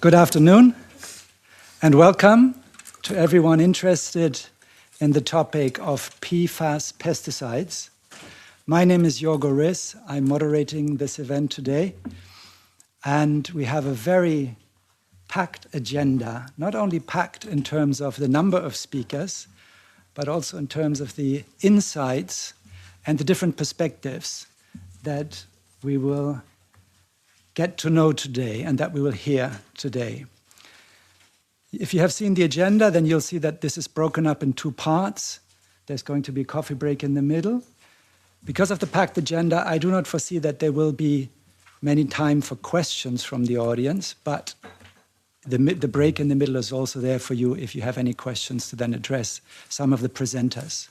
Good afternoon and welcome to everyone interested in the topic of PFAS pesticides. My name is Jorgo Riss. I'm moderating this event today, and we have a very packed agenda, not only packed in terms of the number of speakers, but also in terms of the insights and the different perspectives that we will get to know today and that we will hear today. If you have seen the agenda, then you'll see that this is broken up in two parts. There's going to be a coffee break in the middle. Because of the packed agenda, I do not foresee that there will be many time for questions from the audience, but the break in the middle is also there for you if you have any questions to then address some of the presenters.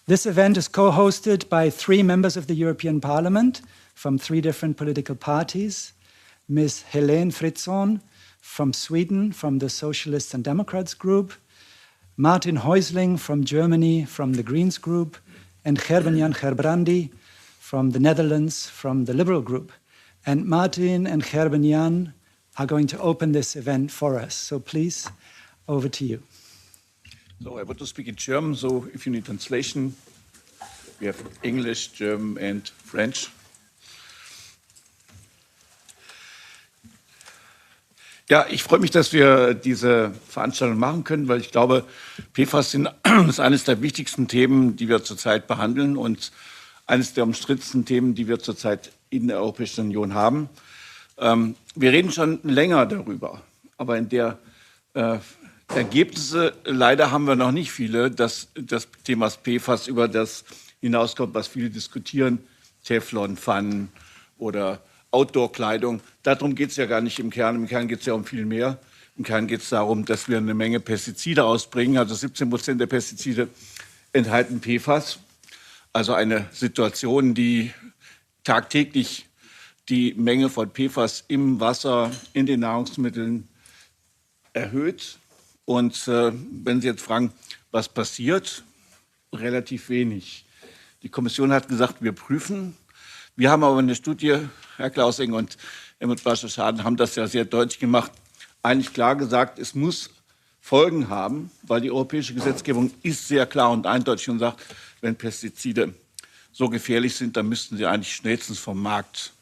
This event is co-hosted by 3 members of the European Parliament from 3 different political parties. Ms. Helene Fritzon from Sweden, from the Socialists and Democrats group, Martin Häusling from Germany, from the Greens group, and Gerben-Jan Gerbrandy from the Netherlands, from the Liberal group. And Martin and Gerben-Jan are going to open this event for us. So please, over to you. So I want to speak in German, so if you need translation, we have English, German and French. Ja, ich freue mich, dass wir diese Veranstaltung machen können, weil ich glaube, PFAS ist eines der wichtigsten Themen, die wir zurzeit behandeln und eines der umstrittensten Themen, die wir zurzeit in der Europäischen Union haben. Wir reden schon länger darüber, aber in der Ergebnisse leider haben wir noch nicht viele, dass das Thema PFAS über das hinauskommt, was viele diskutieren, Teflonpfannen oder Outdoor-Kleidung. Darum geht es ja gar nicht im Kern. Im Kern geht es ja um viel mehr. Im Kern geht es darum, dass wir eine Menge Pestizide ausbringen. Also 17% der Pestizide enthalten PFAS. Also eine Situation, die tagtäglich die Menge von PFAS im Wasser, in den Nahrungsmitteln erhöht. Und wenn Sie jetzt fragen, was passiert, relativ wenig. Die Kommission hat gesagt, wir prüfen. Wir haben aber eine Studie, Herr Klausing und Helmut Bascher-Schaden haben das ja sehr deutlich gemacht, eigentlich klar gesagt, es muss Folgen haben, weil die europäische Gesetzgebung ist sehr klar und eindeutig und sagt, wenn Pestizide so gefährlich sind, dann müssten sie eigentlich schnellstens vom Markt.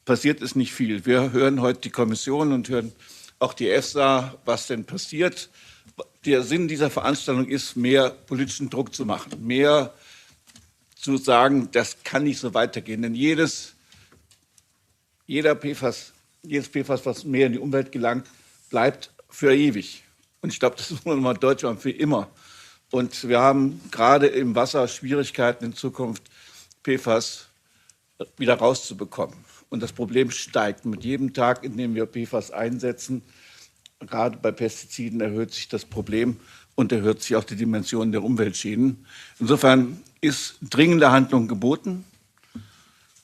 Passiert ist nicht viel. Wir hören heute die Kommission und hören auch die EFSA, was denn passiert. Der Sinn dieser Veranstaltung ist, mehr politischen Druck zu machen, mehr zu sagen, das kann nicht so weitergehen. Denn jedes PFAS, was mehr in die Umwelt gelangt, bleibt für ewig. Und ich glaube, das muss man mal deutlich machen, für immer. Und wir haben gerade im Wasser Schwierigkeiten in Zukunft, PFAS wieder rauszubekommen. Und das Problem steigt mit jedem Tag, in dem wir PFAS einsetzen. Gerade bei Pestiziden erhöht sich das Problem und erhöht sich auch die Dimension der Umweltschäden. Insofern ist dringende Handlung geboten.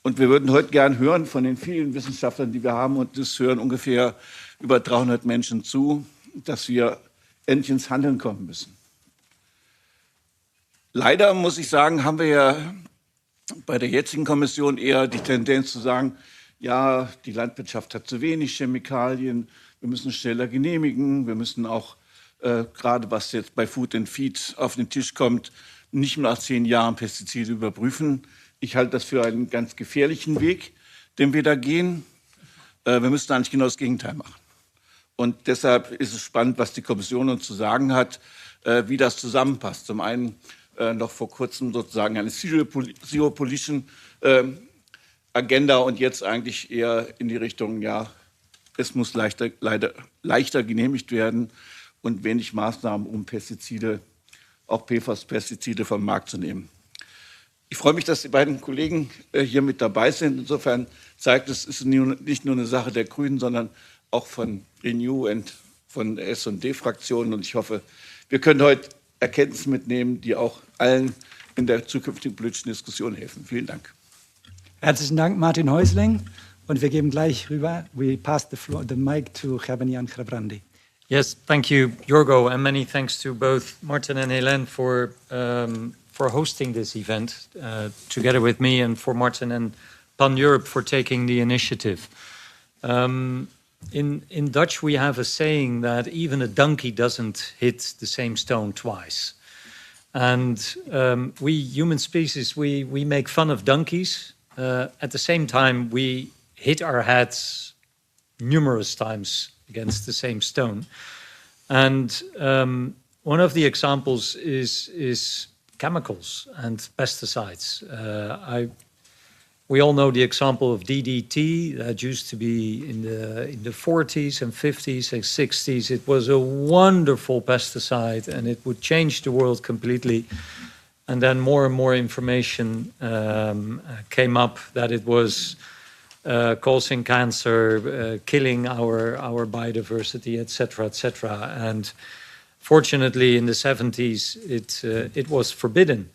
Und wir würden heute gern hören von den vielen Wissenschaftlern, die wir haben, und es hören ungefähr über 300 Menschen zu, dass wir endlich ins Handeln kommen müssen. Leider, muss ich sagen, haben wir ja bei der jetzigen Kommission eher die Tendenz zu sagen, ja, die Landwirtschaft hat zu wenig Chemikalien, wir müssen schneller genehmigen, wir müssen auch, gerade was jetzt bei Food and Feed auf den Tisch kommt, nicht mehr nach 10 Jahren Pestizide überprüfen. Ich halte das für einen ganz gefährlichen Weg, den wir da gehen. Wir müssen eigentlich genau das Gegenteil machen. Und deshalb ist es spannend, was die Kommission uns zu sagen hat, wie das zusammenpasst. Zum einen noch vor kurzem sozusagen eine Zero-Pollution Agenda und jetzt eigentlich eher in die Richtung, ja, es muss leichter genehmigt werden und wenig Maßnahmen, um Pestizide, auch PFAS-Pestizide vom Markt zu nehmen. Ich freue mich, dass die beiden Kollegen hier mit dabei sind. Insofern zeigt es ist nicht nur eine Sache der Grünen, sondern auch von Renew und von der S&D-Fraktion. Und ich hoffe, wir können heute Erkenntnisse mitnehmen, die auch allen in der zukünftigen politischen Diskussion helfen. Vielen Dank. Herzlichen Dank, Martin Häusling. Und wir geben gleich rüber. We pass the mic to Gerben-Jan Gerbrandy. Yes, thank you, Jorgo, and many thanks to both Martin and Helene for hosting this event together with me, and for Martin and Pan Europe for taking the initiative. in Dutch, we have a saying that even a donkey doesn't hit the same stone twice. And we human species, we make fun of donkeys. At the same time, we hit our heads numerous times against the same stone. And one of the examples is chemicals and pesticides. We all know the example of DDT that used to be in the 40s and 50s and 60s. It was a wonderful pesticide and it would change the world completely. And then more and more information came up that it was causing cancer, killing our biodiversity, etc., etc. And fortunately, in the 70s, it was forbidden.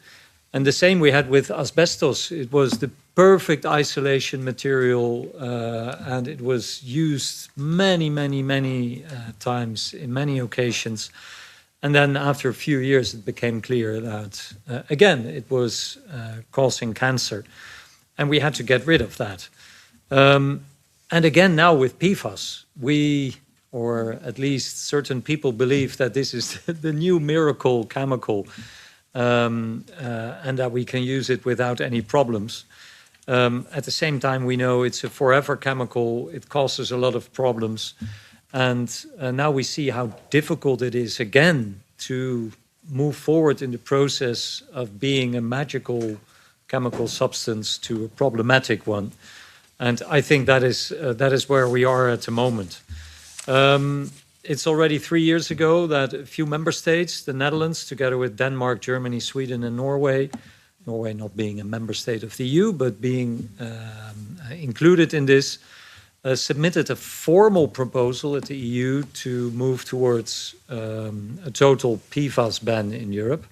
And the same we had with asbestos. It was the perfect isolation material, and it was used many, many, many times in many occasions. And then after a few years, it became clear that, again, it was causing cancer. And we had to get rid of that. And again, now with PFAS, or at least certain people believe that this is the new miracle chemical, and that we can use it without any problems. At the same time, we know it's a forever chemical. It causes a lot of problems. And now we see how difficult it is, again, to move forward in the process of being a magical chemical substance to a problematic one. And I think that is where we are at the moment. It's already 3 years ago that a few member states, the Netherlands, together with Denmark, Germany, Sweden, and Norway not being a member state of the EU, but being included in this, submitted a formal proposal at the EU to move towards a total PFAS ban in Europe.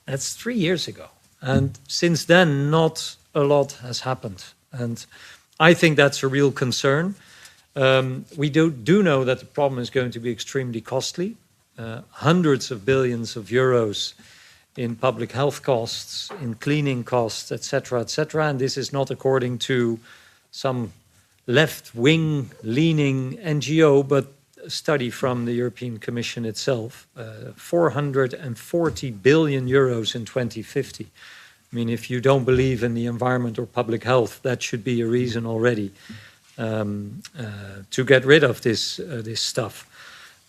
That's 3 years ago. And since then, not a lot has happened. And I think that's a real concern. We do know that the problem is going to be extremely costly, hundreds of billions of euros in public health costs, in cleaning costs, etc., etc. And this is not according to some left-wing leaning NGO, but a study from the European Commission itself, 440 billion euros in 2050. I mean, if you don't believe in the environment or public health, that should be a reason already to get rid of this stuff.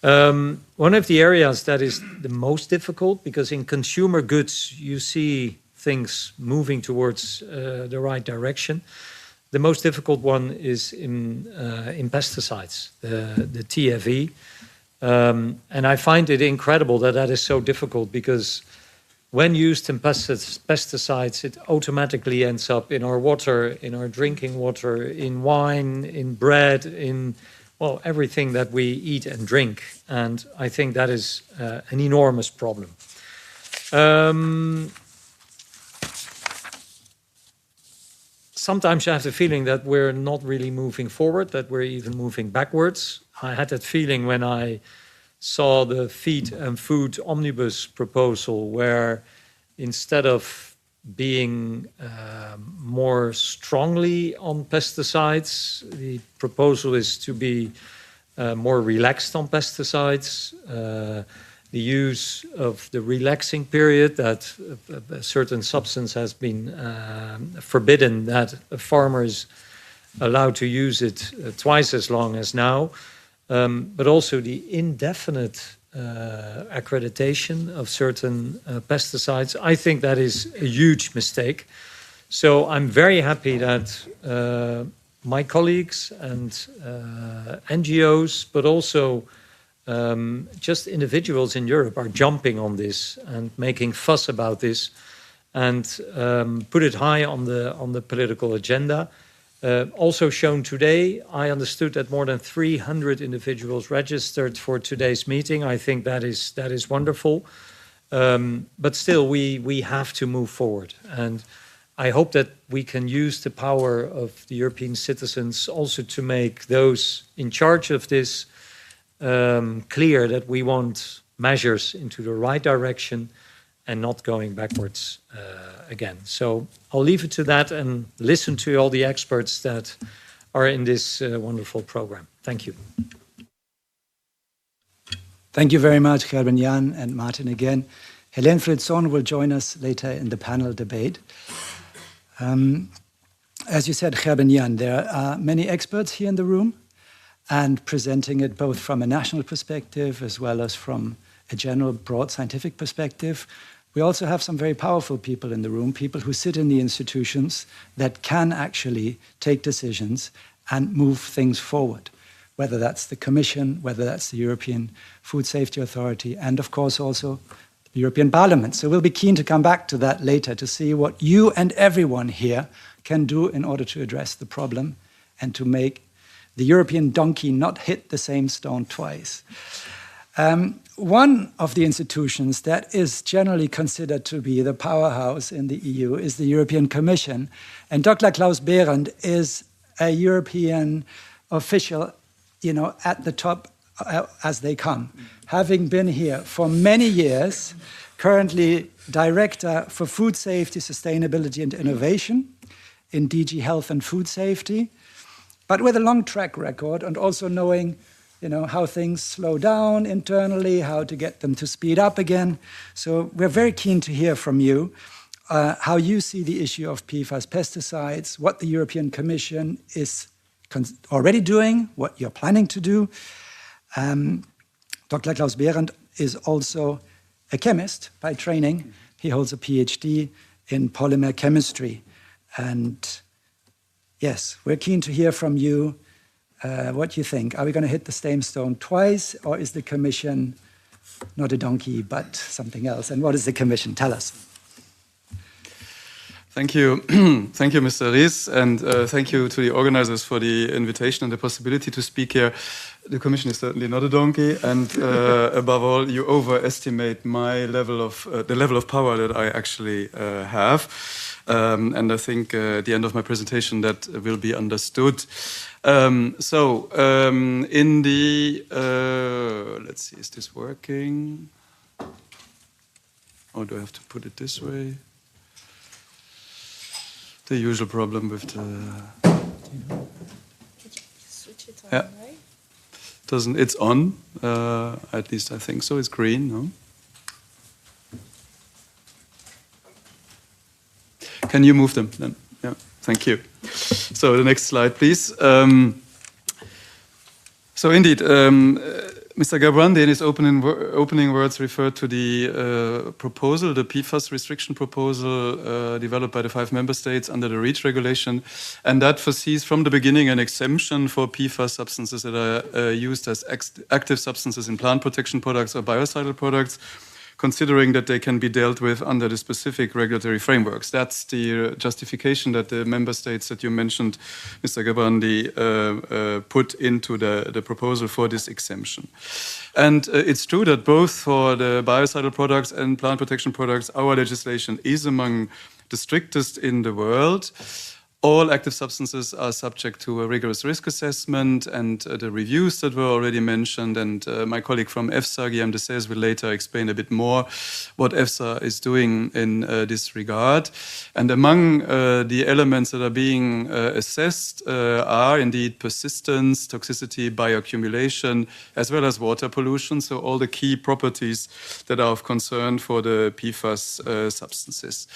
One of the areas that is the most difficult, because in consumer goods you see things moving towards the right direction. The most difficult one is in pesticides, the TFE. And I find it incredible that is so difficult, because when used in pesticides, it automatically ends up in our water, in our drinking water, in wine, in bread, in, well, everything that we eat and drink. And I think that is an enormous problem. Sometimes you have the feeling that we're not really moving forward, that we're even moving backwards. I had that feeling when I saw the Feed and Food Omnibus proposal, where instead of being more strongly on pesticides, the proposal is to be more relaxed on pesticides. The use of the relaxing period, that a certain substance has been forbidden, that a farmer is allowed to use it twice as long as now. But also the indefinite accreditation of certain pesticides. I think that is a huge mistake. So I'm very happy that my colleagues and NGOs, but also just individuals in Europe are jumping on this and making fuss about this, and put it high on the political agenda. Also shown today, I understood that more than 300 individuals registered for today's meeting. I think that is wonderful. But still, we have to move forward. And I hope that we can use the power of the European citizens also to make those in charge of this clear that we want measures into the right direction and not going backwards again. So I'll leave it to that and listen to all the experts that are in this wonderful program. Thank you. Thank you very much, Gerben Jan and Martin again. Helene Fritzon will join us later in the panel debate. As you said, Gerben Jan, there are many experts here in the room and presenting it both from a national perspective as well as from a general, broad scientific perspective. We also have some very powerful people in the room, people who sit in the institutions that can actually take decisions and move things forward, whether that's the Commission, whether that's the European Food Safety Authority, and of course also the European Parliament. So we'll be keen to come back to that later to see what you and everyone here can do in order to address the problem and to make the European donkey not hit the same stone twice. One of the institutions that is generally considered to be the powerhouse in the EU is the European Commission. And Dr. Klaus Behrendt is a European official, at the top as they come, having been here for many years, currently Director for Food Safety, Sustainability and Innovation in DG Health and Food Safety, but with a long track record and also knowing how things slow down internally, how to get them to speed up again. So we're very keen to hear from you how you see the issue of PFAS pesticides, what the European Commission is already doing, what you're planning to do. Dr. Klaus Behrendt is also a chemist by training. He holds a PhD in polymer chemistry. And yes, we're keen to hear from you what you think. Are we going to hit the same stone twice, or is the Commission not a donkey, but something else? And what is the Commission? Tell us. Thank you. Thank you, Mr. Ries, and thank you to the organizers for the invitation and the possibility to speak here. The Commission is certainly not a donkey, and above all, you overestimate my level of the level of power that I actually have. And I think at the end of my presentation that will be understood. In the let's see, is this working? Or do I have to put it this way? The usual problem with the switch it on, yeah. Right? Doesn't it's on? At least I think so. It's green, no? Can you move them then? Yeah, thank you. So the next slide, please. So indeed, Mr. Gerbrandy in his opening words referred to the proposal, the PFAS restriction proposal developed by the 5 member states under the REACH regulation, and that foresees from the beginning an exemption for PFAS substances that are used as active substances in plant protection products or biocidal products, considering that they can be dealt with under the specific regulatory frameworks. That's the justification that the member states that you mentioned, Mr. Gerbrandy, put into the proposal for this exemption. And it's true that both for the biocidal products and plant protection products, our legislation is among the strictest in the world. All active substances are subject to a rigorous risk assessment and the reviews that were already mentioned. And my colleague from EFSA, Guillaume de Sèze, will later explain a bit more what EFSA is doing in this regard. And among the elements that are being assessed are indeed persistence, toxicity, bioaccumulation, as well as water pollution. So all the key properties that are of concern for the PFAS substances.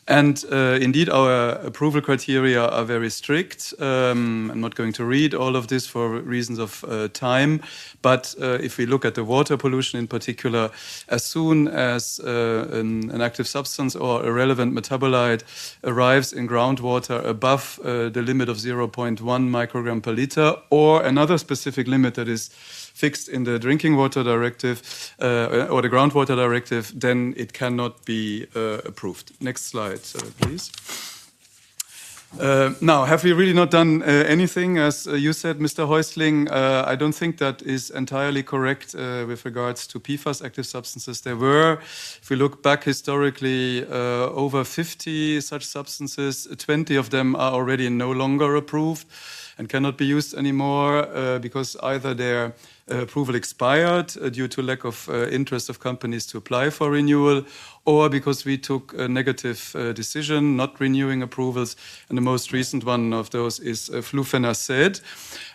And indeed, our approval criteria are very strict. I'm not going to read all of this for reasons of time, but if we look at the water pollution in particular, as soon as an active substance or a relevant metabolite arrives in groundwater above the limit of 0.1 microgram per liter, or another specific limit that is fixed in the drinking water directive or the groundwater directive, then it cannot be approved. Next slide, please. Now, have we really not done anything? As you said, Mr. Häusling, I don't think that is entirely correct with regards to PFAS active substances. There were, if we look back historically, over 50 such substances. 20 of them are already no longer approved and cannot be used anymore because either their approval expired due to lack of interest of companies to apply for renewal, or because we took a negative decision, not renewing approvals. And the most recent one of those is flufenacid.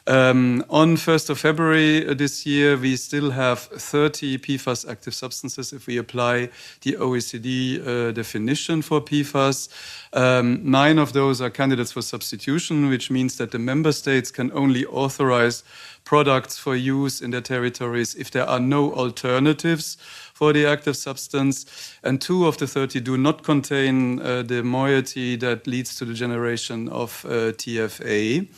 On 1st of February this year, we still have 30 PFAS active substances if we apply the OECD definition for PFAS. 9 of those are candidates for substitution, which means that the member states can only authorize products for use in their territories if there are no alternatives for the active substance. And 2 of the 30 do not contain the moiety that leads to the generation of TFA.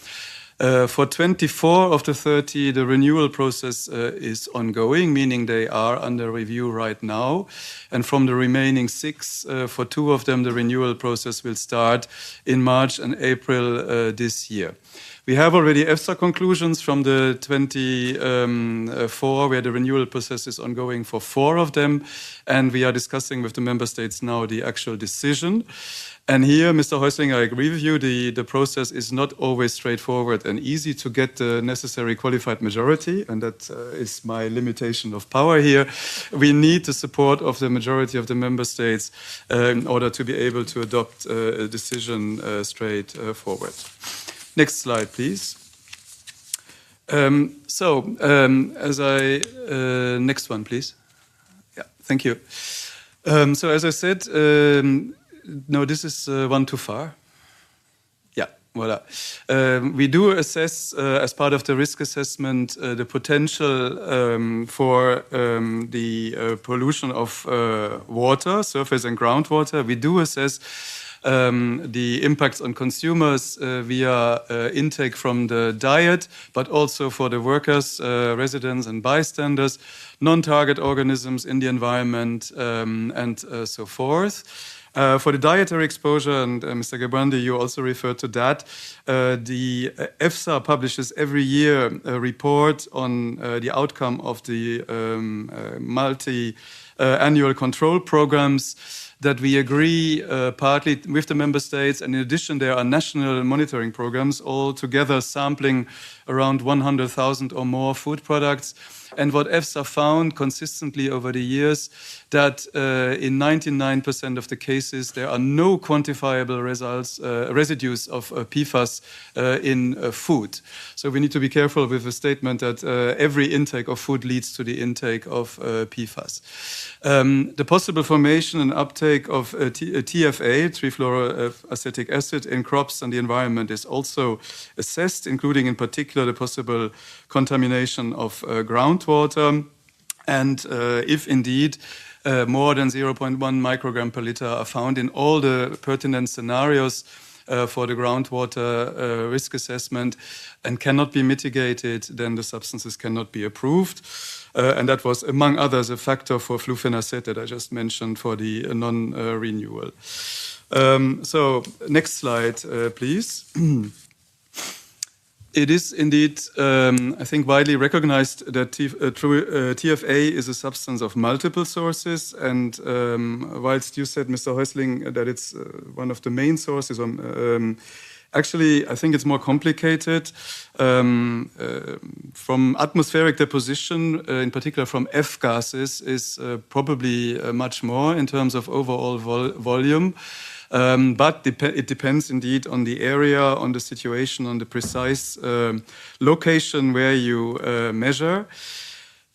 For 24 of the 30, the renewal process is ongoing, meaning they are under review right now. And from the remaining 6, for 2 of them, the renewal process will start in March and April this year. We have already EFSA conclusions from the 24, where the renewal process is ongoing for 4 of them. And we are discussing with the member states now the actual decision. And here, Mr. Häusling, I agree with you, the process is not always straightforward and easy to get the necessary qualified majority, and that is my limitation of power here. We need the support of the majority of the member states in order to be able to adopt a decision straightforward. Next slide, please. Next one, please. Yeah, thank you. So as I said, no, this is one too far. Yeah, voila. We do assess, as part of the risk assessment, the potential for the pollution of water, surface and groundwater. We do assess the impacts on consumers via intake from the diet, but also for the workers, residents and bystanders, non-target organisms in the environment, and so forth. For the dietary exposure, and Mr. Gebrandi, you also referred to that, the EFSA publishes every year a report on the outcome of the multi-annual control programs that we agree partly with the member states. And in addition, there are national monitoring programs, all together sampling around 100,000 or more food products. And what EFSA found consistently over the years, that in 99% of the cases, there are no quantifiable residues of PFAS in food. So we need to be careful with the statement that every intake of food leads to the intake of PFAS. The possible formation and uptake of TFA, trifluoroacetic acid, in crops and the environment is also assessed, including in particular the possible contamination of groundwater. And if indeed more than 0.1 microgram per liter are found in all the pertinent scenarios for the groundwater risk assessment and cannot be mitigated, then the substances cannot be approved. And that was, among others, a factor for flufenacid that I just mentioned for the non-renewal. So next slide, please. It is indeed, I think, widely recognized that TFA is a substance of multiple sources. And whilst you said, Mr. Häusling, that it's one of the main sources, actually, I think it's more complicated. From atmospheric deposition, in particular from F gases, is probably much more in terms of overall volume. But it depends indeed on the area, on the situation, on the precise location where you measure.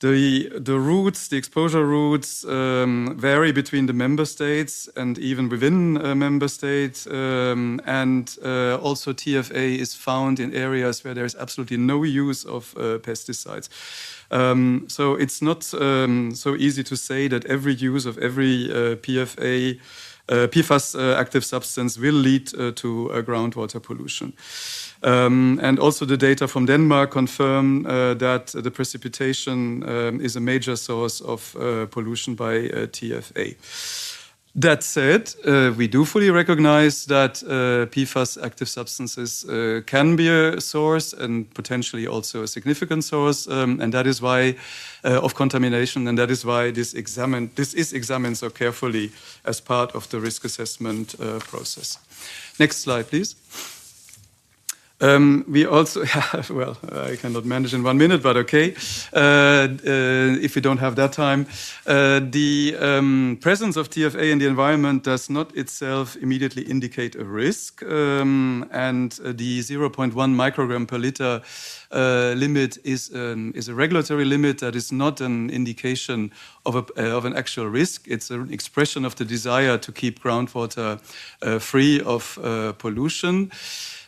The routes, the exposure routes vary between the member states and even within member states. And also TFA is found in areas where there is absolutely no use of pesticides. So it's not so easy to say that every use of every PFAS active substance will lead to groundwater pollution. And also the data from Denmark confirm that the precipitation is a major source of pollution by TFA. That said, we do fully recognize that PFAS active substances can be a source and potentially also a significant source, and that is why of contamination, and that is why this is examined so carefully as part of the risk assessment process. Next slide, please. We also, well, I cannot manage in 1 minute, but okay, if we don't have that time. The presence of TFA in the environment does not itself immediately indicate a risk, and the 0.1 microgram per liter limit is a regulatory limit that is not an indication of an actual risk. It's an expression of the desire to keep groundwater free of pollution.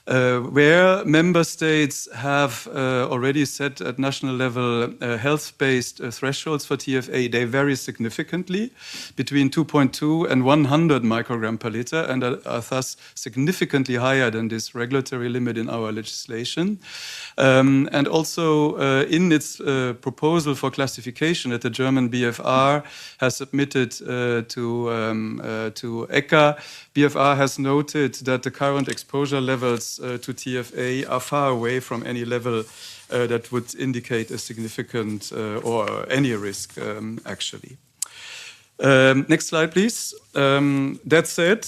Where member states have already set at national level health-based thresholds for TFA, they vary significantly between 2.2 and 100 microgram per liter, and are thus significantly higher than this regulatory limit in our legislation. And also in its proposal for classification that the German BFR has submitted to ECHA, BFR has noted that the current exposure levels to TFA are far away from any level that would indicate a significant or any risk, actually. Next slide, please. That said,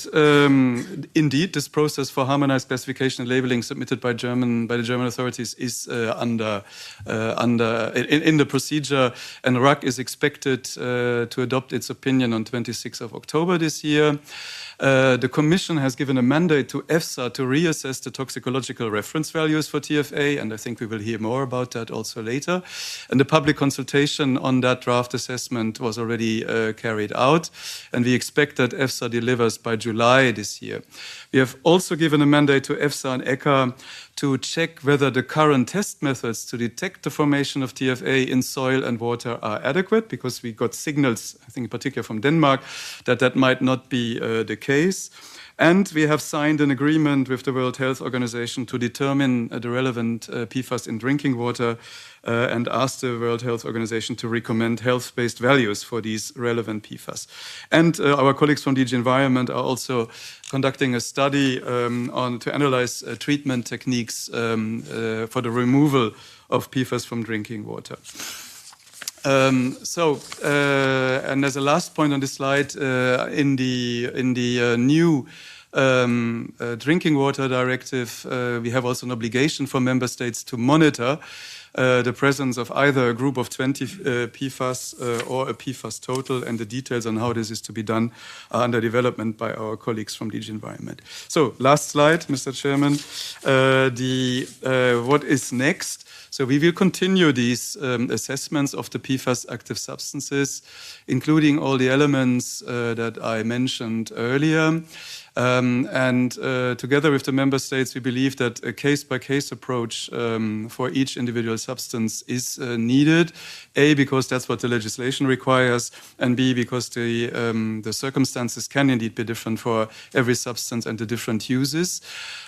indeed, this process for harmonized classification and labeling submitted by the German authorities is in the procedure, and RAC is expected to adopt its opinion on 26th of October this year. The Commission has given a mandate to EFSA to reassess the toxicological reference values for TFA, and I think we will hear more about that also later. And the public consultation on that draft assessment was already carried out, and we expect that EFSA delivers by July this year. We have also given a mandate to EFSA and ECHA to check whether the current test methods to detect the formation of TFA in soil and water are adequate, because we got signals, I think in particular from Denmark, that might not be the case. And we have signed an agreement with the World Health Organization to determine the relevant PFAS in drinking water and ask the World Health Organization to recommend health-based values for these relevant PFAS. And our colleagues from DG Environment are also conducting a study to analyze treatment techniques for the removal of PFAS from drinking water. And as a last point on this slide, in the new drinking water directive, we have also an obligation for member states to monitor the presence of either a group of 20 PFAS or a PFAS total, and the details on how this is to be done are under development by our colleagues from DG Environment. So, last slide, Mr. Chairman. What is next? So we will continue these assessments of the PFAS active substances, including all the elements that I mentioned earlier. Together with the member states, we believe that a case-by-case approach for each individual substance is needed. A, because that's what the legislation requires, and B, because the circumstances can indeed be different for every substance and the different uses.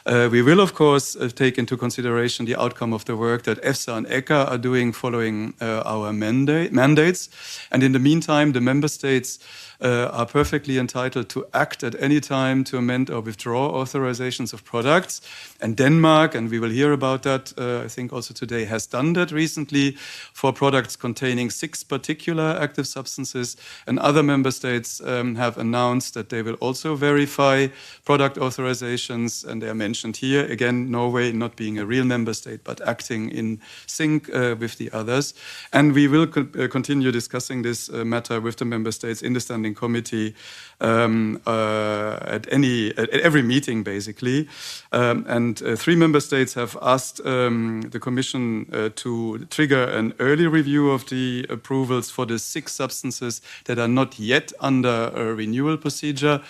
We will, of course, take into consideration the outcome of the work that EFSA and ECHA are doing following our mandates. And in the meantime, the member states are perfectly entitled to act at any time to amend or withdraw authorizations of products. And Denmark, and we will hear about that, I think also today, has done that recently for products containing 6 particular active substances. And other member states have announced that they will also verify product authorizations, and they are mentioned here. Again, Norway not being a real member state, but acting in sync with the others. And we will continue discussing this matter with the member states in the Standing Committee at every meeting, basically. And 3 member states have asked the Commission to trigger an early review of the approvals for the 6 substances that are not yet under a renewal procedure.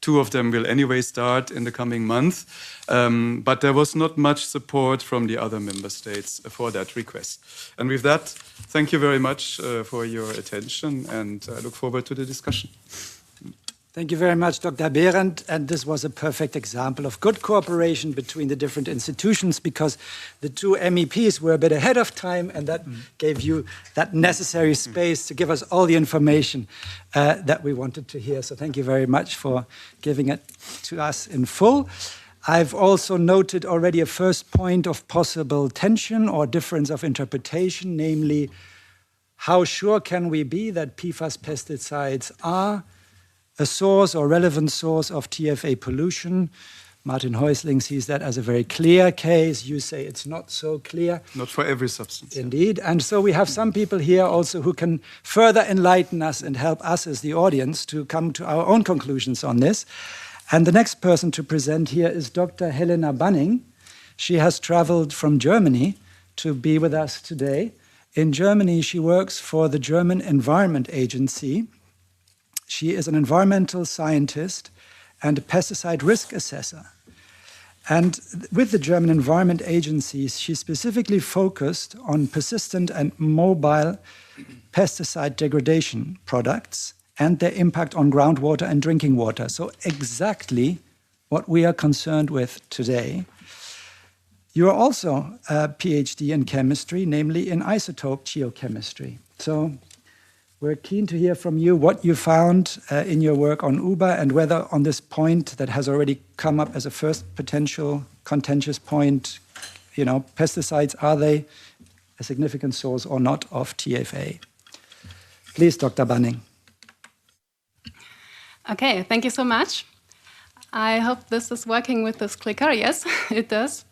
2 of them will anyway start in the coming month. But there was not much support from the other member states for that request. And with that, thank you very much for your attention, and I look forward to the discussion. Thank you very much, Dr. Behrendt. And this was a perfect example of good cooperation between the different institutions, because the 2 MEPs were a bit ahead of time, and that gave you that necessary space to give us all the information that we wanted to hear. So thank you very much for giving it to us in full. I've also noted already a first point of possible tension or difference of interpretation, namely, how sure can we be that PFAS pesticides are a source or relevant source of TFA pollution? Martin Häusling sees that as a very clear case. You say it's not so clear. Not for every substance. Indeed. And so we have some people here also who can further enlighten us and help us as the audience to come to our own conclusions on this. And the next person to present here is Dr. Helena Banning. She has traveled from Germany to be with us today. In Germany, she works for the German Environment Agency. She is an environmental scientist and a pesticide risk assessor. And with the German Environment Agency, she specifically focused on persistent and mobile pesticide degradation products and their impact on groundwater and drinking water. So exactly what we are concerned with today. You are also a PhD in chemistry, namely in isotope geochemistry. So we're keen to hear from you what you found in your work on UBA and whether on this point that has already come up as a first potential contentious point, pesticides, are they a significant source or not of TFA? Please, Dr. Banning. Okay, thank you so much. I hope this is working with this clicker. Yes, it does.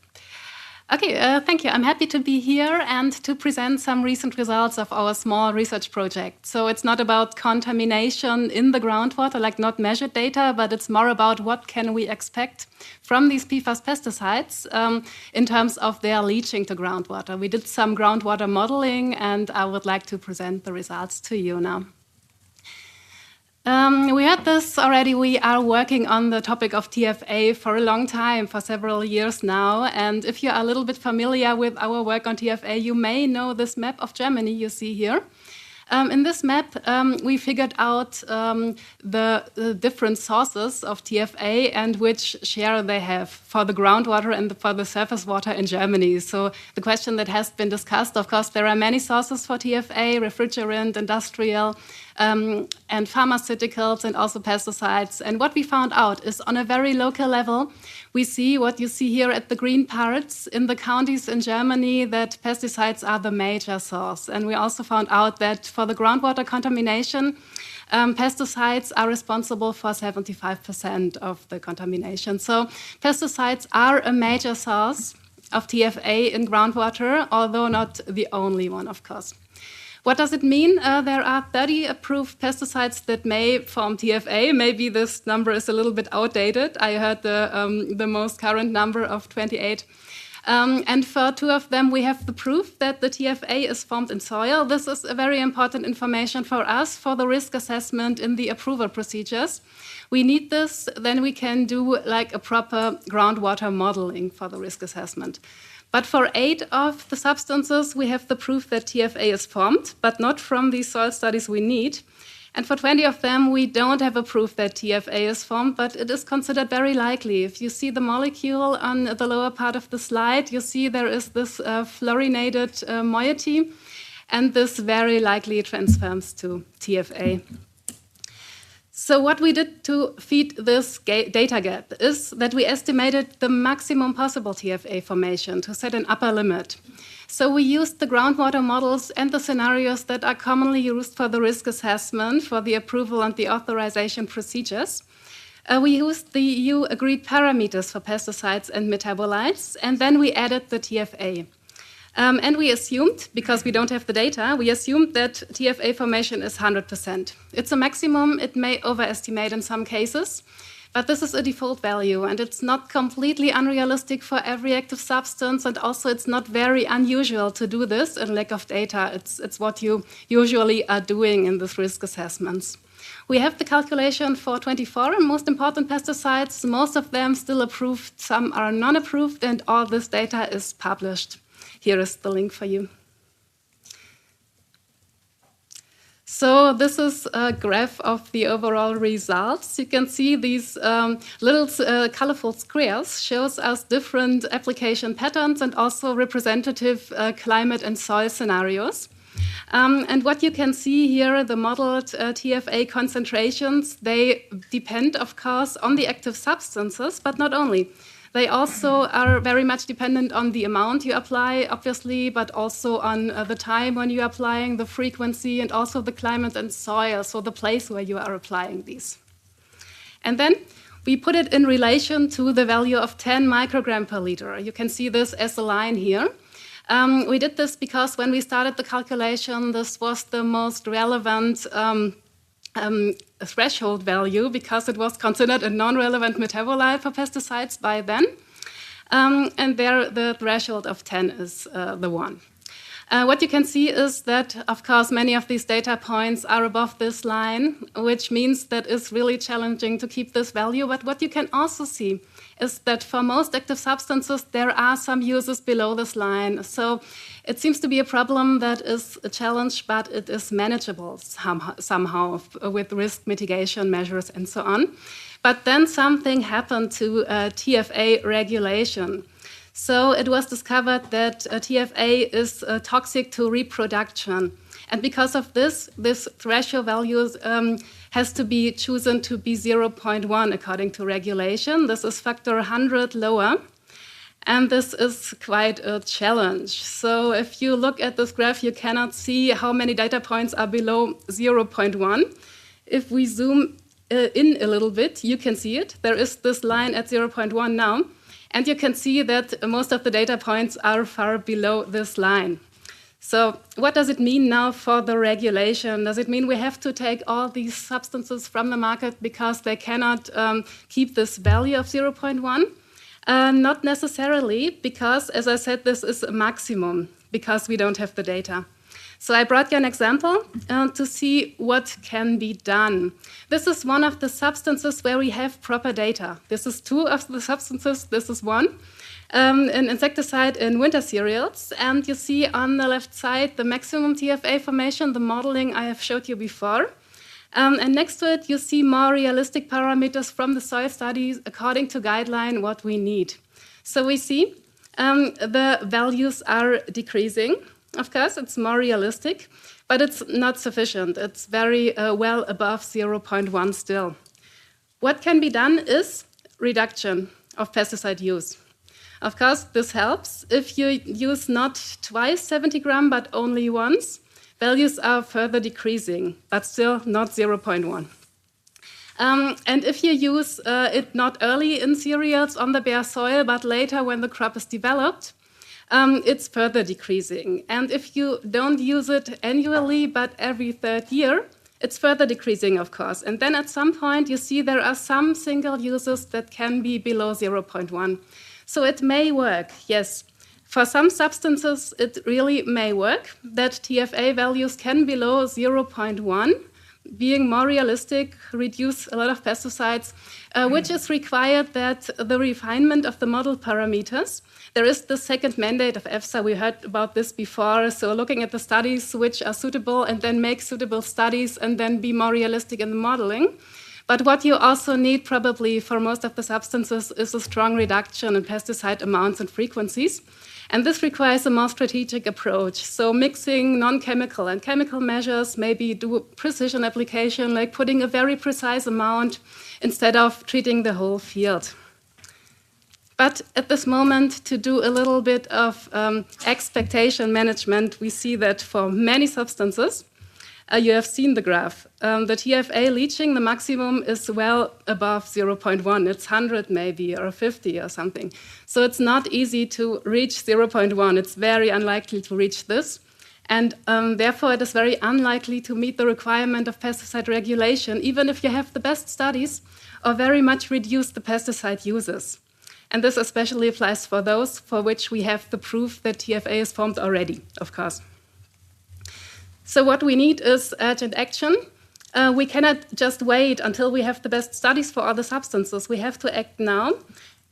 Okay, thank you. I'm happy to be here and to present some recent results of our small research project. So it's not about contamination in the groundwater, like not measured data, but it's more about what can we expect from these PFAS pesticides in terms of their leaching to groundwater. We did some groundwater modeling, and I would like to present the results to you now. We heard this already. We are working on the topic of TFA for a long time, for several years now. And if you are a little bit familiar with our work on TFA, you may know this map of Germany you see here. In this map, we figured out the different sources of TFA and which share they have for the groundwater and for the surface water in Germany. So the question that has been discussed, of course, there are many sources for TFA, refrigerant, industrial, and pharmaceuticals, and also pesticides. And what we found out is on a very local level, we see what you see here at the green parts in the counties in Germany, that pesticides are the major source. And we also found out that for the groundwater contamination, pesticides are responsible for 75% of the contamination. So pesticides are a major source of TFA in groundwater, although not the only one, of course. What does it mean? There are 30 approved pesticides that may form TFA. Maybe this number is a little bit outdated. I heard the most current number of 28. And for 2 of them, we have the proof that the TFA is formed in soil. This is a very important information for us for the risk assessment in the approval procedures. We need this, then we can do like a proper groundwater modeling for the risk assessment. But for 8 of the substances, we have the proof that TFA is formed, but not from these soil studies we need. And for 20 of them, we don't have a proof that TFA is formed, but it is considered very likely. If you see the molecule on the lower part of the slide, you see there is this fluorinated moiety, and this very likely transforms to TFA. So what we did to feed this data gap is that we estimated the maximum possible TFA formation to set an upper limit. So we used the groundwater models and the scenarios that are commonly used for the risk assessment, for the approval and the authorization procedures. We used the EU agreed parameters for pesticides and metabolites, and then we added the TFA. And we assumed, because we don't have the data, we assumed that TFA formation is 100%. It's a maximum. It may overestimate in some cases, but this is a default value, and it's not completely unrealistic for every active substance, and also it's not very unusual to do this in lack of data. It's what you usually are doing in these risk assessments. We have the calculation for 24 most important pesticides. Most of them still approved, some are non-approved, and all this data is published. Here is the link for you. So this is a graph of the overall results. You can see these little colorful squares shows us different application patterns and also representative climate and soil scenarios. And what you can see here, the modeled TFA concentrations, they depend, of course, on the active substances, but not only. They also are very much dependent on the amount you apply, obviously, but also on the time when you're applying, the frequency, and also the climate and soil, so the place where you are applying these. And then we put it in relation to the value of 10 microgram per liter. You can see this as a line here. We did this because when we started the calculation, this was the most relevant threshold value because it was considered a non-relevant metabolite for pesticides by then. And there the threshold of 10 is the one. What you can see is that, of course, many of these data points are above this line, which means that it's really challenging to keep this value. But what you can also see is that for most active substances, there are some uses below this line. So it seems to be a problem that is a challenge, but it is manageable somehow with risk mitigation measures and so on. But then something happened to TFA regulation. So it was discovered that TFA is toxic to reproduction. And because of this threshold value has to be chosen to be 0.1 according to regulation. This is factor 100 lower. And this is quite a challenge. So if you look at this graph, you cannot see how many data points are below 0.1. If we zoom in a little bit, you can see it. There is this line at 0.1 now. And you can see that most of the data points are far below this line. So what does it mean now for the regulation? Does it mean we have to take all these substances from the market because they cannot keep this value of 0.1? Not necessarily, because, as I said, this is a maximum, because we don't have the data. So I brought you an example to see what can be done. This is one of the substances where we have proper data. This is two of the substances. This is one, an insecticide in winter cereals. And you see on the left side the maximum TFA formation, the modeling I have showed you before. And next to it, you see more realistic parameters from the soil studies according to guideline what we need. So we see the values are decreasing. Of course, it's more realistic, but it's not sufficient. It's very well above 0.1 still. What can be done is reduction of pesticide use. Of course, this helps. If you use not twice 70 gram, but only once, values are further decreasing, but still not 0.1. And if you use it not early in cereals on the bare soil, but later when the crop is developed, it's further decreasing. And if you don't use it annually, but every third year, it's further decreasing, of course. And then at some point, you see there are some single uses that can be below 0.1. So it may work, yes. For some substances, it really may work that TFA values can be below 0.1, being more realistic, reduce a lot of pesticides, which is required that the refinement of the model parameters. There is the second mandate of EFSA. We heard about this before. So looking at the studies which are suitable and then make suitable studies and then be more realistic in the modeling. But what you also need probably for most of the substances is a strong reduction in pesticide amounts and frequencies. And this requires a more strategic approach. So mixing non-chemical and chemical measures, maybe do precision application, like putting a very precise amount instead of treating the whole field. But at this moment, to do a little bit of expectation management, we see that for many substances, you have seen the graph. The TFA leaching, the maximum is well above 0.1. It's 100 maybe, or 50 or something. So it's not easy to reach 0.1. It's very unlikely to reach this. And therefore, it is very unlikely to meet the requirement of pesticide regulation, even if you have the best studies or very much reduce the pesticide uses. And this especially applies for those for which we have the proof that TFA is formed already, of course. So what we need is urgent action. We cannot just wait until we have the best studies for all the substances. We have to act now.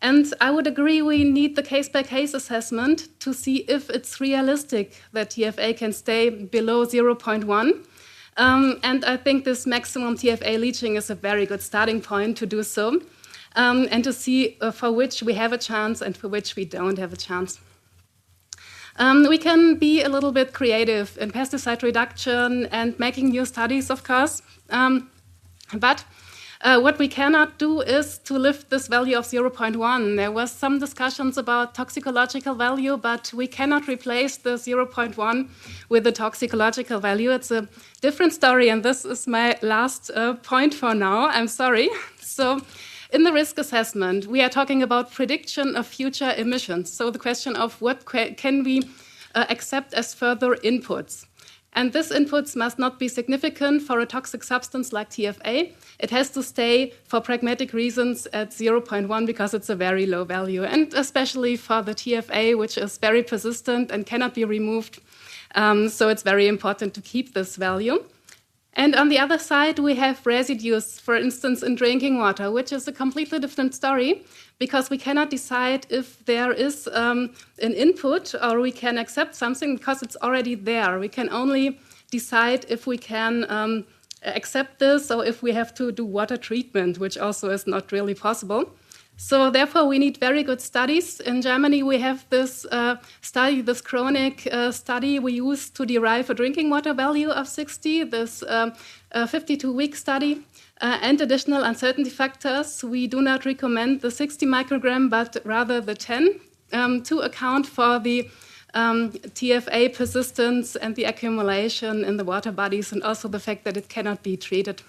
And I would agree we need the case-by-case assessment to see if it's realistic that TFA can stay below 0.1. And I think this maximum TFA leaching is a very good starting point to do so. And to see for which we have a chance and for which we don't have a chance. We can be a little bit creative in pesticide reduction and making new studies, of course. But what we cannot do is to lift this value of 0.1. There was some discussions about toxicological value, but we cannot replace the 0.1 with the toxicological value. It's a different story, and this is my last point for now. I'm sorry. So In the risk assessment, we are talking about prediction of future emissions. So the question of what can we accept as further inputs. And these inputs must not be significant for a toxic substance like TFA. It has to stay, for pragmatic reasons, at 0.1 because it's a very low value. And especially for the TFA, which is very persistent and cannot be removed. So it's very important to keep this value. And on the other side, we have residues, for instance, in drinking water, which is a completely different story because we cannot decide if there is an input or we can accept something because it's already there. We can only decide if we can accept this or if we have to do water treatment, which also is not really possible. So therefore, we need very good studies. In Germany, we have this study, this chronic study we use to derive a drinking water value of 60, this 52-week study. And additional uncertainty factors, we do not recommend the 60 microgram, but rather the 10 to account for the TFA persistence and the accumulation in the water bodies and also the fact that it cannot be treated.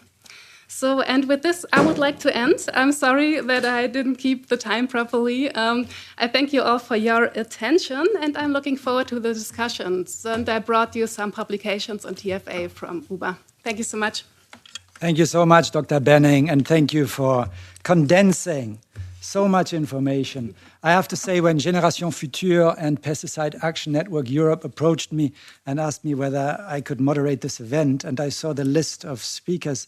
So, and with this, I would like to end. I'm sorry that I didn't keep the time properly. I thank you all for your attention, and I'm looking forward to the discussions. And I brought you some publications on TFA from UBA. Thank you so much. Thank you so much, Dr. Benning, and thank you for condensing so much information. I have to say, when Génération Future and Pesticide Action Network Europe approached me and asked me whether I could moderate this event, and I saw the list of speakers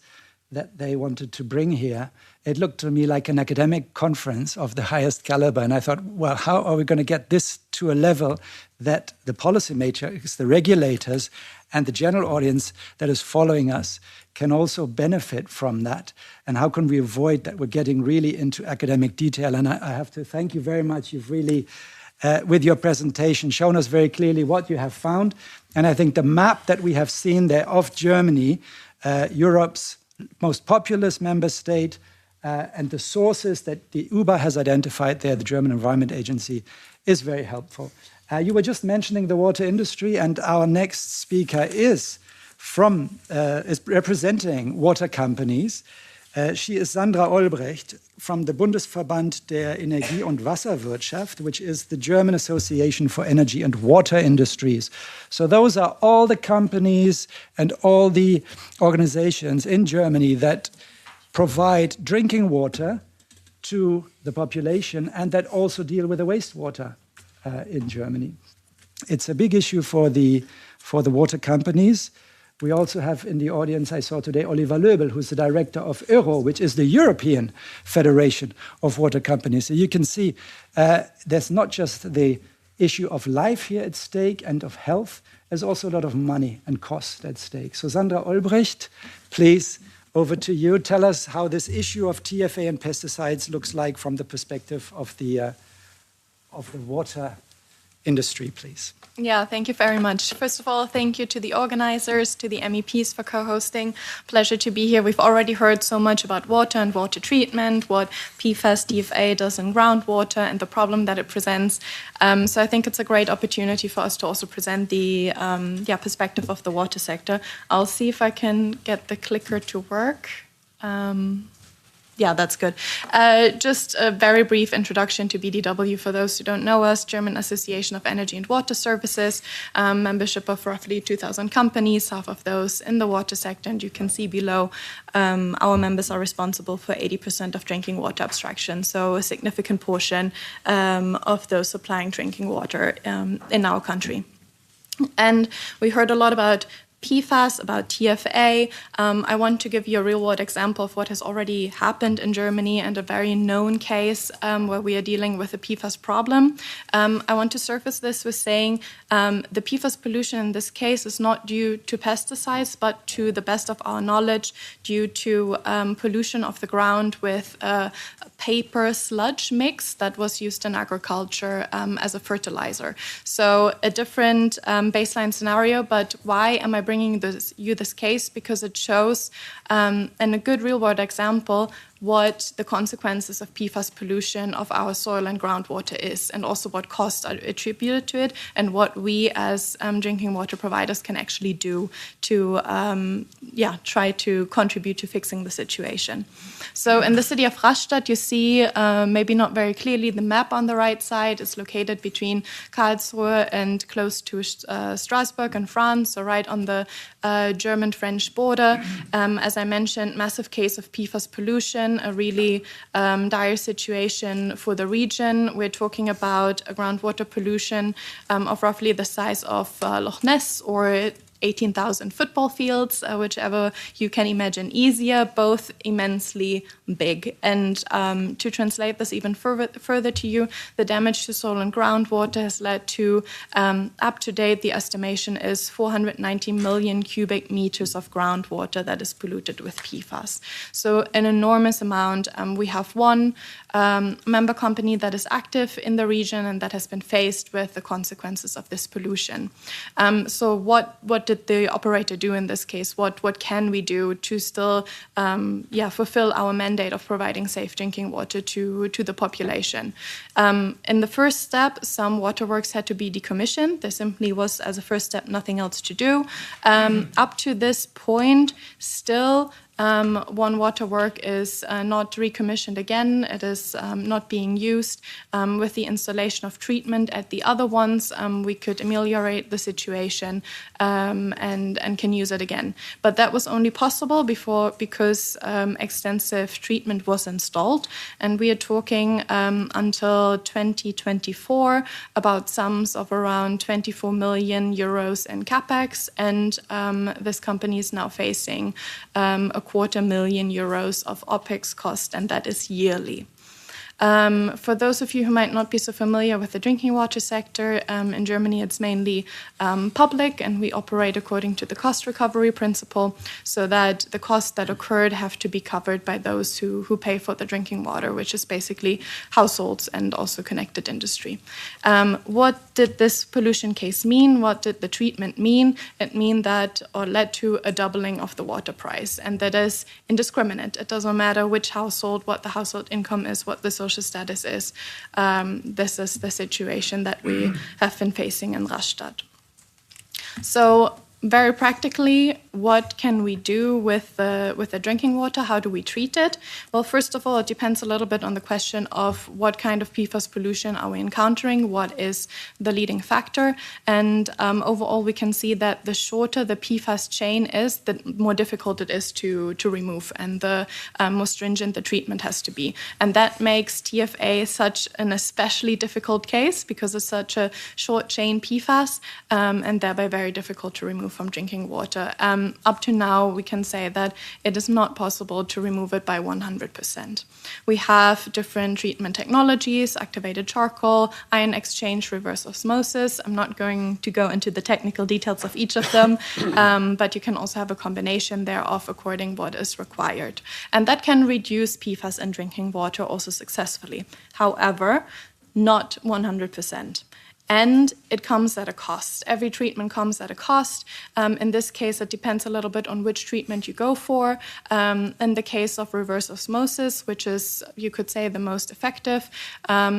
that they wanted to bring here, it looked to me like an academic conference of the highest caliber. And I thought, well, how are we going to get this to a level that the policymakers, the regulators, and the general audience that is following us can also benefit from that? And how can we avoid that we're getting really into academic detail? And I have to thank you very much. You've really, with your presentation, shown us very clearly what you have found. And I think the map that we have seen there of Germany, Europe's most populous member state, and the sources that the UBA has identified there, the German Environment Agency, is very helpful. You were just mentioning the water industry, and our next speaker is representing water companies. She is Sandra Olbrecht from the Bundesverband der Energie- und Wasserwirtschaft, which is the German Association for Energy and Water Industries. So those are all the companies and all the organizations in Germany that provide drinking water to the population and that also deal with the wastewater in Germany. It's a big issue for the water companies. We also have in the audience, I saw today, Oliver Löbel, who's the director of EURO, which is the European Federation of Water Companies. So you can see there's not just the issue of life here at stake and of health, there's also a lot of money and cost at stake. So Sandra Olbrecht, please, over to you. Tell us how this issue of TFA and pesticides looks like from the perspective of the water industry, please. Yeah, thank you very much. First of all, thank you to the organizers, to the MEPs for co-hosting. Pleasure to be here. We've already heard so much about water and water treatment, what PFAS, TFA does in groundwater and the problem that it presents. So I think it's a great opportunity for us to also present the perspective of the water sector. I'll see if I can get the clicker to work. Yeah, that's good. Just a very brief introduction to BDW for those who don't know us. German Association of Energy and Water Services, membership of roughly 2,000 companies, half of those in the water sector. And you can see below, our members are responsible for 80% of drinking water abstraction. So a significant portion of those supplying drinking water in our country. And we heard a lot about PFAS, about TFA. I want to give you a real-world example of what has already happened in Germany and a very known case where we are dealing with a PFAS problem. I want to surface this with saying the PFAS pollution in this case is not due to pesticides, but to the best of our knowledge, due to pollution of the ground with paper sludge mix that was used in agriculture as a fertilizer. So a different baseline scenario, but why am I bringing you this case? Because it shows, and a good real-world example, what the consequences of PFAS pollution of our soil and groundwater is, and also what costs are attributed to it, and what we as drinking water providers can actually do to try to contribute to fixing the situation. So in the city of Rastatt, you see, maybe not very clearly, the map on the right side is located between Karlsruhe and close to Strasbourg in France, so right on the German-French border. As I mentioned, massive case of PFAS pollution, a really dire situation for the region. We're talking about a groundwater pollution of roughly the size of Loch Ness or 18,000 football fields, whichever you can imagine easier, both immensely big. And to translate this even further to you, the damage to soil and groundwater has led to, up to date, the estimation is 490 million cubic meters of groundwater that is polluted with PFAS. So an enormous amount. We have one member company that is active in the region and that has been faced with the consequences of this pollution. So what did the operator do in this case? What can we do to still fulfill our mandate of providing safe drinking water to the population? In the first step, some waterworks had to be decommissioned. There simply was, as a first step, nothing else to do. Up to this point, still, one waterwork is not recommissioned again. It is not being used. With the installation of treatment at the other ones, we could ameliorate the situation and can use it again. But that was only possible because extensive treatment was installed. And we are talking until 2024 about sums of around 24 million euros in capex. And this company is now facing a €250,000 of OPEX cost, and that is yearly. For those of you who might not be so familiar with the drinking water sector, in Germany it's mainly public, and we operate according to the cost recovery principle, so that the costs that occurred have to be covered by those who pay for the drinking water, which is basically households and also connected industry. What did this pollution case mean? What did the treatment mean? It led to a doubling of the water price, and that is indiscriminate. It doesn't matter which household, what the household income is, what the social status is. This is the situation that we have been facing in Rastatt. So very practically, what can we do with the drinking water? How do we treat it? Well, first of all, it depends a little bit on the question of what kind of PFAS pollution are we encountering, what is the leading factor. And overall, we can see that the shorter the PFAS chain is, the more difficult it is to remove, and the more stringent the treatment has to be. And that makes TFA such an especially difficult case because it's such a short chain PFAS, and thereby very difficult to remove from drinking water. Up to now, we can say that it is not possible to remove it by 100%. We have different treatment technologies: activated charcoal, ion exchange, reverse osmosis. I'm not going to go into the technical details of each of them, but you can also have a combination thereof according what is required. And that can reduce PFAS in drinking water also successfully. However, not 100%. And it comes at a cost. Every treatment comes at a cost. In this case, it depends a little bit on which treatment you go for. In the case of reverse osmosis, which is, you could say, the most effective,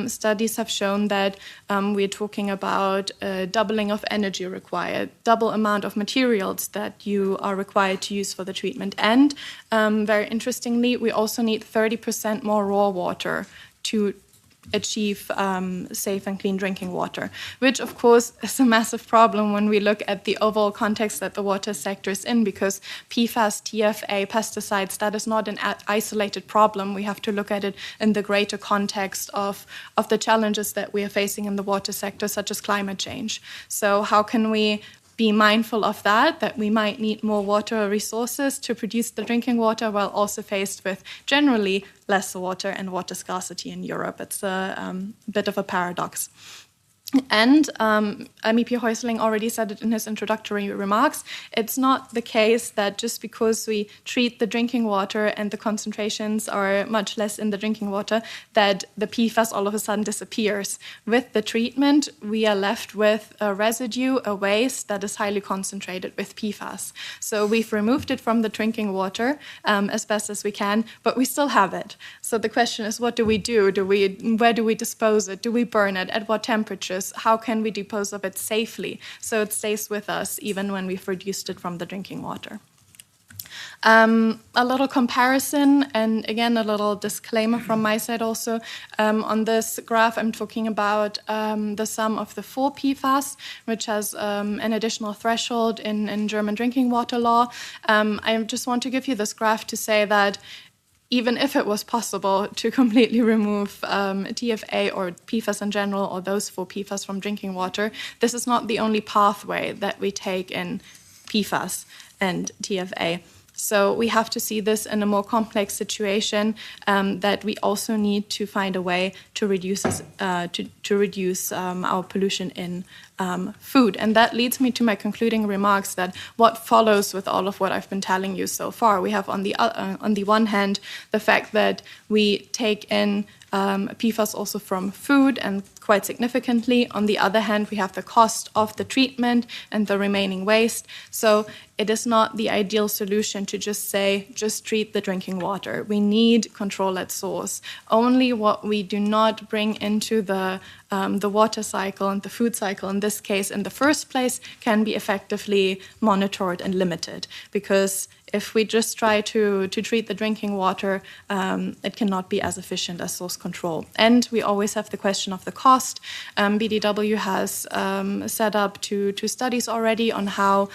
studies have shown that we're talking about a doubling of energy required, double amount of materials that you are required to use for the treatment. And very interestingly, we also need 30% more raw water to achieve safe and clean drinking water, which of course is a massive problem when we look at the overall context that the water sector is in, because PFAS, TFA, pesticides, that is not an isolated problem. We have to look at it in the greater context of the challenges that we are facing in the water sector, such as climate change. So how can we be mindful of that we might need more water resources to produce the drinking water, while also faced with generally less water and water scarcity in Europe? It's a bit of a paradox. And MEP Häusling already said it in his introductory remarks. It's not the case that just because we treat the drinking water and the concentrations are much less in the drinking water, that the PFAS all of a sudden disappears. With the treatment, we are left with a residue, a waste that is highly concentrated with PFAS. So we've removed it from the drinking water as best as we can, but we still have it. So the question is, what do we do? Where do we dispose it? Do we burn it? At what temperatures? How can we dispose of it safely so it stays with us even when we've reduced it from the drinking water? A little comparison, and again, a little disclaimer from my side also. On this graph, I'm talking about the sum of the 4 PFAS, which has an additional threshold in German drinking water law. I just want to give you this graph to say that even if it was possible to completely remove TFA or PFAS in general, or those 4 PFAS from drinking water, this is not the only pathway that we take in PFAS and TFA. So we have to see this in a more complex situation, that we also need to find a way to reduce our pollution in food. And that leads me to my concluding remarks, that what follows with all of what I've been telling you so far. We have on the one hand the fact that we take in PFAS also from food, and quite significantly. On the other hand, we have the cost of the treatment and the remaining waste. So it is not the ideal solution to just say, just treat the drinking water. We need control at source. Only what we do not bring into the water cycle and the food cycle, in this case, in the first place, can be effectively monitored and limited. Because if we just try to treat the drinking water, it cannot be as efficient as source control. And we always have the question of the cost. BDW has set up two studies already on how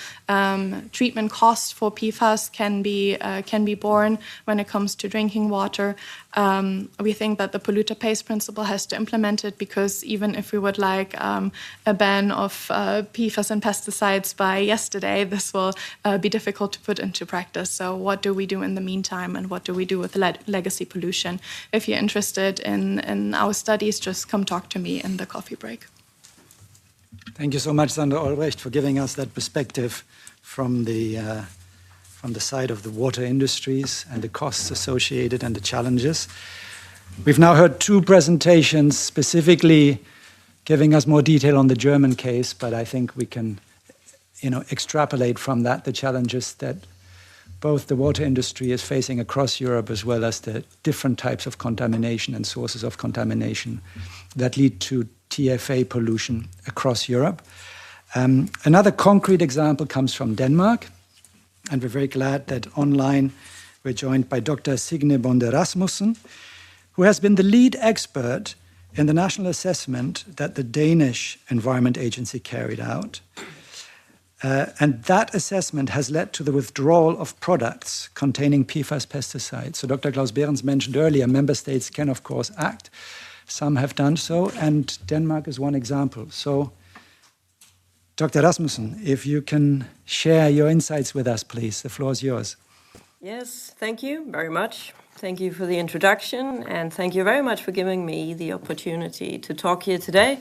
treatment costs for PFAS can be borne when it comes to drinking water. We think that the polluter pays principle has to implement it, because even if we would like a ban of PFAS and pesticides by yesterday, this will be difficult to put into practice. So what do we do in the meantime, and what do we do with legacy pollution? If you're interested in our studies, just come talk to me in the coffee break. Thank you so much, Sandra Olbrecht, for giving us that perspective from the side of the water industries and the costs associated and the challenges. We've now heard 2 presentations specifically giving us more detail on the German case, but I think we can, extrapolate from that the challenges that both the water industry is facing across Europe, as well as the different types of contamination and sources of contamination that lead to TFA pollution across Europe. Another concrete example comes from Denmark, and we're very glad that online we're joined by Dr. Signe Bonde Rasmussen, who has been the lead expert in the national assessment that the Danish Environment Agency carried out. And that assessment has led to the withdrawal of products containing PFAS pesticides. So Dr. Klaus Behrens mentioned earlier, member states can, of course, act. Some have done so, and Denmark is one example. So, Dr. Rasmussen, if you can share your insights with us, please. The floor is yours. Yes, thank you very much. Thank you for the introduction, and thank you very much for giving me the opportunity to talk here today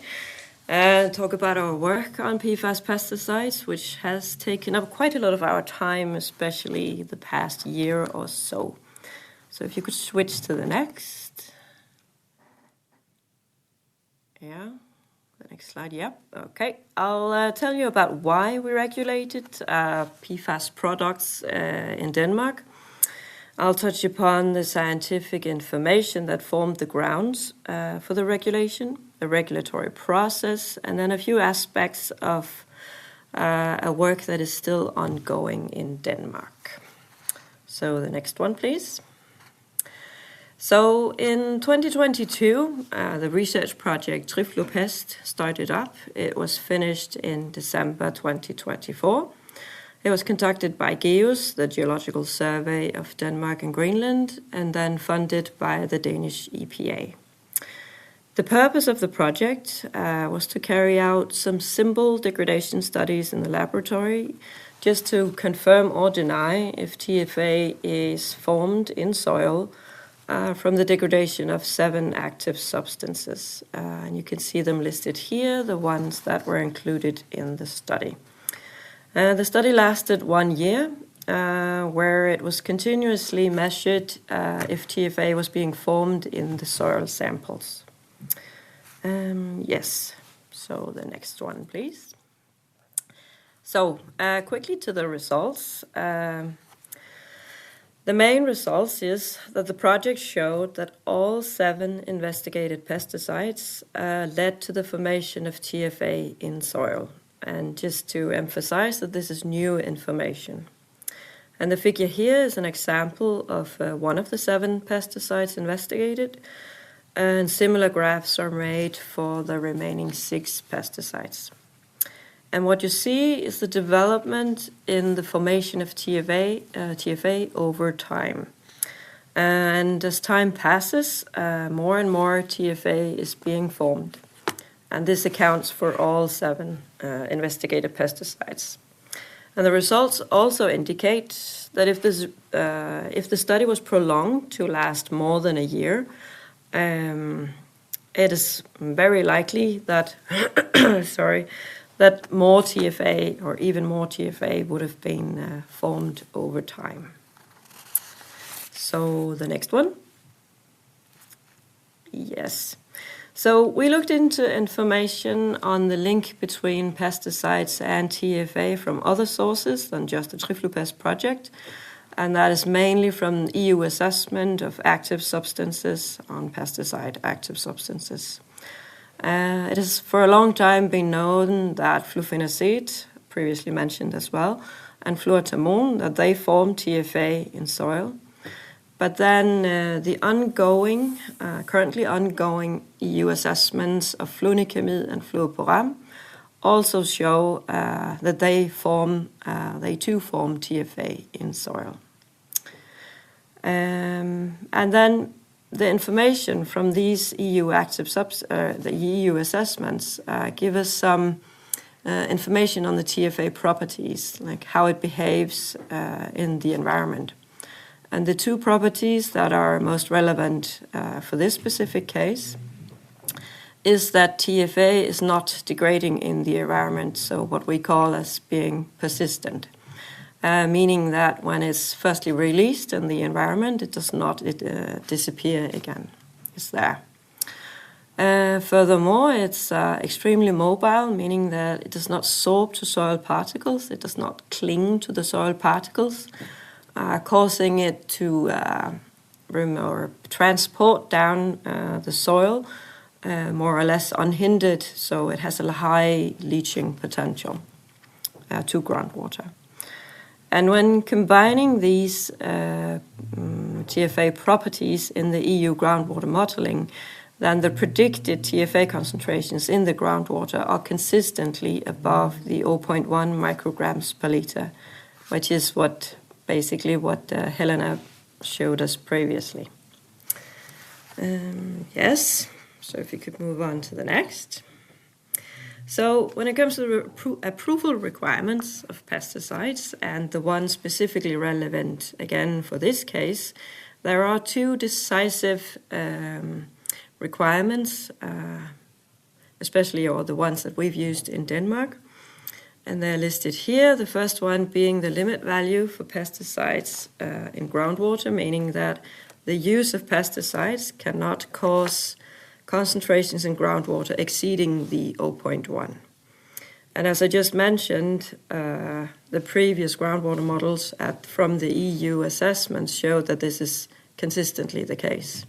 and talk about our work on PFAS pesticides, which has taken up quite a lot of our time, especially the past year or so. So if you could switch to the next. Yeah, the next slide, yep. Okay, I'll tell you about why we regulated PFAS products in Denmark. I'll touch upon the scientific information that formed the grounds for the regulation, the regulatory process, and then a few aspects of a work that is still ongoing in Denmark. So the next one, please. So in 2022, the research project Trifluoroacetic started up. It was finished in December 2024. It was conducted by GEOS, the Geological Survey of Denmark and Greenland, and then funded by the Danish EPA. The purpose of the project was to carry out some simple degradation studies in the laboratory, just to confirm or deny if TFA is formed in soil from the degradation of 7 active substances. And you can see them listed here, the ones that were included in the study. The study lasted 1 year, where it was continuously measured if TFA was being formed in the soil samples. Yes, so the next one, please. So, quickly to the results. The main results is that the project showed that all 7 investigated pesticides led to the formation of TFA in soil. And just to emphasize that this is new information. And the figure here is an example of one of the 7 pesticides investigated, and similar graphs are made for the remaining 6 pesticides. And what you see is the development in the formation of TFA over time. And as time passes, more and more TFA is being formed. And this accounts for all 7 investigated pesticides. And the results also indicate that if the study was prolonged to last more than a year, it is very likely that that more TFA or even more TFA would have been formed over time. So the next one. Yes. So we looked into information on the link between pesticides and TFA from other sources than just the TrifluPest project, and that is mainly from EU assessment of active substances on pesticide active substances. It has for a long time been known that flufenacid, previously mentioned as well, and fluortamon, that they form TFA in soil. But then the currently ongoing EU assessments of flunicamid and fluoporam also show that they too form TFA in soil. And then the information from these EU the EU assessments give us some information on the TFA properties, like how it behaves in the environment. And the 2 properties that are most relevant for this specific case is that TFA is not degrading in the environment, so what we call as being persistent. Meaning that when it's firstly released in the environment, it does not disappear again. It's there. Furthermore, it's extremely mobile, meaning that it does not sorbed to soil particles, it does not cling to the soil particles, causing it to transport down the soil more or less unhindered, so it has a high leaching potential to groundwater. And when combining these TFA properties in the EU groundwater modeling, then the predicted TFA concentrations in the groundwater are consistently above the 0.1 micrograms per liter, which is basically what Helena showed us previously. Yes, so if you could move on to the next. So when it comes to the approval requirements of pesticides, and the one specifically relevant again for this case, there are 2 decisive requirements, especially or the ones that we've used in Denmark. And they're listed here, the first one being the limit value for pesticides in groundwater, meaning that the use of pesticides cannot cause concentrations in groundwater exceeding the 0.1. And as I just mentioned, the previous groundwater models from the EU assessments showed that this is consistently the case.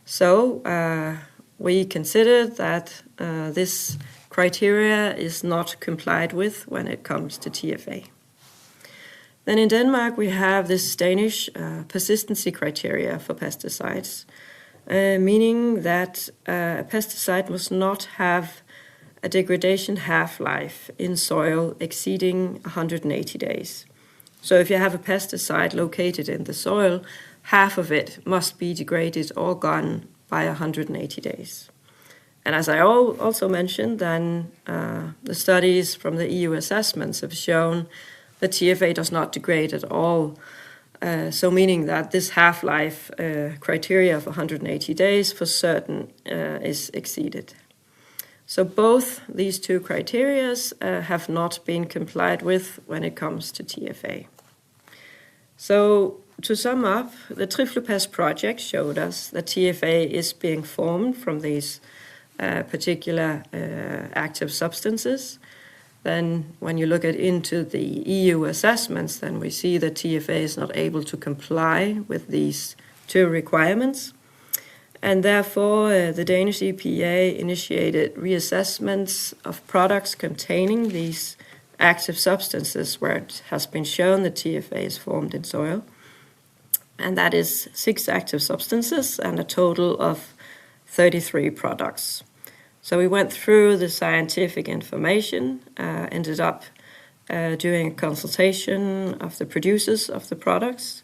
So we considered that this criteria is not complied with when it comes to TFA. Then in Denmark, we have this Danish persistency criteria for pesticides, meaning that a pesticide must not have a degradation half-life in soil exceeding 180 days. So if you have a pesticide located in the soil, half of it must be degraded or gone by 180 days. And as I also mentioned, then the studies from the EU assessments have shown that TFA does not degrade at all So meaning that this half-life criteria of 180 days for certain is exceeded. So both these two criteria have not been complied with when it comes to TFA. So to sum up, the trifluoroacetic project showed us that TFA is being formed from these particular active substances. Then when you look into the EU assessments, then we see that TFA is not able to comply with these two requirements. And therefore, the Danish EPA initiated reassessments of products containing these active substances where it has been shown that TFA is formed in soil. And that is 6 active substances and a total of 33 products. So we went through the scientific information, ended up doing a consultation of the producers of the products.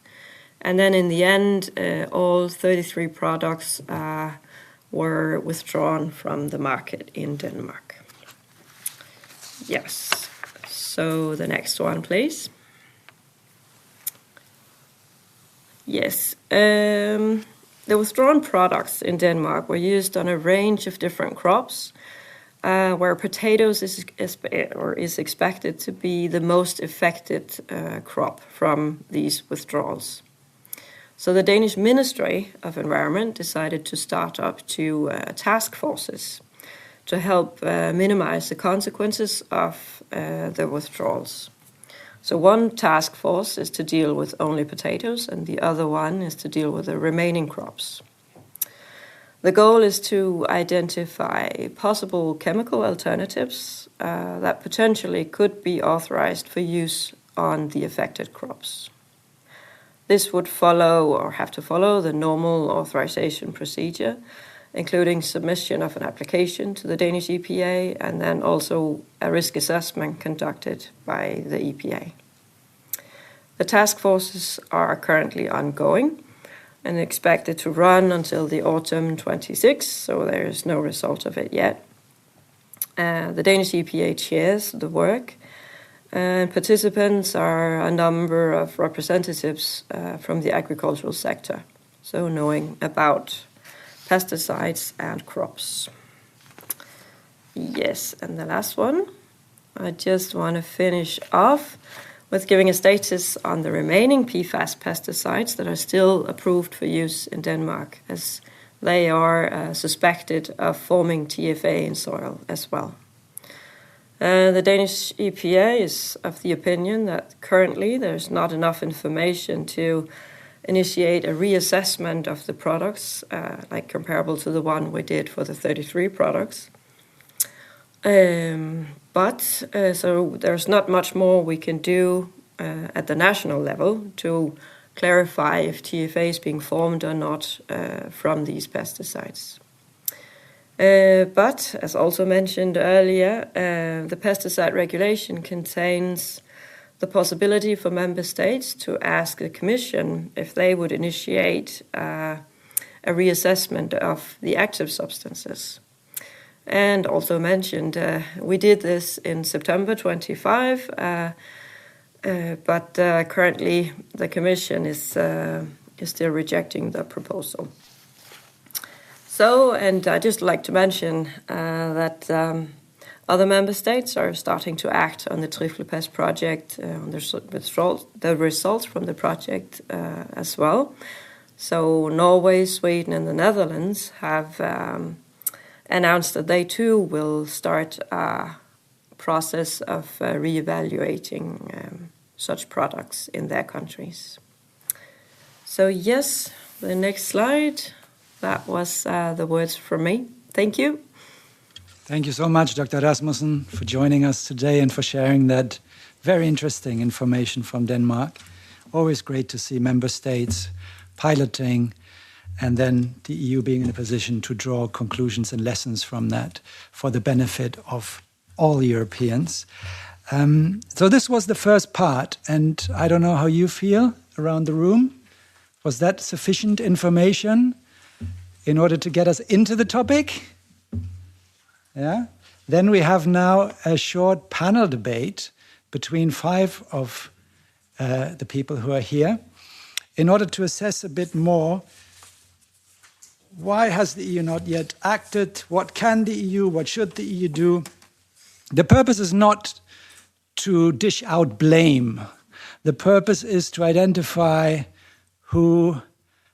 And then in the end, all 33 products were withdrawn from the market in Denmark. Yes, so the next one, please. Yes, the withdrawn products in Denmark were used on a range of different crops, where potatoes is expected to be the most affected crop from these withdrawals. So the Danish Ministry of Environment decided to start up 2 task forces to help minimize the consequences of the withdrawals. So one task force is to deal with only potatoes, and the other one is to deal with the remaining crops. The goal is to identify possible chemical alternatives that potentially could be authorized for use on the affected crops. This would follow or have to follow the normal authorization procedure, including submission of an application to the Danish EPA and then also a risk assessment conducted by the EPA. The task forces are currently ongoing and expected to run until the autumn 26, so there is no result of it yet. The Danish EPA chairs the work, and participants are a number of representatives from the agricultural sector, so knowing about pesticides and crops. Yes, and the last one, I just want to finish off with giving a status on the remaining PFAS pesticides that are still approved for use in Denmark, as they are suspected of forming TFA in soil as well. The Danish EPA is of the opinion that currently there's not enough information to initiate a reassessment of the products, like comparable to the one we did for the 33 products. So there's not much more we can do at the national level to clarify if TFA is being formed or not from these pesticides. But, as also mentioned earlier, the pesticide regulation contains the possibility for member states to ask the Commission if they would initiate a reassessment of the active substances. And also mentioned, we did this in September 25, but currently the Commission is still rejecting the proposal. So, and I'd just like to mention that other member states are starting to act on the trifluoroacetic project, on the results from the project as well. So Norway, Sweden and the Netherlands have announced that they too will start a process of re-evaluating such products in their countries. So yes, the next slide. That was the words from me. Thank you. Thank you so much, Dr. Rasmussen, for joining us today and for sharing that very interesting information from Denmark. Always great to see member states piloting and then the EU being in a position to draw conclusions and lessons from that for the benefit of all Europeans. So this was the first part, and I don't know how you feel around the room. Was that sufficient information in order to get us into the topic? Yeah. Then we have now a short panel debate between 5 of the people who are here. in order to assess a bit more why has the EU not yet acted, what can the EU, what should the EU do. The purpose is not to dish out blame. The purpose is to identify who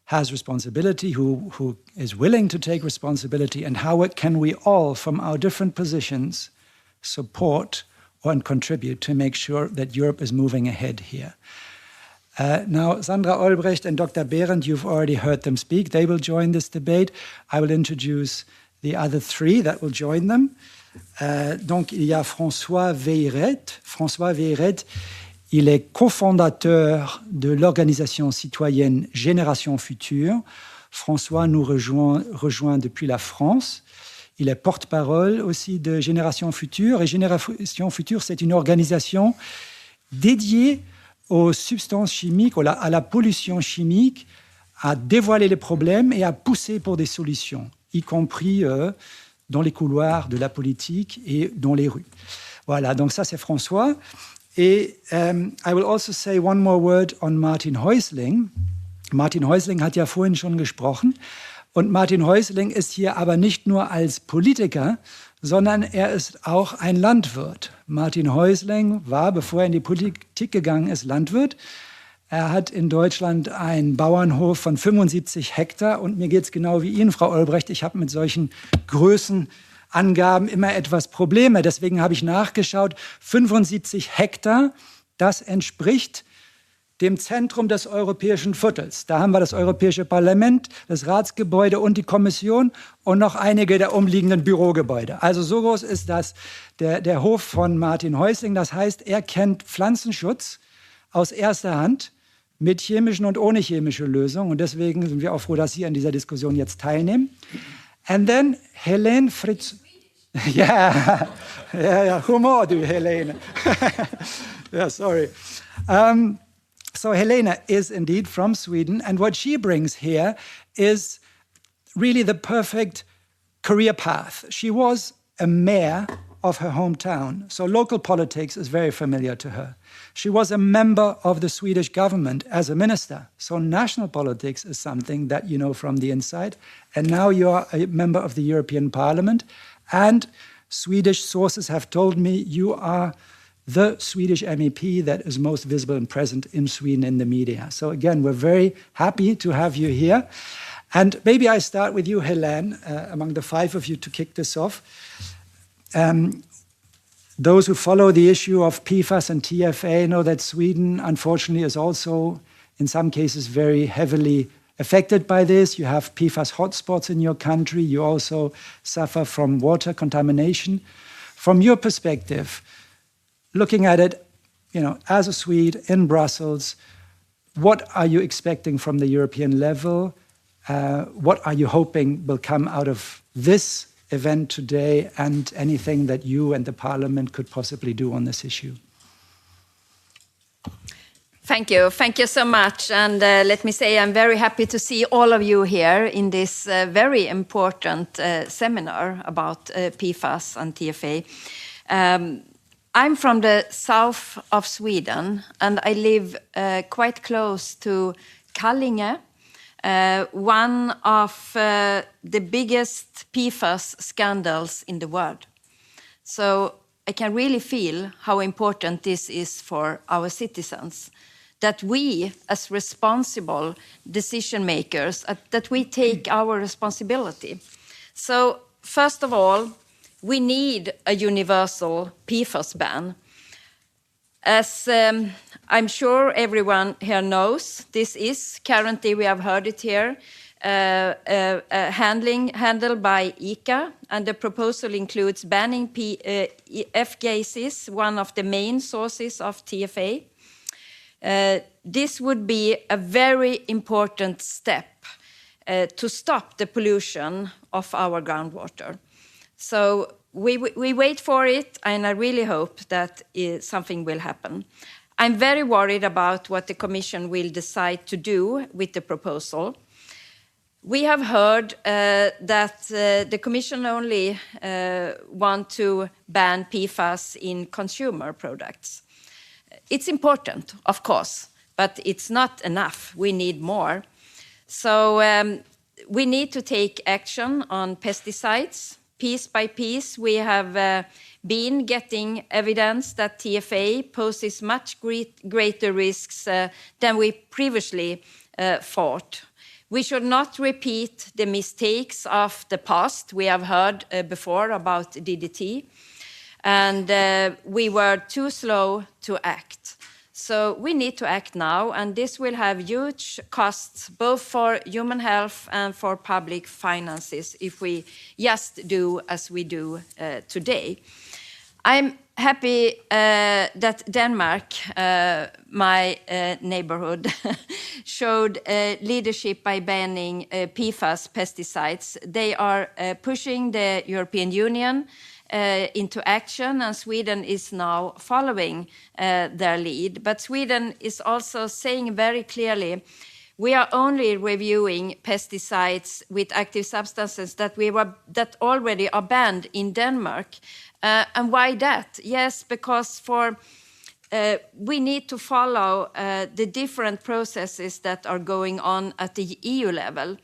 has responsibility, who is willing to take responsibility, and how can we all, from our different positions, support and contribute to make sure that Europe is moving ahead here. Now, Sandra Olbrecht and Dr. Behrendt, you've already heard them speak. They will join this debate. I will introduce the other three that will join them. Donc, il y a François Veyret. François Veyret, il est cofondateur de l'organisation citoyenne Génération Future. François nous rejoint depuis la France. Il est porte-parole aussi de Génération Future. Et Génération Future, c'est une organisation dédiée aux substances chimiques, à la pollution chimique, à dévoiler les problèmes et à pousser pour des solutions, y compris dans les couloirs de la politique et dans les rues. Voilà, donc ça c'est François. Et I will also say one more word on Martin Häusling. Martin Häusling hat ja vorhin schon gesprochen. Und Martin Häusling ist hier aber nicht nur als Politiker, sondern er ist auch ein Landwirt. Martin Häusling war, bevor er in die Politik gegangen ist, Landwirt. Er hat in Deutschland einen Bauernhof von 75 Hektar und mir geht es genau wie Ihnen, Frau Olbrecht. Ich habe mit solchen Größenangaben immer etwas Probleme. Deswegen habe ich nachgeschaut. 75 Hektar, das entspricht dem Zentrum des europäischen Viertels. Da haben wir das Europäische Parlament, das Ratsgebäude und die Kommission und noch einige der umliegenden Bürogebäude. Also so groß ist das, der Hof von Martin Häusling. Das heißt, er kennt Pflanzenschutz aus erster Hand mit chemischen und ohne chemische Lösungen. Und deswegen sind wir auch froh, dass Sie an dieser Diskussion jetzt teilnehmen. And then Helene Fritz... Ja, Humor, du Helene. Yeah, sorry. So Helena is indeed from Sweden, and what she brings here is really the perfect career path. She was a mayor of her hometown, so local politics is very familiar to her. She was a member of the Swedish government as a minister, so national politics is something that you know from the inside. And now you are a member of the European Parliament, and Swedish sources have told me you are the Swedish MEP that is most visible and present in Sweden in the media. So again, we're very happy to have you here. And maybe I start with you, Helene, among the five of you to kick this off. Those who follow the issue of PFAS and TFA know that Sweden, unfortunately, is also, in some cases, very heavily affected by this. You have PFAS hotspots in your country. You also suffer from water contamination. From your perspective, looking at it, as a Swede in Brussels, what are you expecting from the European level? What are you hoping will come out of this event today, and anything that you and the Parliament could possibly do on this issue? Thank you so much. And let me say I'm very happy to see all of you here in this very important seminar about PFAS and TFA. I'm from the south of Sweden, and I live quite close to Kallinge, one of the biggest PFAS scandals in the world. So I can really feel how important this is for our citizens, that we, as responsible decision makers, that we take our responsibility. So first of all, we need a universal PFAS ban. As I'm sure everyone here knows, this is currently, we have heard it here, handled by ICA, and the proposal includes banning F gases, one of the main sources of TFA. This would be a very important step to stop the pollution of our groundwater. So we wait for it, and I really hope that something will happen. I'm very worried about what the Commission will decide to do with the proposal. We have heard that the Commission only want to ban PFAS in consumer products. It's important, of course, but it's not enough. We need more. So we need to take action on pesticides. Piece by piece, we have been getting evidence that TFA poses much greater risks than we previously thought. We should not repeat the mistakes of the past. We have heard before about DDT, and we were too slow to act. So we need to act now, and this will have huge costs both for human health and for public finances if we just do as we do today. I'm happy that Denmark, my neighborhood, showed leadership by banning PFAS pesticides. They are pushing the European Union into action, and Sweden is now following their lead. But Sweden is also saying very clearly, we are only reviewing pesticides with active substances that already are banned in Denmark. And why that? Yes, because we need to follow the different processes that are going on at the EU level.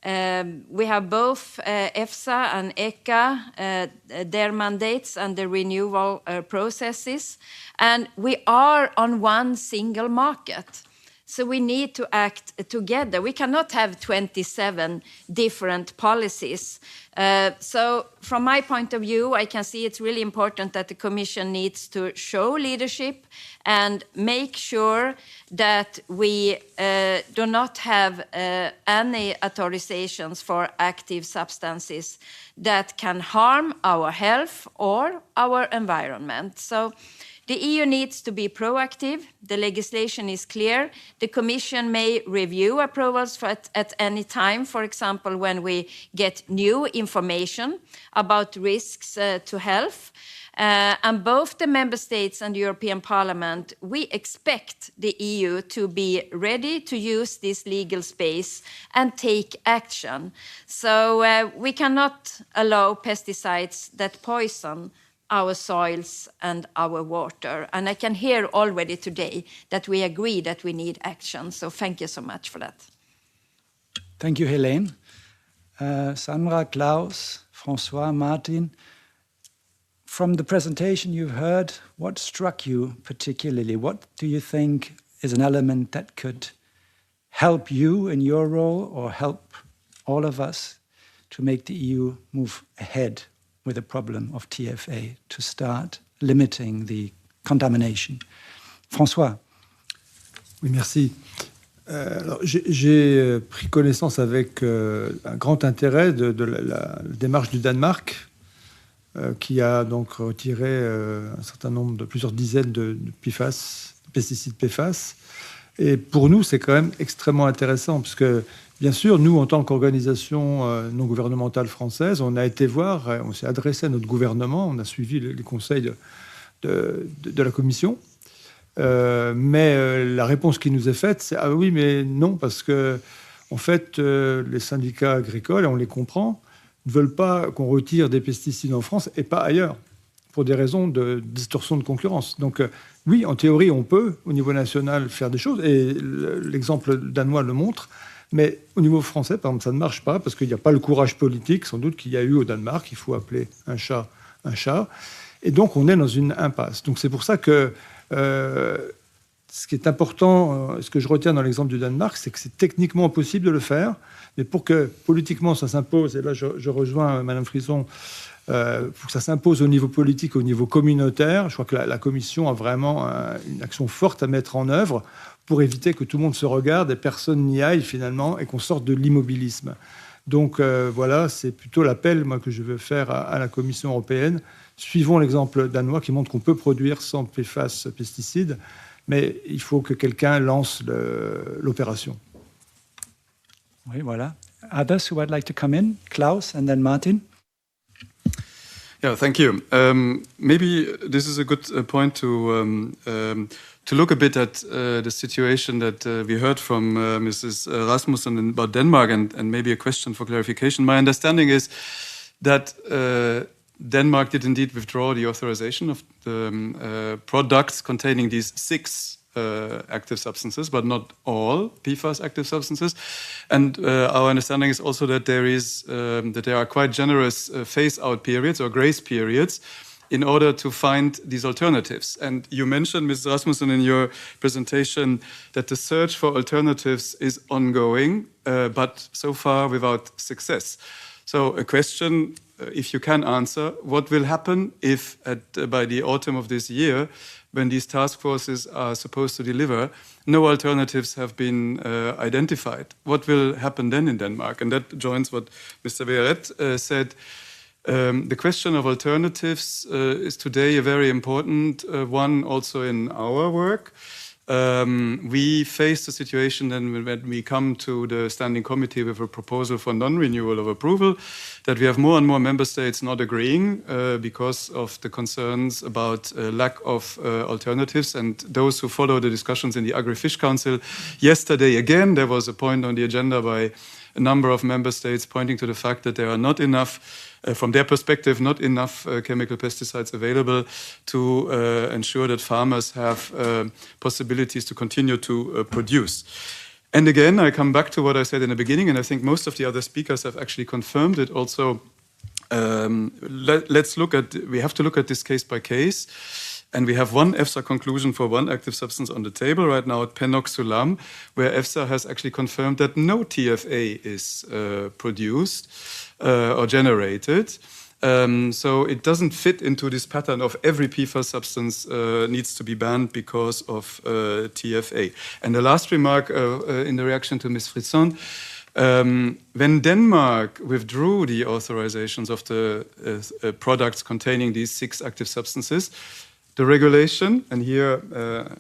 We have both EFSA and ECHA, their mandates and the renewal processes, and we are on one single market. So we need to act together. We cannot have 27 different policies. So from my point of view, I can see it's really important that the Commission needs to show leadership and make sure that we do not have any authorizations for active substances that can harm our health or our environment. So the EU needs to be proactive. The legislation is clear. The Commission may review approvals at any time, for example, when we get new information about risks to health. And both the Member States and the European Parliament, we expect the EU to be ready to use this legal space and take action. So we cannot allow pesticides that poison our soils and our water. And I can hear already today that we agree that we need action. So thank you so much for that. Thank you, Helene. Sandra, Klaus, François, Martin, from the presentation you've heard, what struck you particularly? What do you think is an element that could help you in your role or help all of us to make the EU move ahead with the problem of TFA, to start limiting the contamination? François. Oui, merci. J'ai pris connaissance avec un grand intérêt de la démarche du Danemark, qui a donc retiré un certain nombre de plusieurs dizaines de PFAS, pesticides PFAS. Et pour nous, c'est quand même extrêmement intéressant, parce que bien sûr, nous, en tant qu'organisation non gouvernementale française, on a été voir, on s'est adressé à notre gouvernement, on a suivi les conseils de la Commission. Mais la réponse qui nous est faite, c'est « Ah oui, mais non, parce que en fait, les syndicats agricoles, et on les comprend, ne veulent pas qu'on retire des pesticides en France et pas ailleurs, pour des raisons de distorsion de concurrence. » Donc oui, en théorie, on peut, au niveau national, faire des choses, et l'exemple danois le montre. Mais au niveau français, par exemple, ça ne marche pas parce qu'il n'y a pas le courage politique, sans doute, qu'il y a eu au Danemark. Il faut appeler un chat un chat. Et donc, on est dans une impasse. Donc, c'est pour ça que ce qui est important, ce que je retiens dans l'exemple du Danemark, c'est que c'est techniquement possible de le faire. Mais pour que politiquement ça s'impose, et là je rejoins Madame Frison, pour que ça s'impose au niveau politique, au niveau communautaire, je crois que la Commission a vraiment une action forte à mettre en œuvre pour éviter que tout le monde se regarde et personne n'y aille finalement et qu'on sorte de l'immobilisme. Donc voilà, c'est plutôt l'appel moi, que je veux faire à la Commission européenne. Suivons l'exemple danois qui montre qu'on peut produire sans PFAS pesticides, mais il faut que quelqu'un lance l'opération. Oui, voilà. Others who would like to come in? Klaus and then Martin. Yeah, thank you. Maybe this is a good point to look a bit at the situation that we heard from Mrs. Rasmussen about Denmark, and maybe a question for clarification. My understanding is that Denmark did indeed withdraw the authorization of the products containing these 6 active substances, but not all PFAS active substances. And our understanding is also that there are quite generous phase-out periods or grace periods in order to find these alternatives. And you mentioned, Ms. Rasmussen, in your presentation that the search for alternatives is ongoing, but so far without success. So a question, if you can answer, what will happen if by the autumn of this year, when these task forces are supposed to deliver, no alternatives have been identified? What will happen then in Denmark? And that joins what Mr. Verret said. The question of alternatives is today a very important one also in our work. We face the situation then when we come to the standing committee with a proposal for non-renewal of approval, that we have more and more member states not agreeing because of the concerns about lack of alternatives. And those who follow the discussions in the Agri-Fish Council, yesterday again there was a point on the agenda by a number of member states pointing to the fact that there are not enough, from their perspective, not enough chemical pesticides available to ensure that farmers have possibilities to continue to produce. And again, I come back to what I said in the beginning, and I think most of the other speakers have actually confirmed it also. We have to look at this case by case. And we have one EFSA conclusion for one active substance on the table right now at penoxulam, where EFSA has actually confirmed that no TFA is produced or generated. So it doesn't fit into this pattern of every PFAS substance needs to be banned because of TFA. And the last remark in the reaction to Ms. Frisson, when Denmark withdrew the authorizations of the products containing these 6 active substances, the regulation, and here,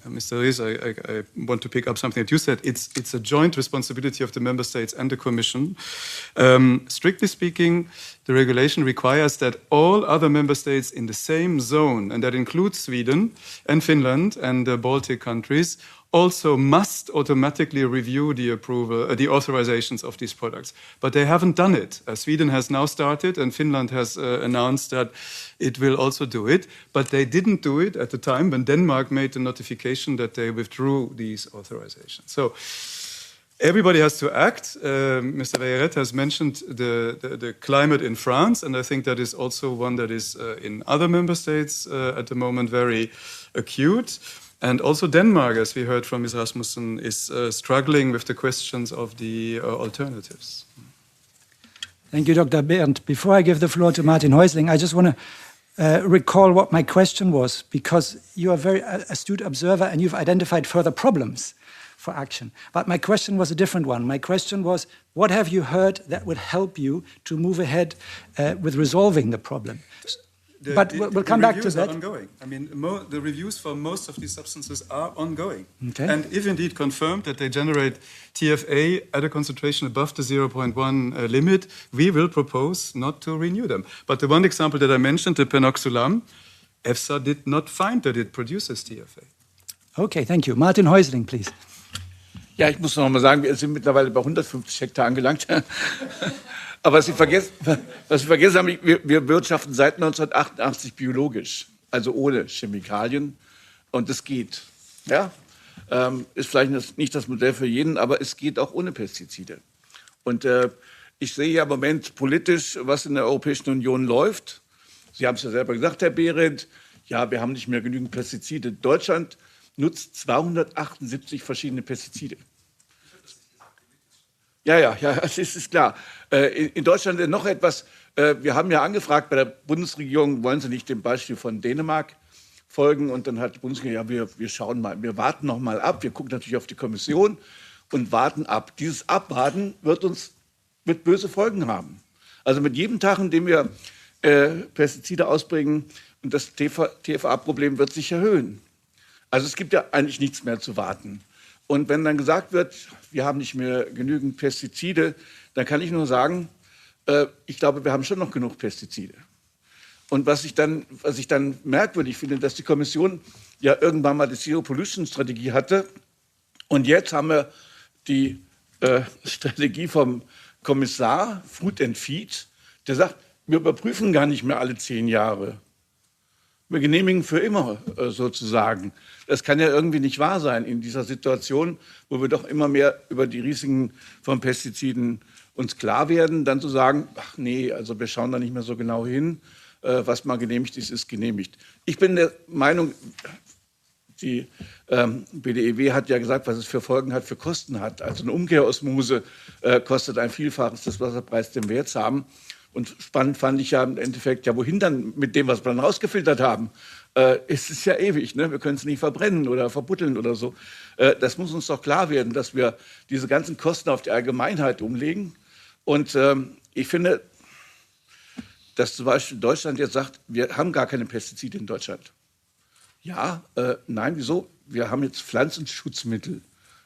Mr. Ries, I want to pick up something that you said, it's a joint responsibility of the member states and the Commission. Strictly speaking, the regulation requires that all other member states in the same zone, and that includes Sweden and Finland and the Baltic countries, also must automatically review the authorizations of these products. But they haven't done it. Sweden has now started, and Finland has announced that it will also do it. But they didn't do it at the time when Denmark made the notification that they withdrew these authorizations. So everybody has to act. Mr. Verret has mentioned the climate in France, and I think that is also one that is in other member states at the moment very acute. And also Denmark, as we heard from Ms. Rasmussen, is struggling with the questions of the alternatives. Thank you, Dr. Berndt. Before I give the floor to Martin Häusling, I just want to recall what my question was, because you are a very astute observer and you've identified further problems for action. But my question was a different one. My question was, what have you heard that would help you to move ahead with resolving the problem? But we'll come back to that. Are ongoing. I mean, the reviews for most of these substances are ongoing. Okay. And if indeed confirmed that they generate TFA at a concentration above the 0.1 limit, we will propose not to renew them. But the one example that I mentioned, the penoxulam, EFSA did not find that it produces TFA. Okay, thank you. Martin Häusling, please. Ja, ich muss noch mal sagen, wir sind mittlerweile bei 150 Hektar angelangt. Aber was Sie vergessen haben, wir wirtschaften seit 1988 biologisch, also ohne Chemikalien. Und es geht. Ja? Ist vielleicht nicht das Modell für jeden, aber es geht auch ohne Pestizide. Und ich sehe ja im Moment politisch, was in der Europäischen Union läuft. Sie haben es ja selber gesagt, Herr Behrendt, ja, wir haben nicht mehr genügend Pestizide. Deutschland nutzt 278 verschiedene Pestizide. Ja, das ist klar. In Deutschland noch etwas. Wir haben ja angefragt bei der Bundesregierung, wollen Sie nicht dem Beispiel von Dänemark folgen? Und dann hat die Bundesregierung, ja, wir schauen mal, wir warten noch mal ab. Wir gucken natürlich auf die Kommission und warten ab. Dieses Abwarten wird böse Folgen haben. Also mit jedem Tag, in dem wir Pestizide ausbringen, und das TFA-Problem wird sich erhöhen. Also es gibt ja eigentlich nichts mehr zu warten. Und wenn dann gesagt wird, wir haben nicht mehr genügend Pestizide, dann kann ich nur sagen, ich glaube, wir haben schon noch genug Pestizide. Und was ich dann merkwürdig finde, dass die Kommission ja irgendwann mal die Zero-Pollution-Strategie hatte. Und jetzt haben wir die Strategie vom Kommissar Food and Feed, der sagt, wir überprüfen gar nicht mehr alle 10 Jahre. wir genehmigen für immer sozusagen. Das kann ja irgendwie nicht wahr sein in dieser Situation, wo wir doch immer mehr über die Risiken von Pestiziden uns klar werden, dann zu sagen, ach nee, also wir schauen da nicht mehr so genau hin, was mal genehmigt ist, ist genehmigt. Ich bin der Meinung, die BDEW hat ja gesagt, was es für Folgen hat, für Kosten hat. Also eine Umkehrosmose kostet ein Vielfaches des Wasserpreises, den wir jetzt haben. Und spannend fand ich ja im Endeffekt, ja wohin dann mit dem, was wir dann rausgefiltert haben? Es ist ja ewig, ne? Wir können es nicht verbrennen oder verbuddeln oder so. Das muss uns doch klar werden, dass wir diese ganzen Kosten auf die Allgemeinheit umlegen. Und ich finde, dass zum Beispiel Deutschland jetzt sagt, wir haben gar keine Pestizide in Deutschland. Ja, nein, wieso? Wir haben jetzt Pflanzenschutzmittel,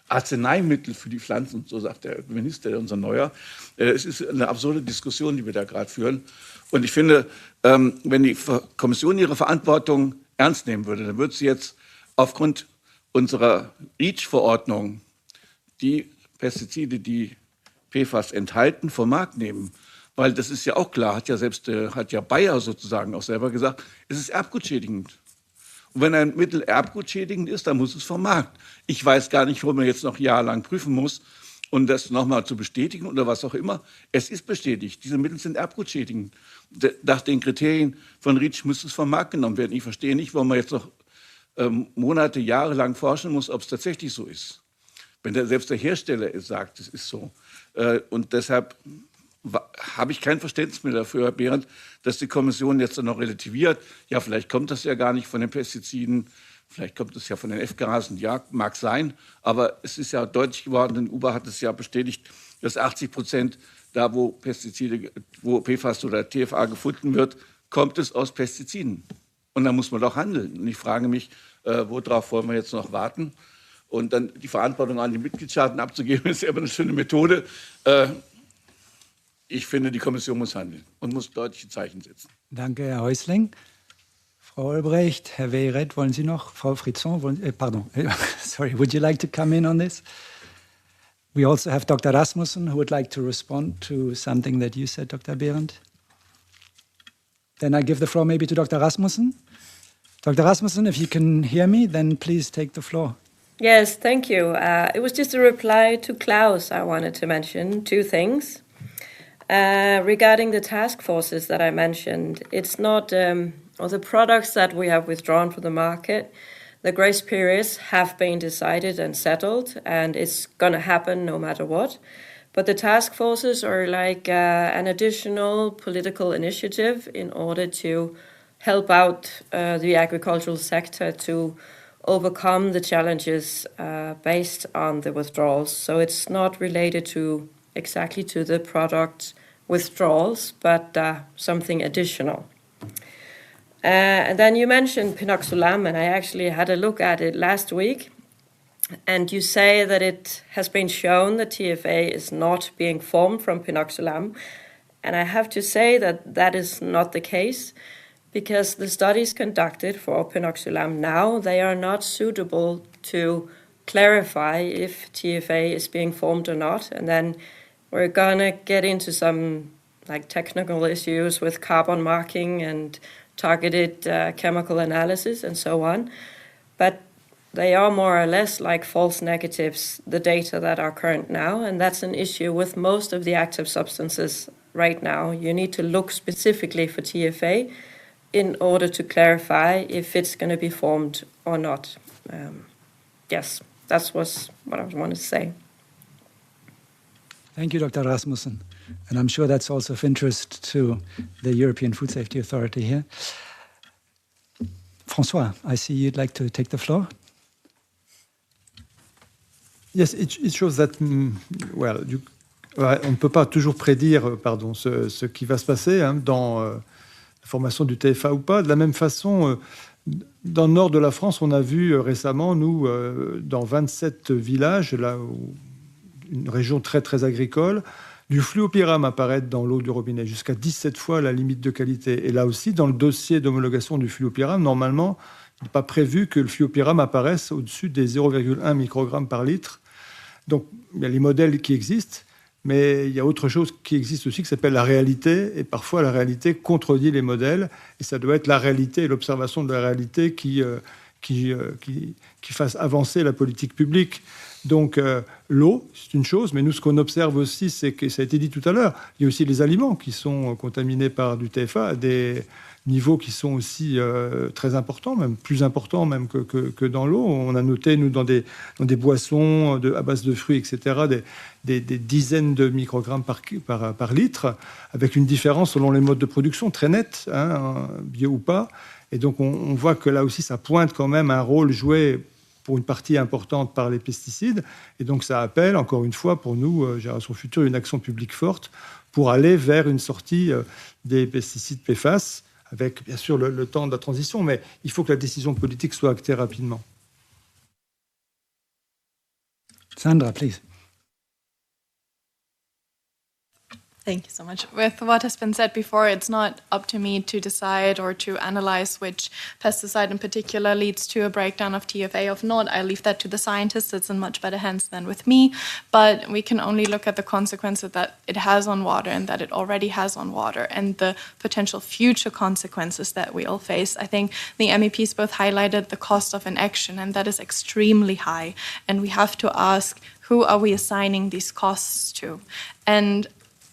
Arzneimittel für die Pflanzen, so sagt der Minister, unser Neuer. Es ist eine absurde Diskussion, die wir da gerade führen. Und ich finde, wenn die Kommission ihre Verantwortung ernst nehmen würde, dann würde sie jetzt aufgrund unserer REACH-Verordnung die Pestizide, die PFAS enthalten, vom Markt nehmen. Weil das ist ja auch klar, hat ja Bayer sozusagen auch selber gesagt, es ist erbgutschädigend. Und wenn ein Mittel erbgutschädigend ist, dann muss es vom Markt. Ich weiß gar nicht, warum man jetzt noch jahrelang prüfen muss, um das nochmal zu bestätigen oder was auch immer. Es ist bestätigt, diese Mittel sind erbgutschädigend. Nach den Kriterien von REACH muss es vom Markt genommen werden. Ich verstehe nicht, warum man jetzt noch Monate, Jahre lang forschen muss, ob es tatsächlich so ist. Wenn selbst der Hersteller es sagt, es ist so. Und deshalb habe ich kein Verständnis mehr dafür, Herr Behrendt, dass die Kommission jetzt noch relativiert. Ja, vielleicht kommt das ja gar nicht von den Pestiziden, vielleicht kommt es ja von den F-Gasen. Ja, mag sein, aber es ist ja deutlich geworden, denn UBA hat es ja bestätigt, dass 80% da, wo Pestizide, wo PFAS oder TFA gefunden wird, kommt es aus Pestiziden. Und da muss man doch handeln. Und ich frage mich, worauf wollen wir jetzt noch warten? Und dann die Verantwortung an die Mitgliedstaaten abzugeben, ist ja immer eine schöne Methode. Ich finde, die Kommission muss handeln und muss deutliche Zeichen setzen. Danke, Herr Häusling. Frau Olbrecht, Herr Weyret, wollen Sie noch? Frau Fritzon, pardon, sorry, would you like to come in on this? We also have Dr. Rasmussen, who would like to respond to something that you said, Dr. Behrendt. Then I give the floor maybe to Dr. Rasmussen. Dr. Rasmussen, if you can hear me, then please take the floor. Yes, thank you. It was just a reply to Klaus. I wanted to mention two things. Regarding the task forces that I mentioned, it's not, or the products that we have withdrawn from the market, the grace periods have been decided and settled, and it's going to happen no matter what. But the task forces are like an additional political initiative in order to help out the agricultural sector to overcome the challenges based on the withdrawals. So it's not related to exactly to the product withdrawals, but something additional. And then you mentioned pinoxylam, and I actually had a look at it last week. And you say that it has been shown that TFA is not being formed from pinoxylam. And I have to say that that is not the case, because the studies conducted for pinoxylam now, they are not suitable to clarify if TFA is being formed or not. And then we're gonna get into some like technical issues with carbon marking and targeted chemical analysis and so on. But they are more or less like false negatives, the data that are current now, and that's an issue with most of the active substances right now. You need to look specifically for TFA in order to clarify if it's going to be formed or not. Yes, that was what I wanted to say. Thank you, Dr. Rasmussen. And I'm sure that's also of interest to the European Food Safety Authority here. François, I see you'd like to take the floor. Yes, it shows that, well, on ne peut pas toujours prédire ce qui va se passer dans la formation du TFA ou pas. De la même façon, dans le nord de la France, on a vu récemment, nous, dans 27 villages, là, une région très, très agricole, du fluopyram apparaître dans l'eau du robinet, jusqu'à 17 fois la limite de qualité. Et là aussi, dans le dossier d'homologation du fluopyram, normalement, il n'est pas prévu que le fluopyram apparaisse au-dessus des 0,1 microgrammes par litre. Donc, il y a les modèles qui existent, mais il y a autre chose qui existe aussi qui s'appelle la réalité, et parfois la réalité contredit les modèles, et ça doit être la réalité et l'observation de la réalité qui fasse avancer la politique publique. Donc l'eau, c'est une chose, mais nous, ce qu'on observe aussi, c'est que, ça a été dit tout à l'heure, il y a aussi les aliments qui sont contaminés par du TFA à des niveaux qui sont aussi très importants, même plus importants même que dans l'eau. On a noté, nous, dans des boissons à base de fruits, etc., des dizaines de microgrammes par litre, avec une différence selon les modes de production très nette, hein, bio ou pas. Et donc on voit que là aussi, ça pointe quand même un rôle joué pour une partie importante par les pesticides. Et donc, ça appelle, encore une fois, pour nous, Génération Future, une action publique forte pour aller vers une sortie des pesticides PFAS, avec, bien sûr, le temps de la transition. Mais il faut que la décision politique soit actée rapidement. Sandra, please. Thank you so much. With what has been said before, it's not up to me to decide or to analyze which pesticide in particular leads to a breakdown of TFA or not. I leave that to the scientists. It's in much better hands than with me. But we can only look at the consequences that it has on water and that it already has on water and the potential future consequences that we all face. I think the MEPs both highlighted the cost of inaction, and that is extremely high. And we have to ask, who are we assigning these costs to? And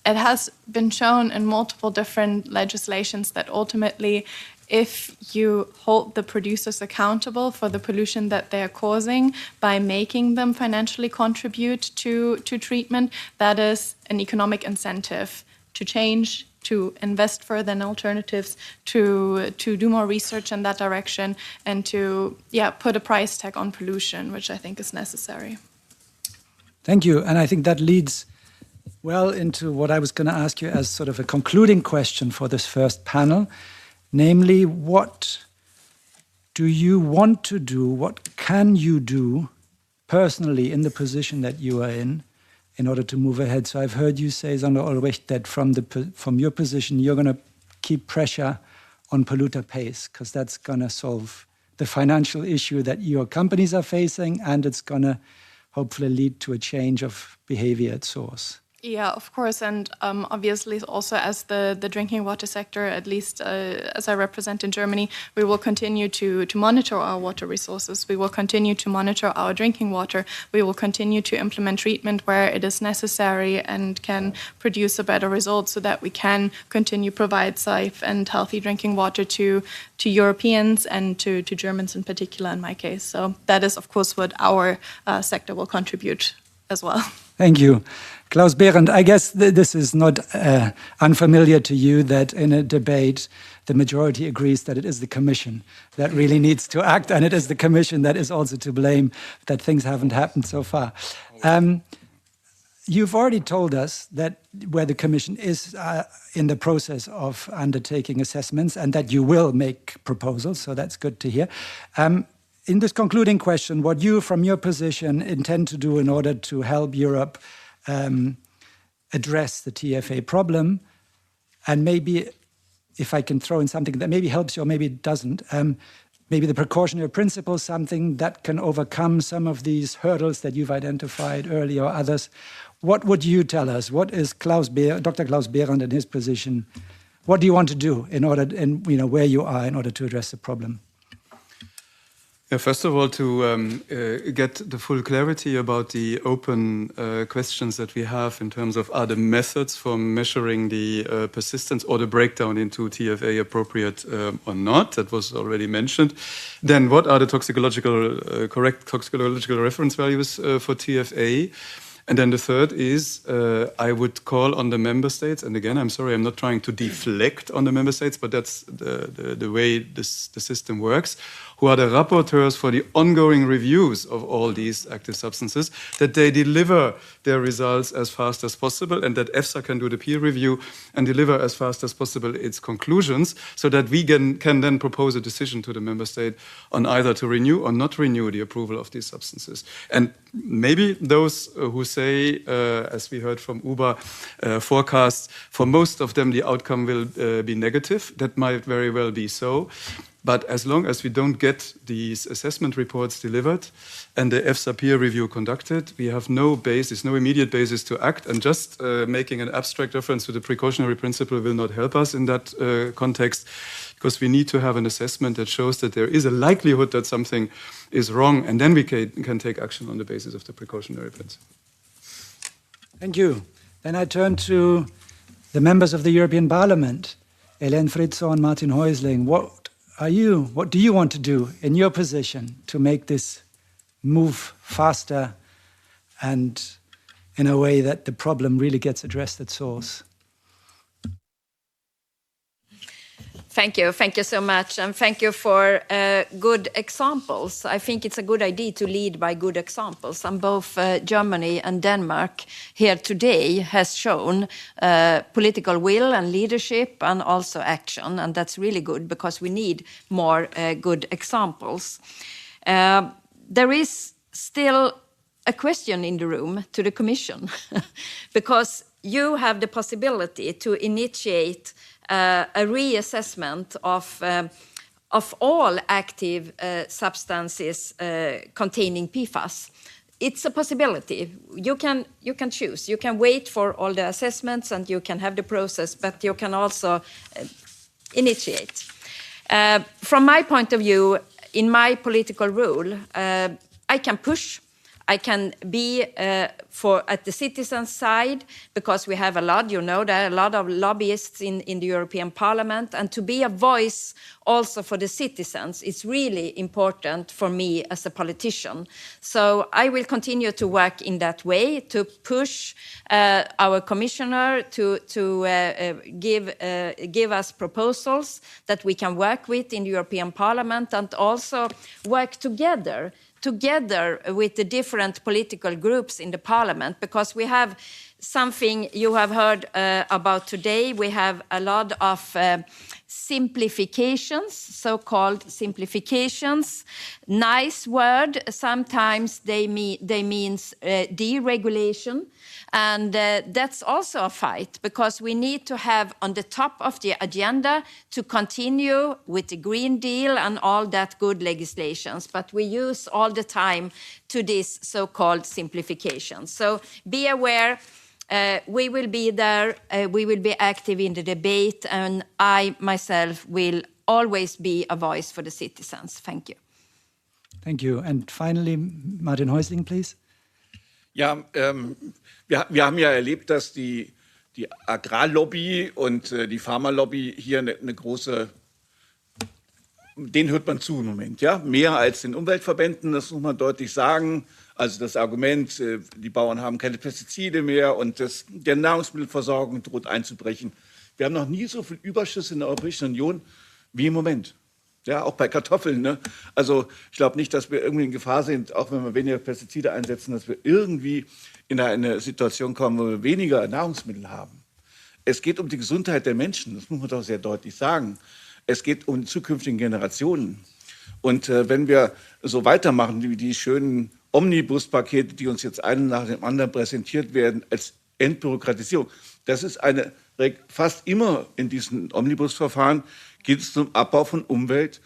it has been shown in multiple different legislations that ultimately, if you hold the producers accountable for the pollution that they are causing by making them financially contribute to treatment, that is an economic incentive to change, to invest further in alternatives, to do more research in that direction, and to put a price tag on pollution, which I think is necessary. Thank you. And I think that leads well into what I was going to ask you as sort of a concluding question for this first panel, namely, what do you want to do, what can you do personally in the position that you are in order to move ahead? So I've heard you say, Sandra Ulrich, that from your position, you're going to keep pressure on polluter pays, because that's going to solve the financial issue that your companies are facing, and it's going to hopefully lead to a change of behavior at source. Yeah, of course, and obviously also as the drinking water sector, at least as I represent in Germany, we will continue to monitor our water resources. We will continue to monitor our drinking water. We will continue to implement treatment where it is necessary and can produce a better result so that we can continue provide safe and healthy drinking water to Europeans and to Germans in particular in my case. So that is, of course, what our sector will contribute as well. Thank you. Klaus Behrendt, I guess this is not unfamiliar to you that in a debate, the majority agrees that it is the Commission that really needs to act, and it is the Commission that is also to blame that things haven't happened so far. You've already told us that where the Commission is in the process of undertaking assessments and that you will make proposals, so that's good to hear. In this concluding question, what you, from your position, intend to do in order to help Europe address the TFA problem, and maybe, if I can throw in something that maybe helps you or maybe it doesn't, maybe the precautionary principle, something that can overcome some of these hurdles that you've identified earlier or others. What would you tell us? What is Dr. Klaus Behrendt in his position? What do you want to do in order, and where you are in order to address the problem? Yeah, first of all, to get the full clarity about the open questions that we have in terms of are the methods for measuring the persistence or the breakdown into TFA appropriate or not, that was already mentioned. Then what are the correct toxicological reference values for TFA? And then the third is, I would call on the member states, and again, I'm sorry, I'm not trying to deflect on the member states, but that's the way the system works, who are the rapporteurs for the ongoing reviews of all these active substances, that they deliver their results as fast as possible, and that EFSA can do the peer review and deliver as fast as possible its conclusions, so that we can then propose a decision to the member state on either to renew or not renew the approval of these substances. And maybe those who say, as we heard from Uber, forecasts, for most of them the outcome will be negative. That might very well be so. But as long as we don't get these assessment reports delivered and the EFSA peer review conducted, we have no basis, no immediate basis to act. And just making an abstract reference to the precautionary principle will not help us in that context, because we need to have an assessment that shows that there is a likelihood that something is wrong, and then we can take action on the basis of the precautionary principle. Thank you. Then I turn to the members of the European Parliament, Hélène Fritzon, Martin Häusling. What do you want to do in your position to make this move faster and in a way that the problem really gets addressed at source? Thank you so much, and thank you for good examples. I think it's a good idea to lead by good examples, and both Germany and Denmark here today has shown political will and leadership and also action, and that's really good because we need more good examples. There is still a question in the room to the Commission, because you have the possibility to initiate a reassessment of all active substances containing PFAS. It's a possibility. You can choose. You can wait for all the assessments and you can have the process, but you can also initiate. From my point of view, in my political role, I can push. I can be at the citizens' side, because we have a lot, there are a lot of lobbyists in the European Parliament, and to be a voice also for the citizens is really important for me as a politician. So I will continue to work in that way, to push our commissioner to give us proposals that we can work with in the European Parliament, and also work together with the different political groups in the parliament, because we have something you have heard about today. We have a lot of simplifications, so-called simplifications. Nice word. Sometimes they means deregulation. And that's also a fight, because we need to have on the top of the agenda to continue with the Green Deal and all that good legislations. But we use all the time to this so-called simplification. So be aware. We will be there, we will be active in the debate, and I myself will always be a voice for the citizens. Thank you. Thank you. And finally, Martin Häusling, please. Ja, wir haben ja erlebt, dass die Agrarlobby und die Pharmalobby hier eine große, denen hört man zu im Moment, ja, mehr als den Umweltverbänden, das muss man deutlich sagen. Also das Argument, die Bauern haben keine Pestizide mehr und der Nahrungsmittelversorgung droht einzubrechen. Wir haben noch nie so viel Überschuss in der Europäischen Union wie im Moment. Ja, auch bei Kartoffeln. Ne? Also ich glaube nicht, dass wir irgendwie in Gefahr sind, auch wenn wir weniger Pestizide einsetzen, dass wir irgendwie in eine Situation kommen, wo wir weniger Nahrungsmittel haben. Es geht um die Gesundheit der Menschen, das muss man doch sehr deutlich sagen. Es geht um die zukünftigen Generationen. Und wenn wir so weitermachen, wie die schönen Omnibuspakete, die uns jetzt einen nach dem anderen präsentiert werden, als Entbürokratisierung, das ist fast immer in diesen Omnibusverfahren geht es zum Abbau von Umwelt-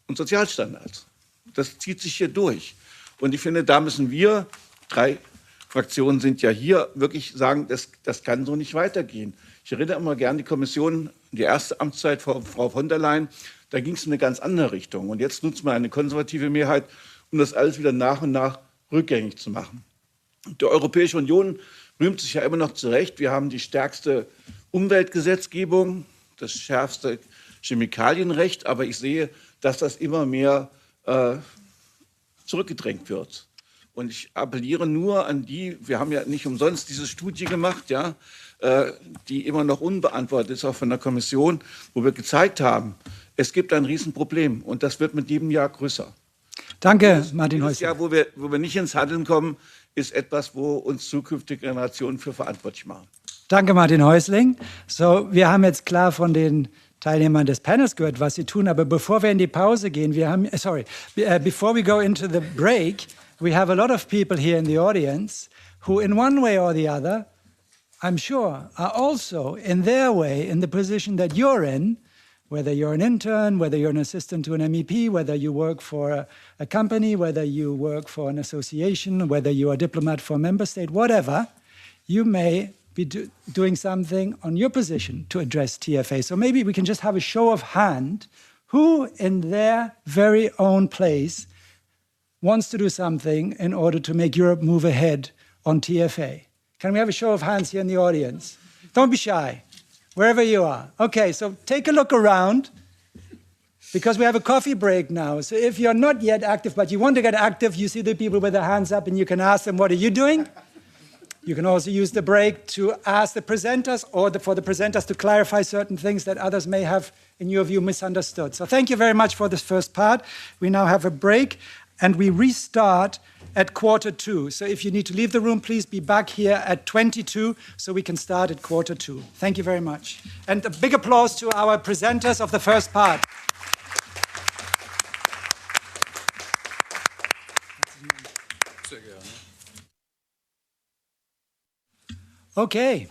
und Sozialstandards. Das zieht sich hier durch. Und ich finde, da müssen wir, 3 Fraktionen sind ja hier, wirklich sagen, das kann so nicht weitergehen. Ich erinnere immer gerne die Kommission, die erste Amtszeit Frau von der Leyen, da ging es in eine ganz andere Richtung. Und jetzt nutzt man eine konservative Mehrheit, um das alles wieder nach und nach rückgängig zu machen. Die Europäische Union rühmt sich ja immer noch zurecht. Wir haben die stärkste Umweltgesetzgebung, das schärfste Chemikalienrecht, aber ich sehe, dass das immer mehr zurückgedrängt wird. Und ich appelliere nur an die, wir haben ja nicht umsonst diese Studie gemacht, ja, die immer noch unbeantwortet ist, auch von der Kommission, wo wir gezeigt haben, es gibt ein Riesenproblem und das wird mit jedem Jahr größer. Danke, Martin Häusling. Das Jahr, wo wir nicht ins Handeln kommen, ist etwas, wo uns zukünftige Generationen für verantwortlich machen. Danke, Martin Häusling. So, wir haben jetzt klar von den Teilnehmern des Panels gehört, was sie tun, aber bevor wir in die Pause gehen, before we go into the break, we have a lot of people here in the audience who in one way or the other, I'm sure, are also in their way in the position that you're in, whether you're an intern, whether you're an assistant to an MEP, whether you work for a company, whether you work for an association, whether you are a diplomat for a member state, whatever, you may be doing something on your position to address TFA. So maybe we can just have a show of hand who in their very own place wants to do something in order to make Europe move ahead on TFA. Can we have a show of hands here in the audience? Don't be shy, wherever you are. Okay, so take a look around, because we have a coffee break now. So if you're not yet active, but you want to get active, you see the people with their hands up and you can ask them, what are you doing? You can also use the break to ask the presenters or for the presenters to clarify certain things that others may have, in your view, misunderstood. So thank you very much for this first part. We now have a break and we restart at 1:45. So if you need to leave the room, please be back here at 22 so we can start at 1:45. Thank you very much. And a big applause to our presenters of the first part. Okay,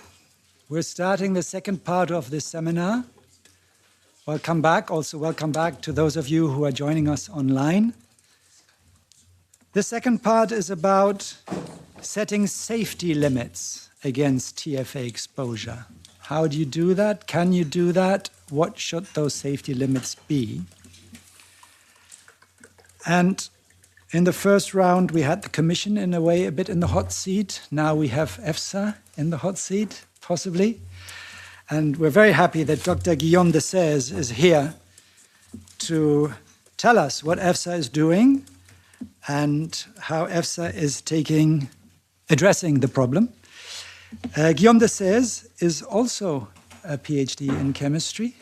we're starting the second part of this seminar. Welcome back. Also, welcome back to those of you who are joining us online. The second part is about setting safety limits against TFA exposure. How do you do that? Can you do that? What should those safety limits be? And in the first round, we had the Commission, in a way, a bit in the hot seat. Now we have EFSA in the hot seat, possibly. And we're very happy that Dr. Guillaume Desèze is here to tell us what EFSA is doing and how EFSA is addressing the problem. Guillaume Desèze is also a PhD in chemistry,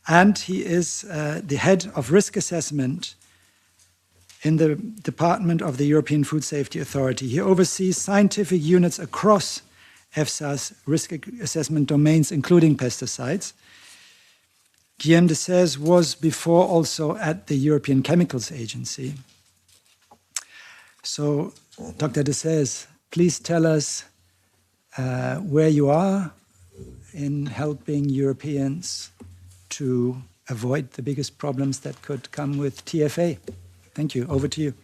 and he is the head of risk assessment in the Department of the European Food Safety Authority. He oversees scientific units across EFSA's risk assessment domains, including pesticides. Guillaume Desèze was before also at the European Chemicals Agency. So, Dr. Desèze, please tell us where you are in helping Europeans to avoid the biggest problems that could come with TFA. Thank you. Over to you.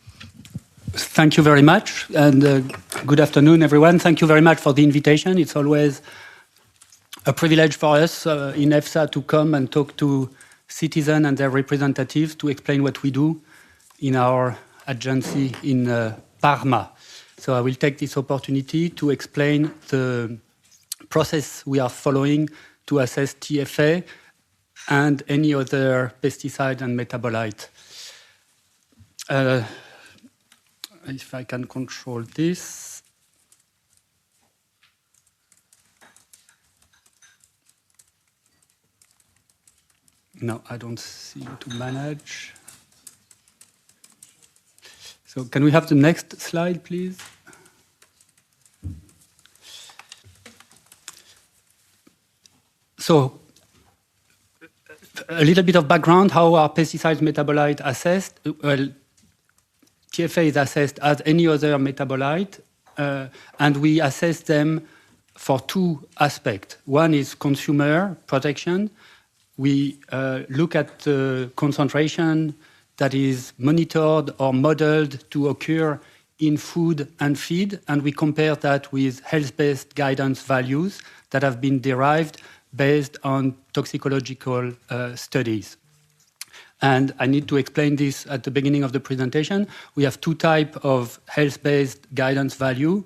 Thank you very much, and good afternoon, everyone. Thank you very much for the invitation. It's always a privilege for us in EFSA to come and talk to citizens and their representatives to explain what we do in our agency in Parma. So I will take this opportunity to explain the process we are following to assess TFA and any other pesticide and metabolite. If I can control this. No, I don't seem to manage. So can we have the next slide, please? So a little bit of background, how are pesticides metabolite assessed? Well, TFA is assessed as any other metabolite, and we assess them for two aspects. One is consumer protection. We look at the concentration that is monitored or modeled to occur in food and feed, and we compare that with health-based guidance values that have been derived based on toxicological studies. And I need to explain this at the beginning of the presentation. We have two types of health-based guidance value.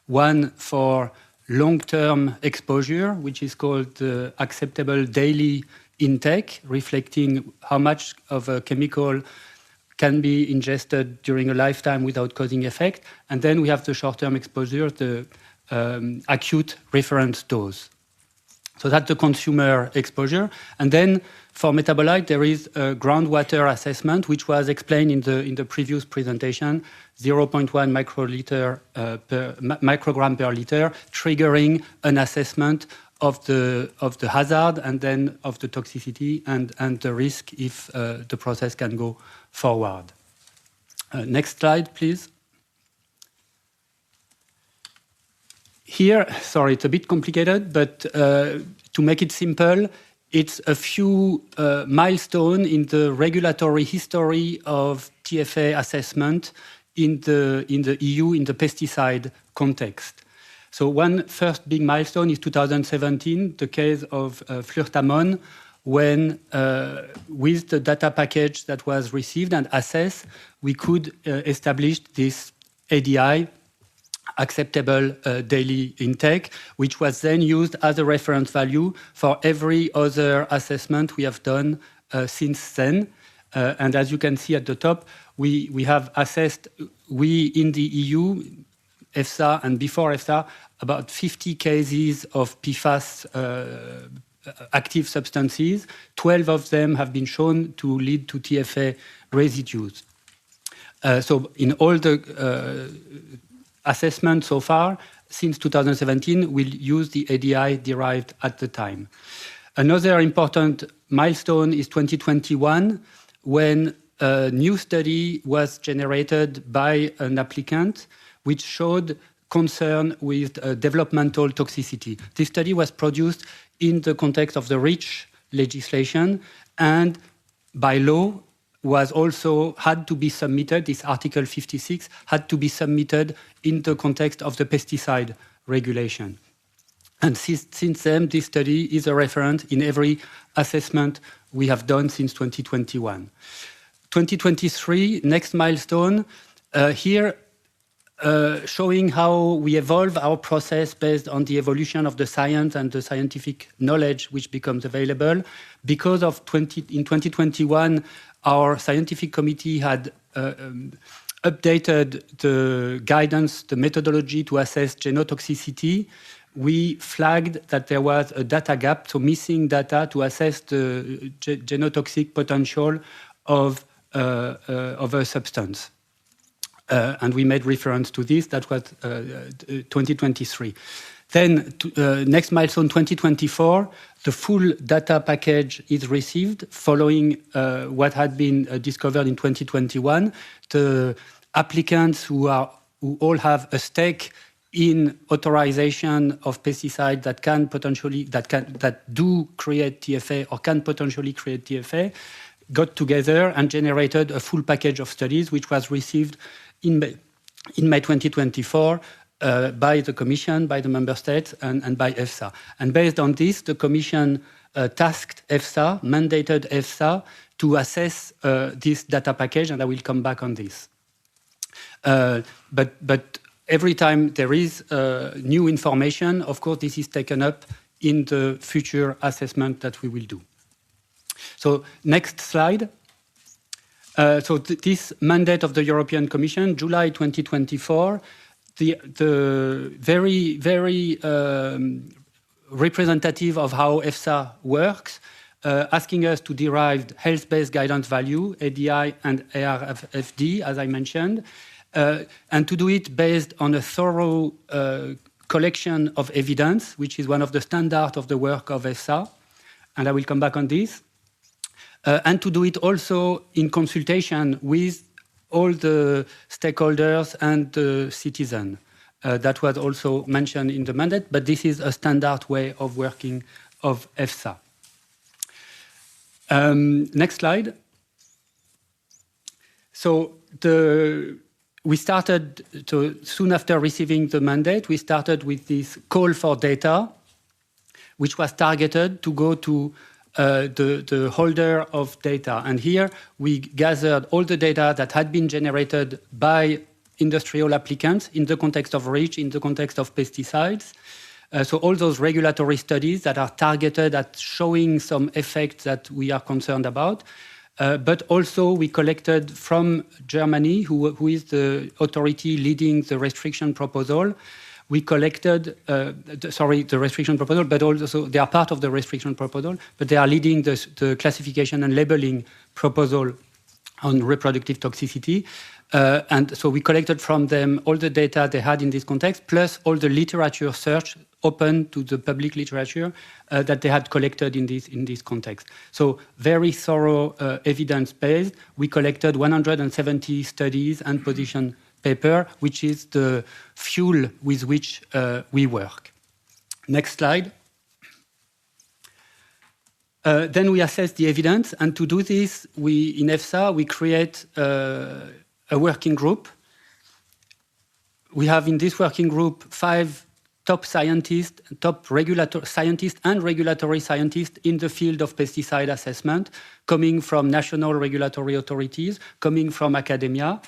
One for long-term exposure, which is called acceptable daily intake, reflecting how much of a chemical can be ingested during a lifetime without causing effect. And then we have the short-term exposure, the acute reference dose. So that's the consumer exposure. And then for metabolite, there is a groundwater assessment, which was explained in the previous presentation, 0.1 microgram per liter, triggering an assessment of the hazard and then of the toxicity and the risk if the process can go forward. Next slide, please. Here, sorry, it's a bit complicated, but to make it simple, it's a few milestone in the regulatory history of TFA assessment in the EU in the pesticide context. So one first big milestone is 2017, the case of Flirtamon, when with the data package that was received and assessed, we could establish this ADI, acceptable daily intake, which was then used as a reference value for every other assessment we have done since then. And as you can see at the top, we have assessed, we in the EU, EFSA and before EFSA, about 50 cases of PFAS active substances. 12 of them have been shown to lead to TFA residues. So in all the assessment so far, since 2017, we'll use the ADI derived at the time. Another important milestone is 2021, when a new study was generated by an applicant, which showed concern with developmental toxicity. This study was produced in the context of the REACH legislation, and by law was also had to be submitted, this Article 56 had to be submitted in the context of the pesticide regulation. And since then, this study is a reference in every assessment we have done since 2021. 2023, next milestone, here showing how we evolve our process based on the evolution of the science and the scientific knowledge which becomes available. Because of in 2021, our scientific committee had updated the guidance, the methodology to assess genotoxicity. We flagged that there was a data gap, so missing data to assess the genotoxic potential of a substance. And we made reference to this. That was 2023. Then, next milestone, 2024, the full data package is received following what had been discovered in 2021. The applicants who all have a stake in authorization of pesticides that can potentially that do create TFA or can potentially create TFA got together and generated a full package of studies, which was received in May 2024 by the Commission, by the Member States, and by EFSA. And based on this, the Commission tasked EFSA, mandated EFSA to assess this data package, and I will come back on this. But every time there is new information, of course, this is taken up in the future assessment that we will do. So next slide. So this mandate of the European Commission, July 2024, the very, very representative of how EFSA works, asking us to derive health-based guidance value, ADI and ARFD, as I mentioned, and to do it based on a thorough collection of evidence, which is one of the standards of the work of EFSA, and I will come back on this. And to do it also in consultation with all the stakeholders and the citizen. That was also mentioned in the mandate, but this is a standard way of working of EFSA. Next slide. So we started soon after receiving the mandate, we started with this call for data, which was targeted to go to the holder of data. And here we gathered all the data that had been generated by industrial applicants in the context of REACH, in the context of pesticides. So all those regulatory studies that are targeted at showing some effects that we are concerned about. But also we collected from Germany, who is the authority leading the restriction proposal. We collected, the restriction proposal, but also they are part of the restriction proposal, but they are leading the classification and labeling proposal on reproductive toxicity. And so we collected from them all the data they had in this context, plus all the literature search open to the public literature that they had collected in this context. So very thorough evidence-based. We collected 170 studies and position paper, which is the fuel with which we work. Next slide. Then we assess the evidence, and to do this, in EFSA, we create a working group. We have in this working group 5 top scientists, scientists and regulatory scientists in the field of pesticide assessment, coming from national regulatory authorities, coming from academia.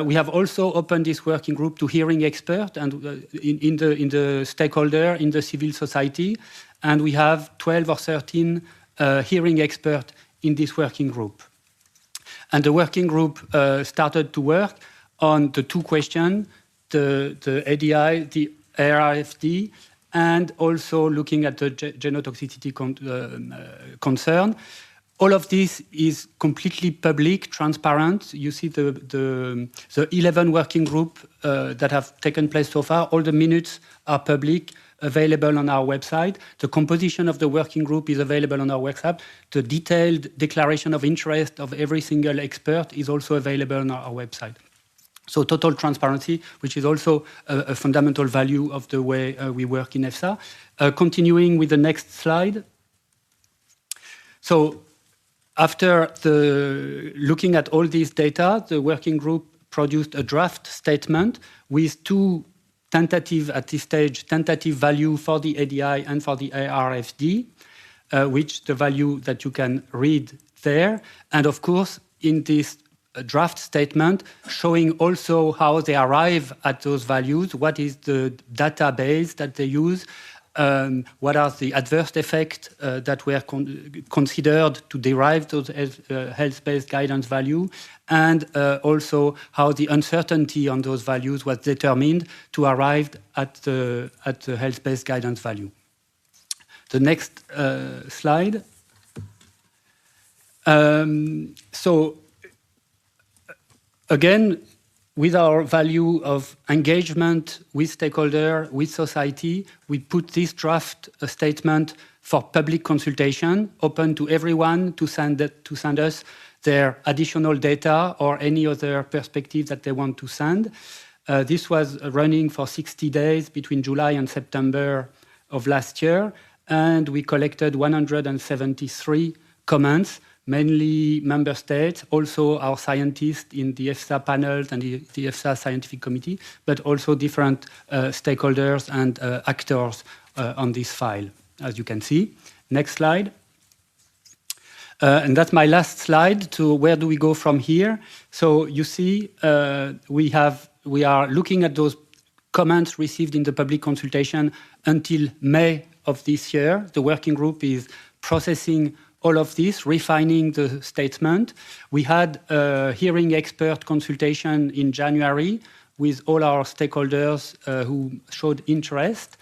We have also opened this working group to hearing experts and in the stakeholder, in the civil society, and we have 12 or 13 hearing experts in this working group. And the working group started to work on the 2 questions, the ADI, the ARFD, and also looking at the genotoxicity concern. All of this is completely public, transparent. You see the 11 working groups that have taken place so far. All the minutes are public, available on our website. The composition of the working group is available on our website. The detailed declaration of interest of every single expert is also available on our website. So total transparency, which is also a fundamental value of the way we work in EFSA. Continuing with the next slide. So after looking at all these data, the working group produced a draft statement with 2 tentative, at this stage, tentative value for the ADI and for the ARFD, which the value that you can read there. And of course, in this draft statement, showing also how they arrive at those values, what is the database that they use, what are the adverse effects that were considered to derive those health-based guidance value, and also how the uncertainty on those values was determined to arrive at the health-based guidance value. The next slide. So again, with our value of engagement with stakeholder, with society, we put this draft statement for public consultation, open to everyone to send us their additional data or any other perspective that they want to send. This was running for 60 days between July and September of last year, and we collected 173 comments, mainly member states, also our scientists in the EFSA panels and the EFSA scientific committee, but also different stakeholders and actors on this file, as you can see. Next slide. And that's my last slide to where do we go from here. So you see, we are looking at those comments received in the public consultation until May of this year. The working group is processing all of this, refining the statement. We had a hearing expert consultation in January with all our stakeholders who showed interest.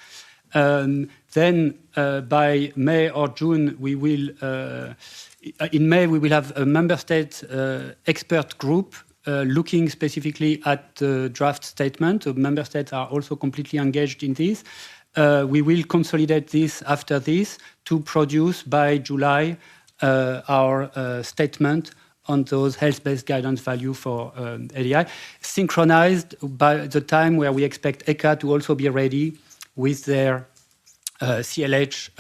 Then by May or June, in May, we will have a member state expert group looking specifically at the draft statement. The member states are also completely engaged in this. We will consolidate this after this to produce by July our statement on those health-based guidance value for ADI, synchronized by the time where we expect ECHA to also be ready with their CLH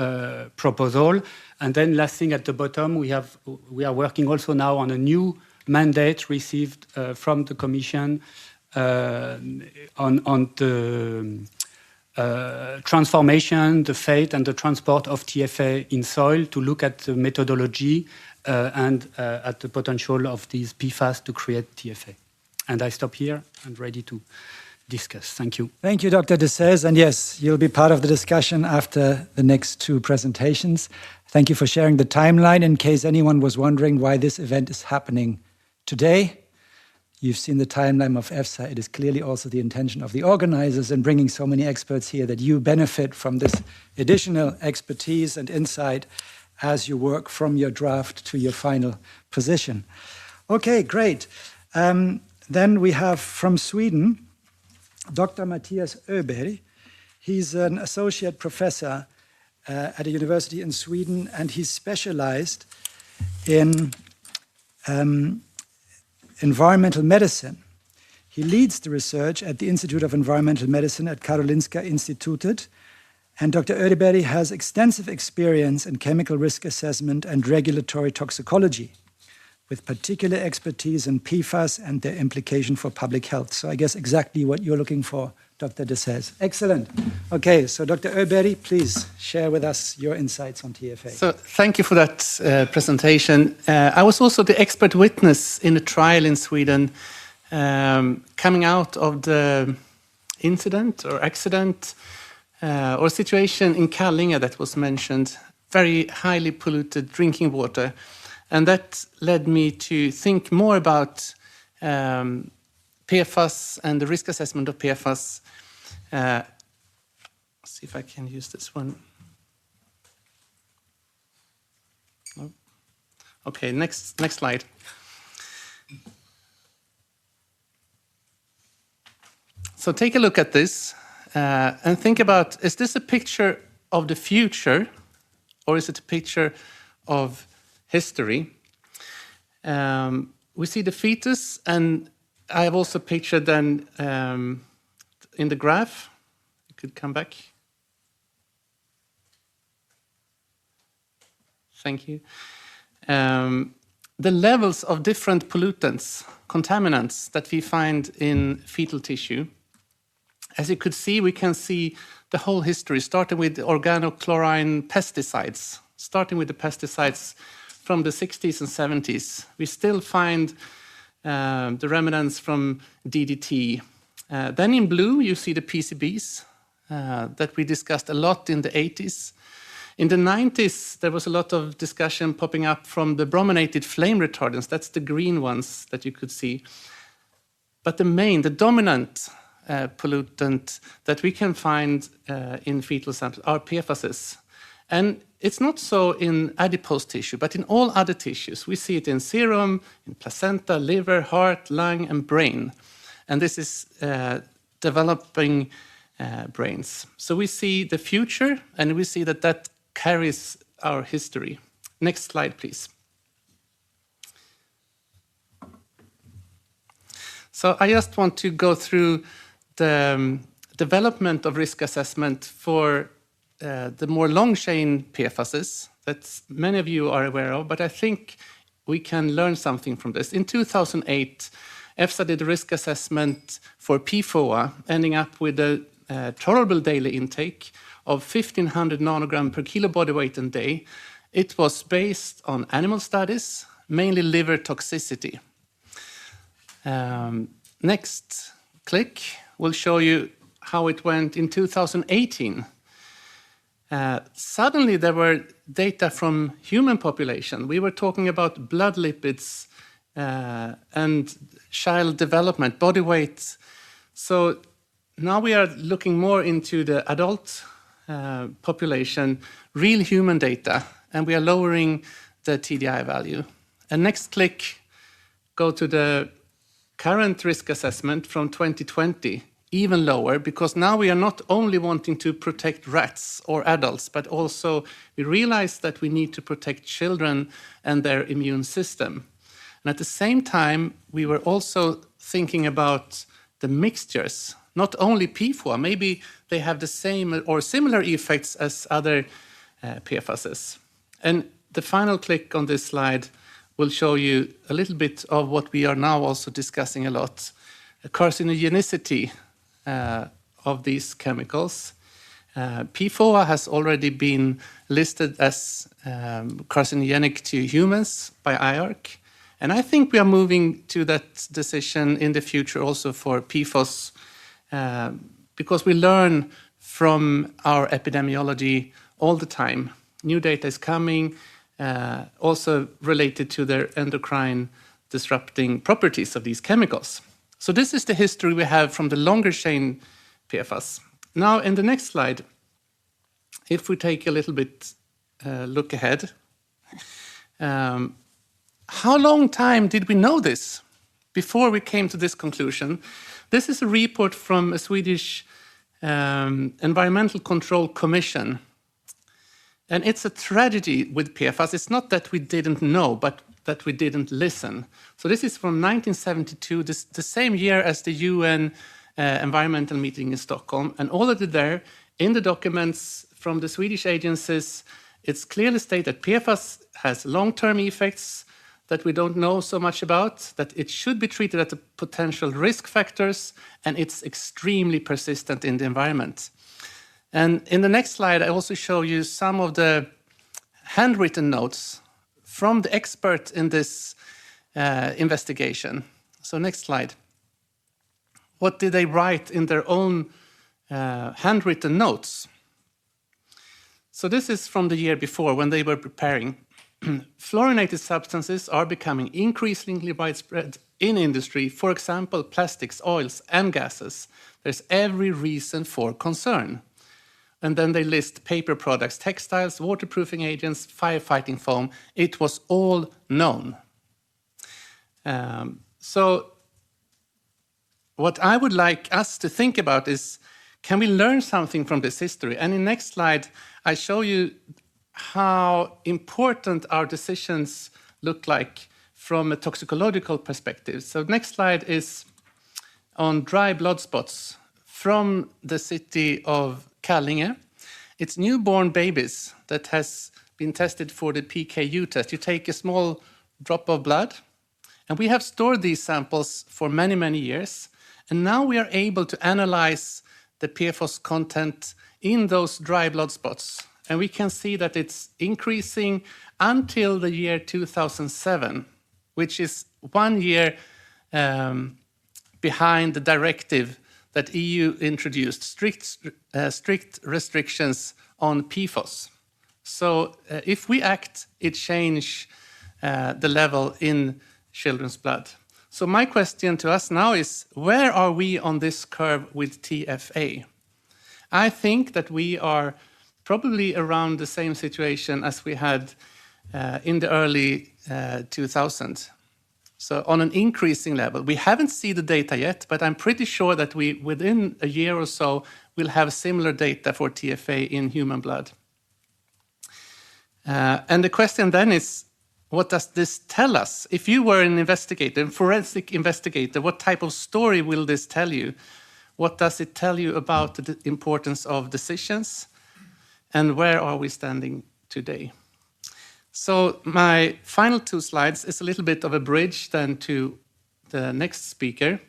proposal. And then last thing at the bottom, we are working also now on a new mandate received from the Commission on the transformation, the fate and the transport of TFA in soil to look at the methodology and at the potential of these PFAS to create TFA. And I stop here and ready to discuss. Thank you. Thank you, Dr. Dessès. And yes, you'll be part of the discussion after the next 2 presentations. Thank you for sharing the timeline. In case anyone was wondering why this event is happening today, you've seen the timeline of EFSA. It is clearly also the intention of the organizers in bringing so many experts here that you benefit from this additional expertise and insight as you work from your draft to your final position. Okay, great. Then we have from Sweden, Dr. Matthias Öberg. He's an associate professor at a university in Sweden, and he's specialized in environmental medicine. He leads the research at the Institute of Environmental Medicine at Karolinska Institutet, And Dr. Ödeberg has extensive experience in chemical risk assessment and regulatory toxicology, with particular expertise in PFAS and their implication for public health. So I guess exactly what you're looking for, Dr. De Sez. Excellent. Okay, so Dr. Ödeberg, please share with us your insights on TFA. So thank you for that presentation. I was also the expert witness in a trial in Sweden coming out of the incident or accident or situation in Kallinge that was mentioned, very highly polluted drinking water. And that led me to think more about PFAS and the risk assessment of PFAS. See if I can use this one. No. Okay, next slide. So take a look at this and think about, is this a picture of the future or is it a picture of history? We see the fetus, and I have also pictured then in the graph. You could come back. Thank you. The levels of different pollutants, contaminants that we find in fetal tissue. As you could see, we can see the whole history, starting with organochlorine pesticides, starting with the pesticides from the 60s and 70s. We still find the remnants from DDT. Then in blue, you see the PCBs that we discussed a lot in the 80s. In the 90s, there was a lot of discussion popping up from the brominated flame retardants. That's the green ones that you could see. But the dominant pollutant that we can find in fetal samples are PFAS. And it's not so in adipose tissue, but in all other tissues. We see it in serum, in placenta, liver, heart, lung, and brain. And this is developing brains. So we see the future, and we see that that carries our history. Next slide, please. So I just want to go through the development of risk assessment for the more long-chain PFASs that many of you are aware of, but I think we can learn something from this. In 2008, EFSA did a risk assessment for PFOA, ending up with a tolerable daily intake of 1,500 nanogram per kilo body weight and day. It was based on animal studies, mainly liver toxicity. Next click will show you how it went in 2018. Suddenly there were data from human population. We were talking about blood lipids and child development, body weight. So now we are looking more into the adult population, real human data, and we are lowering the TDI value. And next click, go to the current risk assessment from 2020, even lower, because now we are not only wanting to protect rats or adults, but also we realize that we need to protect children and their immune system. And at the same time, we were also thinking about the mixtures, not only PFOA, maybe they have the same or similar effects as other PFASs. And the final click on this slide will show you a little bit of what we are now also discussing a lot, carcinogenicity of these chemicals. PFOA has already been listed as carcinogenic to humans by IARC. And I think we are moving to that decision in the future also for PFOS, because we learn from our epidemiology all the time. New data is coming, also related to their endocrine disrupting properties of these chemicals. So this is the history we have from the longer chain PFAS. Now in the next slide, if we take a little bit look ahead, how long time did we know this before we came to this conclusion? This is a report from a Swedish Environmental Control Commission. And it's a tragedy with PFAS. It's not that we didn't know, but that we didn't listen. So this is from 1972, the same year as the UN environmental meeting in Stockholm. And already there, in the documents from the Swedish agencies, it's clearly stated that PFAS has long-term effects that we don't know so much about, that it should be treated as a potential risk factors, and it's extremely persistent in the environment. And in the next slide, I also show you some of the handwritten notes from the expert in this investigation. So next slide. What did they write in their own handwritten notes? So this is from the year before when they were preparing. Fluorinated substances are becoming increasingly widespread in industry, for example, plastics, oils, and gases. There's every reason for concern. And then they list paper products, textiles, waterproofing agents, firefighting foam. It was all known. So what I would like us to think about is, can we learn something from this history? And in the next slide, I show you how important our decisions look like from a toxicological perspective. So next slide is on dry blood spots from the city of Kallinge. It's newborn babies that has been tested for the PKU test. You take a small drop of blood, and we have stored these samples for many, many years. And now we are able to analyze the PFAS content in those dry blood spots. And we can see that it's increasing until the year 2007, which is 1 year behind the directive that EU introduced, strict restrictions on PFAS. So if we act, it changes the level in children's blood. So my question to us now is, where are we on this curve with TFA? I think that we are probably around the same situation as we had in the early 2000s. So on an increasing level. We haven't seen the data yet, but I'm pretty sure that we, within a year or so, will have similar data for TFA in human blood. And the question then is, what does this tell us? If you were an investigator, a forensic investigator, what type of story will this tell you? What does it tell you about the importance of decisions? And where are we standing today? So my final 2 slides is a little bit of a bridge then to the next speaker,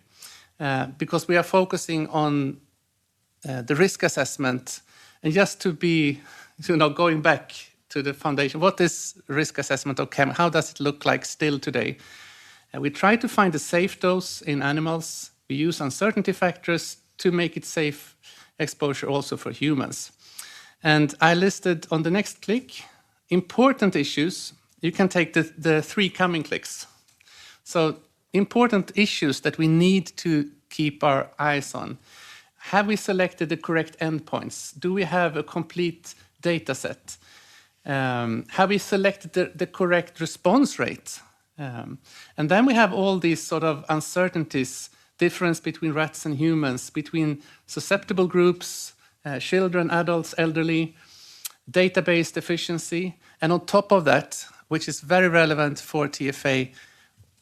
because we are focusing on the risk assessment. And just to be, going back to the foundation, what is risk assessment of chem? How does it look like still today? We try to find a safe dose in animals. We use uncertainty factors to make it safe exposure also for humans. And I listed on the next click important issues. You can take the 3 coming clicks. So important issues that we need to keep our eyes on. Have we selected the correct endpoints? Do we have a complete data set? Have we selected the correct response rate? And then we have all these sort of uncertainties, difference between rats and humans, between susceptible groups, children, adults, elderly, database deficiency. And on top of that, which is very relevant for TFA,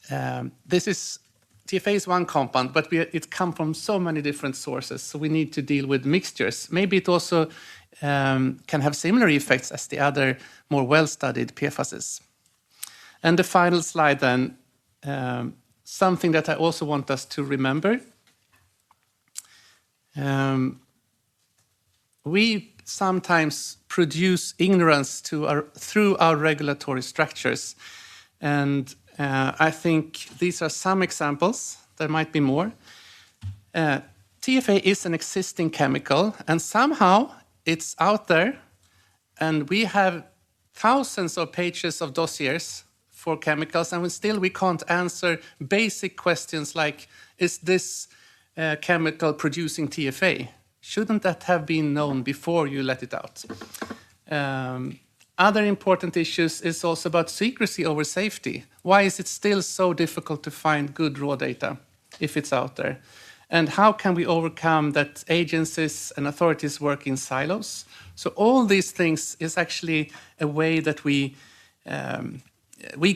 TFA is one compound, but it comes from so many different sources, so we need to deal with mixtures. Maybe it also can have similar effects as the other more well-studied PFASs. And the final slide then, something that I also want us to remember. We sometimes produce ignorance through our regulatory structures. And I think these are some examples. There might be more. TFA is an existing chemical, and somehow it's out there, and we have thousands of pages of dossiers for chemicals, and we can't answer basic questions like, is this chemical producing TFA? Shouldn't that have been known before you let it out? Other important issues is also about secrecy over safety. Why is it still so difficult to find good raw data if it's out there? And how can we overcome that agencies and authorities work in silos? So all these things is actually a way that we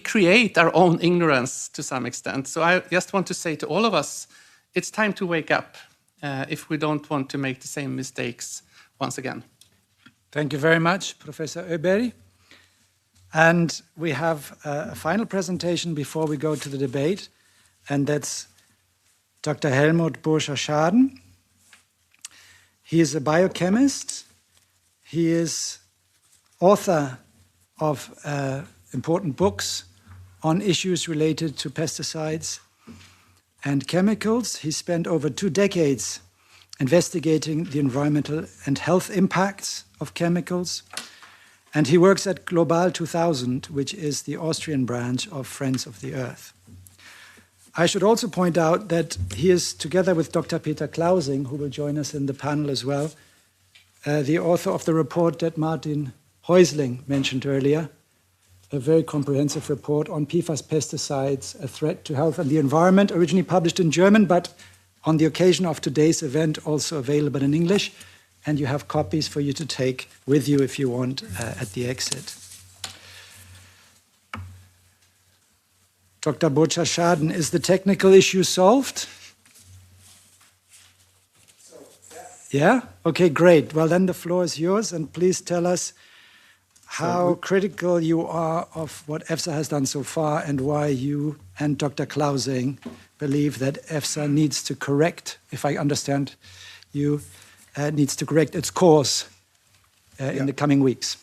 create our own ignorance to some extent. So I just want to say to all of us, it's time to wake up if we don't want to make the same mistakes once again. Thank you very much, Professor Öberg. And we have a final presentation before we go to the debate, and that's Dr. Helmut Burcher-Schaden. He is a biochemist. He is author of important books on issues related to pesticides and chemicals. He spent over 2 decades investigating the environmental and health impacts of chemicals. And he works at Global 2000, which is the Austrian branch of Friends of the Earth. I should also point out that he is, together with Dr. Peter Klausing, who will join us in the panel as well, the author of the report that Martin Häusling mentioned earlier, a very comprehensive report on PFAS pesticides, a threat to health and the environment, originally published in German, but on the occasion of today's event, also available in English. And you have copies for you to take with you if you want at the exit. Dr. Burcher-Schaden, is the technical issue solved? Yeah? Okay, great. Well, then the floor is yours, and please tell us how critical you are of what EFSA has done so far and why you and Dr. Klausing believe that EFSA needs to correct, if I understand you, needs to correct its course in the coming weeks.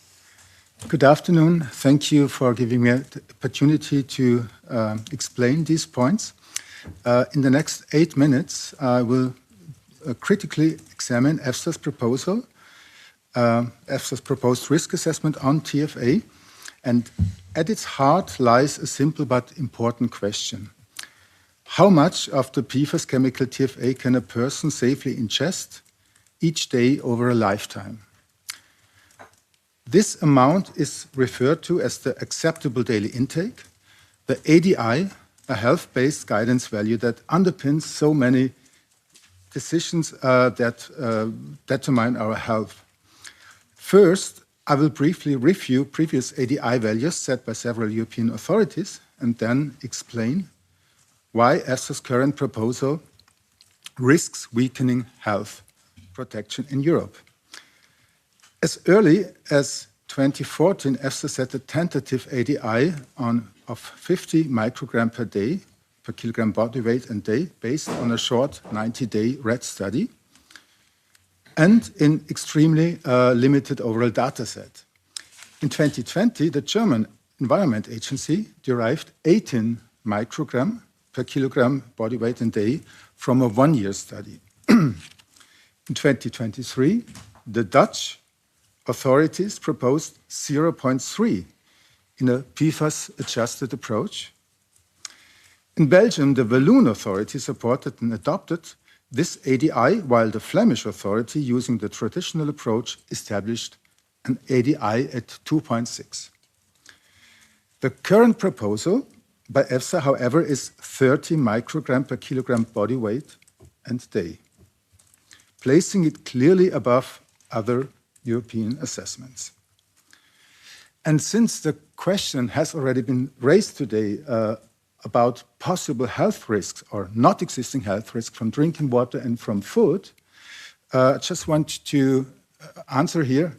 Good afternoon. Thank you for giving me the opportunity to explain these points. In the next 8 minutes, I will critically examine EFSA's proposal, EFSA's proposed risk assessment on TFA, and at its heart lies a simple but important question. How much of the PFAS chemical TFA can a person safely ingest each day over a lifetime? This amount is referred to as the acceptable daily intake, the ADI, a health-based guidance value that underpins so many decisions that determine our health. First, I will briefly review previous ADI values set by several European authorities and then explain why EFSA's current proposal risks weakening health protection in Europe. As early as 2014, EFSA set a tentative ADI of 50 microgram per day, per kilogram body weight and day, based on a short 90-day rat study, and in extremely limited overall data set. In 2020, the German Environment Agency derived 18 microgram per kilogram body weight and day from a 1-year study. In 2023, the Dutch authorities proposed 0.3 in a PFAS-adjusted approach. In Belgium, the Walloon authority supported and adopted this ADI, while the Flemish authority, using the traditional approach, established an ADI at 2.6. The current proposal by EFSA, however, is 30 microgram per kilogram body weight and day, placing it clearly above other European assessments. And since the question has already been raised today about possible health risks or not existing health risks from drinking water and from food, I just want to answer here.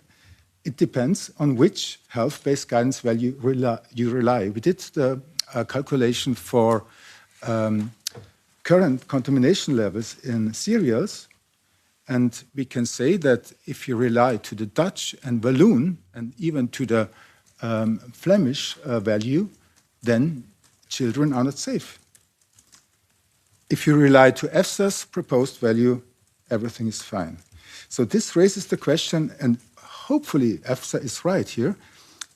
It depends on which health-based guidance value you rely. We did the calculation for current contamination levels in cereals, and we can say that if you rely to the Dutch and Walloon and even to the Flemish value, then children are not safe. If you rely to EFSA's proposed value, everything is fine. So this raises the question, and hopefully EFSA is right here,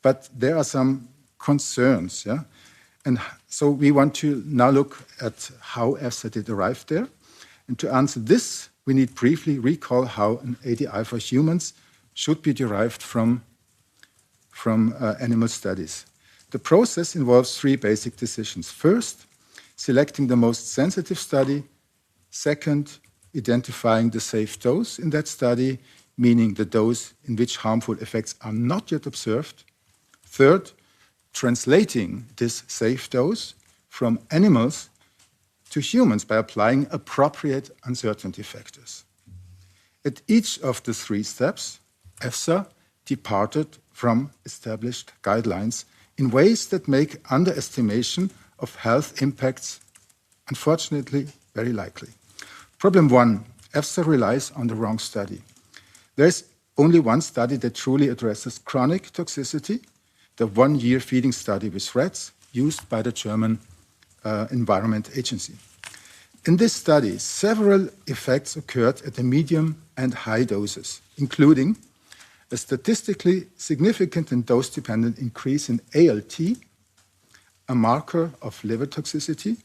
but there are some concerns. Yeah? And so we want to now look at how EFSA did arrive there. And to answer this, we need briefly recall how an ADI for humans should be derived from animal studies. The process involves 3 basic decisions. First, selecting the most sensitive study. Second, identifying the safe dose in that study, meaning the dose in which harmful effects are not yet observed. Third, translating this safe dose from animals to humans by applying appropriate uncertainty factors. At each of the 3 steps, EFSA departed from established guidelines in ways that make underestimation of health impacts, unfortunately, very likely. Problem one, EFSA relies on the wrong study. There's only one study that truly addresses chronic toxicity, the one-year feeding study with rats used by the German Environment Agency. In this study, several effects occurred at the medium and high doses, including a statistically significant and dose-dependent increase in ALT, a marker of liver toxicity,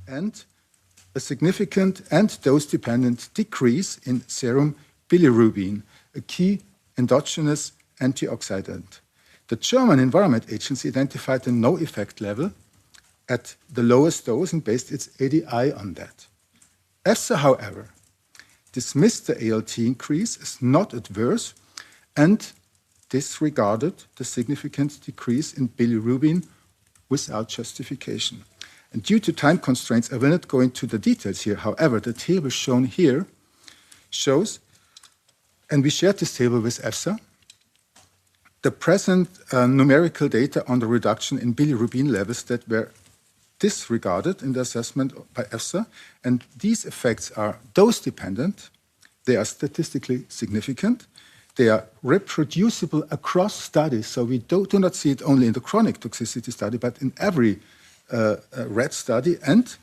and a significant and dose-dependent decrease in serum bilirubin, a key endogenous antioxidant. The German Environment Agency identified a no effect level at the lowest dose and based its ADI on that. EFSA, however, dismissed the ALT increase as not adverse and disregarded the significant decrease in bilirubin without justification. And due to time constraints, I will not go into the details here. However, the table shown here shows, and we shared this table with EFSA, the present numerical data on the reduction in bilirubin levels that were disregarded in the assessment by EFSA. And these effects are dose-dependent, they are statistically significant, they are reproducible across studies, so we do not see it only in the chronic toxicity study, but in every rat study, and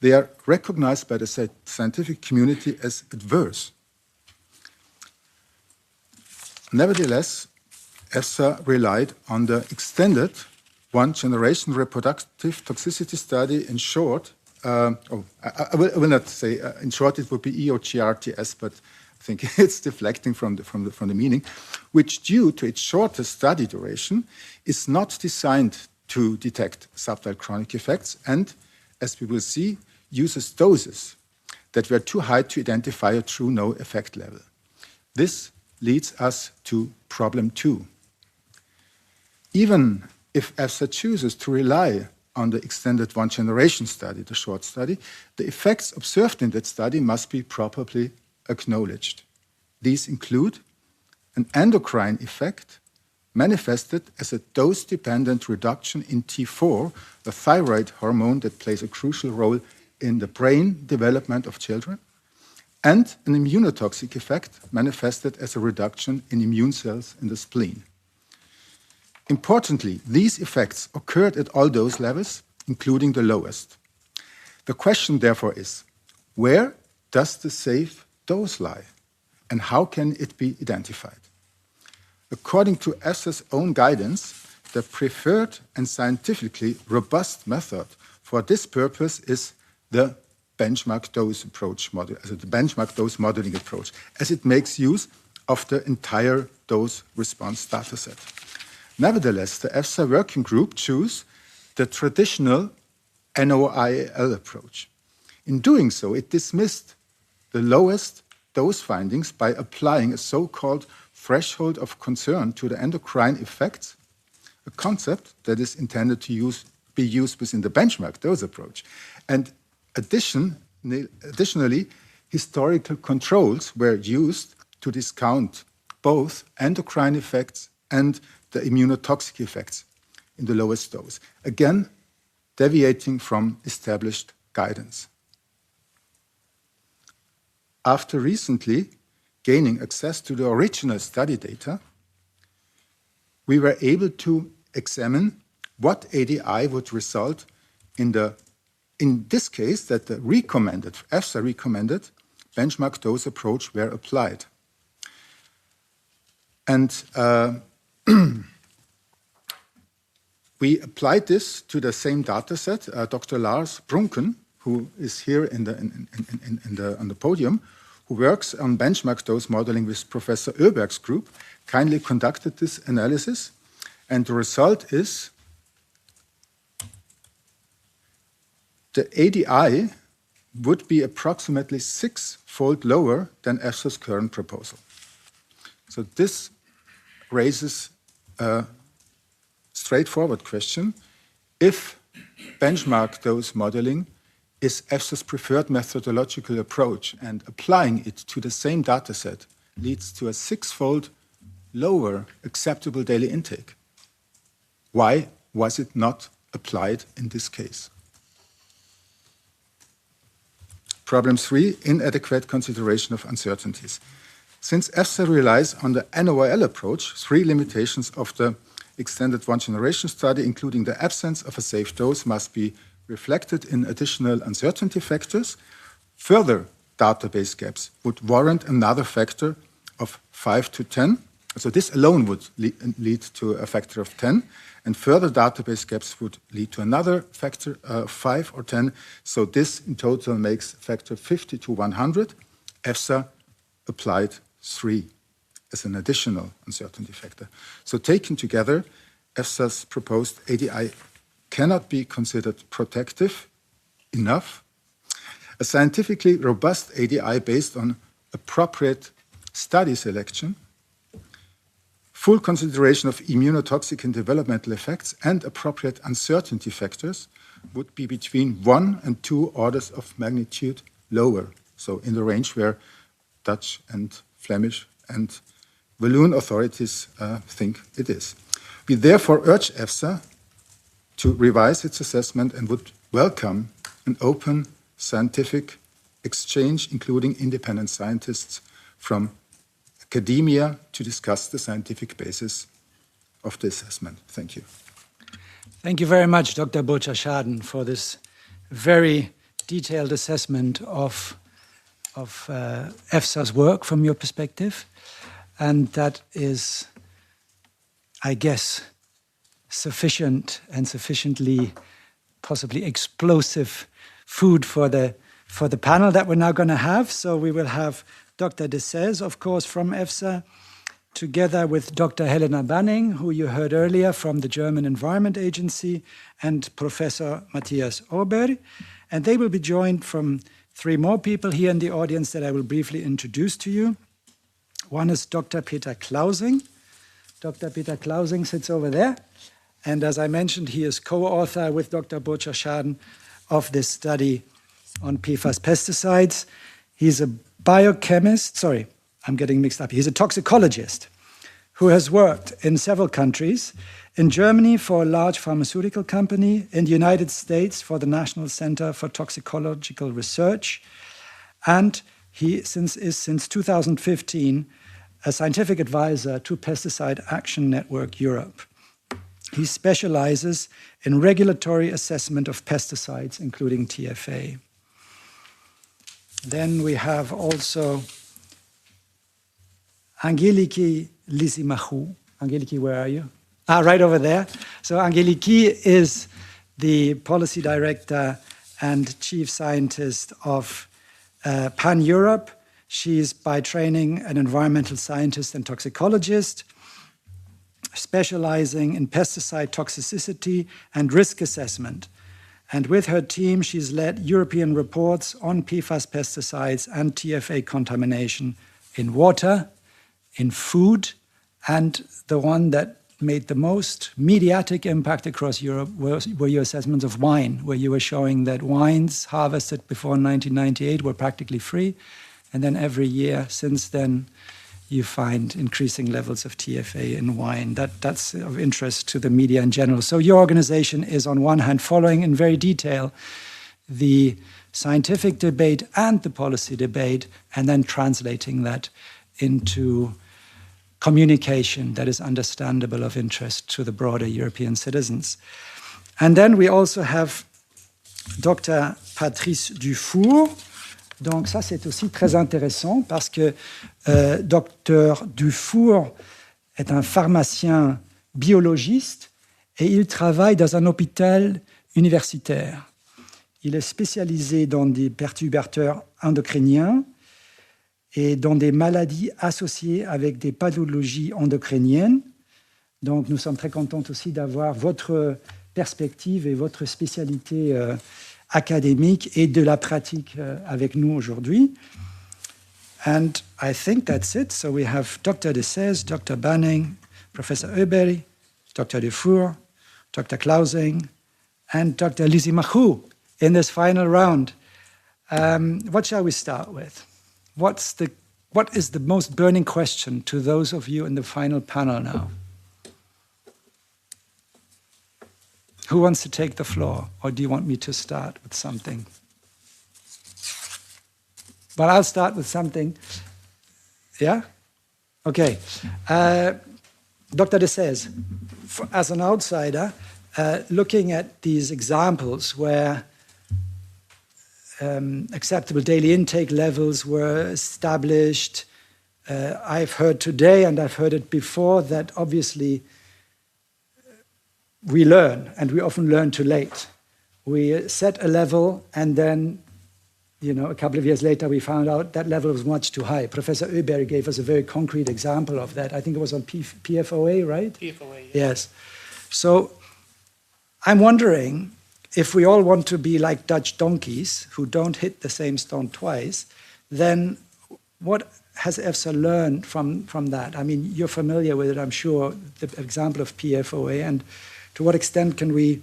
they are recognized by the scientific community as adverse. Nevertheless, EFSA relied on the extended one-generation reproductive toxicity study. In short, I will not say in short it would be EOGRTS, but I think it's deflecting from the meaning, which due to its shorter study duration is not designed to detect subtle chronic effects and, as we will see, uses doses that were too high to identify a true no effect level. This leads us to problem two. Even if EFSA chooses to rely on the extended one-generation study, the short study, the effects observed in that study must be properly acknowledged. These include an endocrine effect manifested as a dose-dependent reduction in T4, the thyroid hormone that plays a crucial role in the brain development of children, and an immunotoxic effect manifested as a reduction in immune cells in the spleen. Importantly, these effects occurred at all dose levels, including the lowest. The question, therefore, is, where does the safe dose lie, and how can it be identified? According to EFSA's own guidance, the preferred and scientifically robust method for this purpose is the benchmark dose approach model, the benchmark dose modeling approach, as it makes use of the entire dose response dataset. Nevertheless, the EFSA working group chose the traditional NOIAL approach. In doing so, it dismissed the lowest dose findings by applying a so-called threshold of concern to the endocrine effects, a concept that is intended to be used within the benchmark dose approach. And additionally, historical controls were used to discount both endocrine effects and the immunotoxic effects in the lowest dose, again, deviating from established guidance. After recently gaining access to the original study data, we were able to examine what ADI would result in this case, that the EFSA recommended benchmark dose approach were applied. And we applied this to the same data set. Dr. Lars Brunken, who is here on the podium, who works on benchmark dose modeling with Professor Oeberg's group, kindly conducted this analysis. And the result is the ADI would be approximately 6-fold lower than EFSA's current proposal. So this raises a straightforward question. If benchmark dose modeling is EFSA's preferred methodological approach and applying it to the same data set leads to a 6-fold lower acceptable daily intake. Why was it not applied in this case? Problem 3, inadequate consideration of uncertainties. Since EFSA relies on the NOIL approach, 3 limitations of the extended one-generation study, including the absence of a safe dose, must be reflected in additional uncertainty factors. Further database gaps would warrant another factor of 5 to 10. So this alone would lead to a factor of 10, and further database gaps would lead to another factor of 5 or 10. So this in total makes factor 50 to 100. EFSA applied 3 as an additional uncertainty factor. So taken together, EFSA's proposed ADI cannot be considered protective enough. A scientifically robust ADI based on appropriate study selection, full consideration of immunotoxic and developmental effects, and appropriate uncertainty factors would be between 1 and 2 orders of magnitude lower, so in the range where Dutch and Flemish and Walloon authorities think it is. We therefore urge EFSA to revise its assessment and would welcome an open scientific exchange, including independent scientists from academia, to discuss the scientific basis of the assessment. Thank you. Thank you very much, Dr. Bocha-Schaden, for this very detailed assessment of EFSA's work from your perspective. And that is, I guess, sufficient and sufficiently possibly explosive food for the panel that we're now going to have. So we will have Dr. Dessez, of course, from EFSA, together with Dr. Helena Banning, who you heard earlier from the German Environment Agency, and Professor Matthias Ober. And they will be joined from 3 more people here in the audience that I will briefly introduce to you. One is Dr. Peter Klausing. Dr. Peter Klausing sits over there. And as I mentioned, he is co-author with Dr. Bocha-Schaden of this study on PFAS pesticides. He's a biochemist, sorry, I'm getting mixed up. He's a toxicologist who has worked in several countries, in Germany for a large pharmaceutical company, in the United States for the National Center for Toxicological Research, and he is since 2015 a scientific advisor to Pesticide Action Network Europe. He specializes in regulatory assessment of pesticides, including TFA. Then we have also Angeliki Lysimachou. Angeliki, where are you? Right over there. So Angeliki is the policy director and chief scientist of Pan-Europe. She's by training an environmental scientist and toxicologist, specializing in pesticide toxicity and risk assessment. And with her team, she's led European reports on PFAS pesticides and TFA contamination in water, in food, and the one that made the most mediatic impact across Europe were your assessments of wine, where you were showing that wines harvested before 1998 were practically free. And then every year since then, you find increasing levels of TFA in wine. That's of interest to the media in general. So your organization is on one hand following in very detail the scientific debate and the policy debate, and then translating that into communication that is understandable, of interest to the broader European citizens. And then we also have Dr. Patrice Dufour. Donc ça, c'est aussi très intéressant parce que Dr. Dufour est un pharmacien biologiste et il travaille dans un hôpital universitaire. Il est spécialisé dans des perturbateurs endocriniens et dans des maladies associées avec des pathologies endocriniennes. Donc nous sommes très contents aussi d'avoir votre perspective et votre spécialité académique et de la pratique avec nous aujourd'hui. And I think that's it. So we have Dr. Dessez, Dr. Banning, Professor Oeberg, Dr. Dufour, Dr. Klausing, and Dr. Lysimachou in this final round. What shall we start with? What's the what is the most burning question to those of you in the final panel now? Who wants to take the floor, or do you want me to start with something? Well, I'll start with something. Yeah? Okay. Dr. De Sez, as an outsider, looking at these examples where acceptable daily intake levels were established, I've heard today, and I've heard it before, that obviously we learn, and we often learn too late. We set a level, and then, a couple of years later, we found out that level was much too high. Professor Öberg gave us a very concrete example of that. I think it was on PFOA, right? PFOA, yeah. Yes. So I'm wondering if we all want to be like Dutch donkeys who don't hit the same stone twice, then what has EFSA learned from that? I mean, you're familiar with it, I'm sure, the example of PFOA, and to what extent can we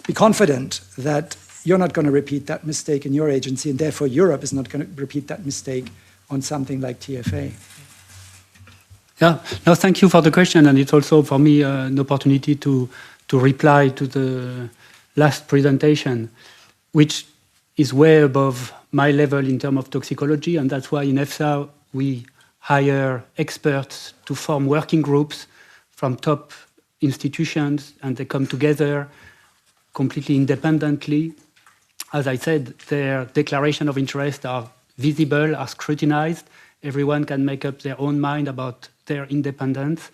be confident that you're not going to repeat that mistake in your agency, and therefore Europe is not going to repeat that mistake on something like TFA? Yeah, no, thank you for the question, and it's also for me an opportunity to reply to the last presentation, which is way above my level in terms of toxicology, and that's why in EFSA we hire experts to form working groups from top institutions, and they come together completely independently. As I said, their declaration of interest are visible, are scrutinized. Everyone can make up their own mind about their independence.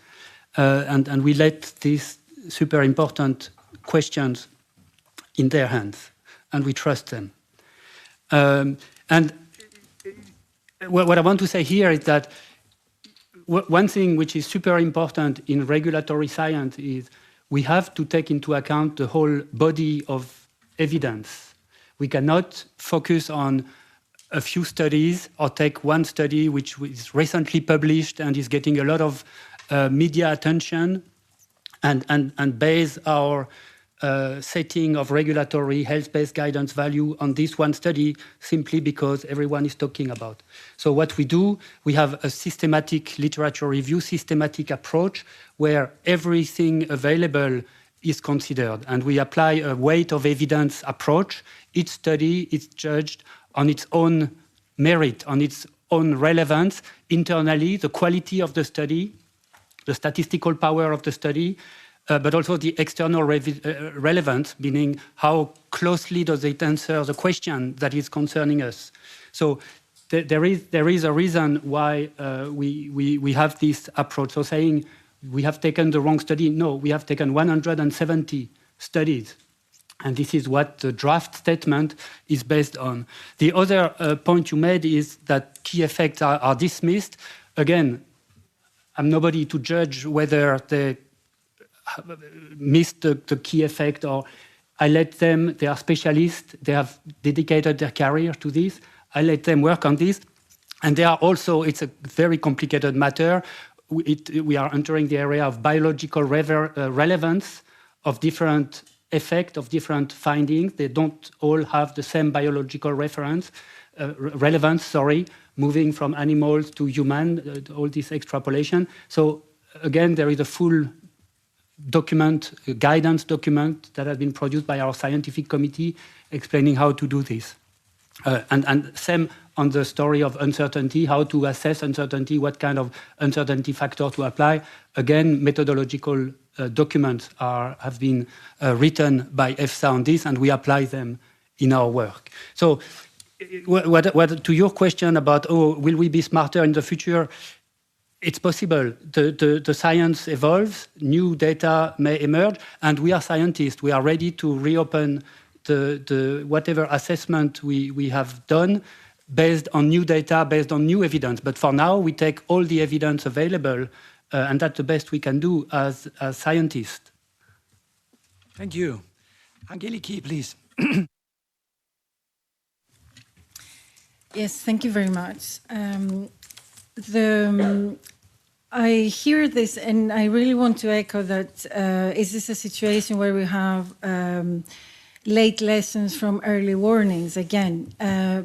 And we let these super important questions in their hands, and we trust them. And what I want to say here is that one thing which is super important in regulatory science is we have to take into account the whole body of evidence. We cannot focus on a few studies or take one study which is recently published and is getting a lot of media attention and base our setting of regulatory health-based guidance value on this one study simply because everyone is talking about. So what we do, we have a systematic literature review, systematic approach where everything available is considered, and we apply a weight of evidence approach. Each study is judged on its own merit, on its own relevance internally, the quality of the study, the statistical power of the study, but also the external relevance, meaning how closely does it answer the question that is concerning us. So there is a reason why we have this approach. So saying we have taken the wrong study, no, we have taken 170 studies. And this is what the draft statement is based on. The other point you made is that key effects are dismissed. Again, I'm nobody to judge whether they missed the key effect, or I let them, they are specialists, they have dedicated their career to this, I let them work on this. And they are also, it's a very complicated matter. We are entering the area of biological relevance of different effect of different findings. They don't all have the same biological relevance, moving from animals to human, all this extrapolation. So again, there is a full document, a guidance document that has been produced by our scientific committee explaining how to do this. And same on the story of uncertainty, how to assess uncertainty, what kind of uncertainty factor to apply. Again, methodological documents have been written by EFSA on this, and we apply them in our work. So to your question about, will we be smarter in the future? It's possible. The science evolves, new data may emerge, and we are scientists. We are ready to reopen the whatever assessment we have done based on new data, based on new evidence. But for now, we take all the evidence available, and that's the best we can do as scientists. Thank you. Angeliki, please. Yes, thank you very much. I hear this, and I really want to echo that. Is this a situation where we have late lessons from early warnings again,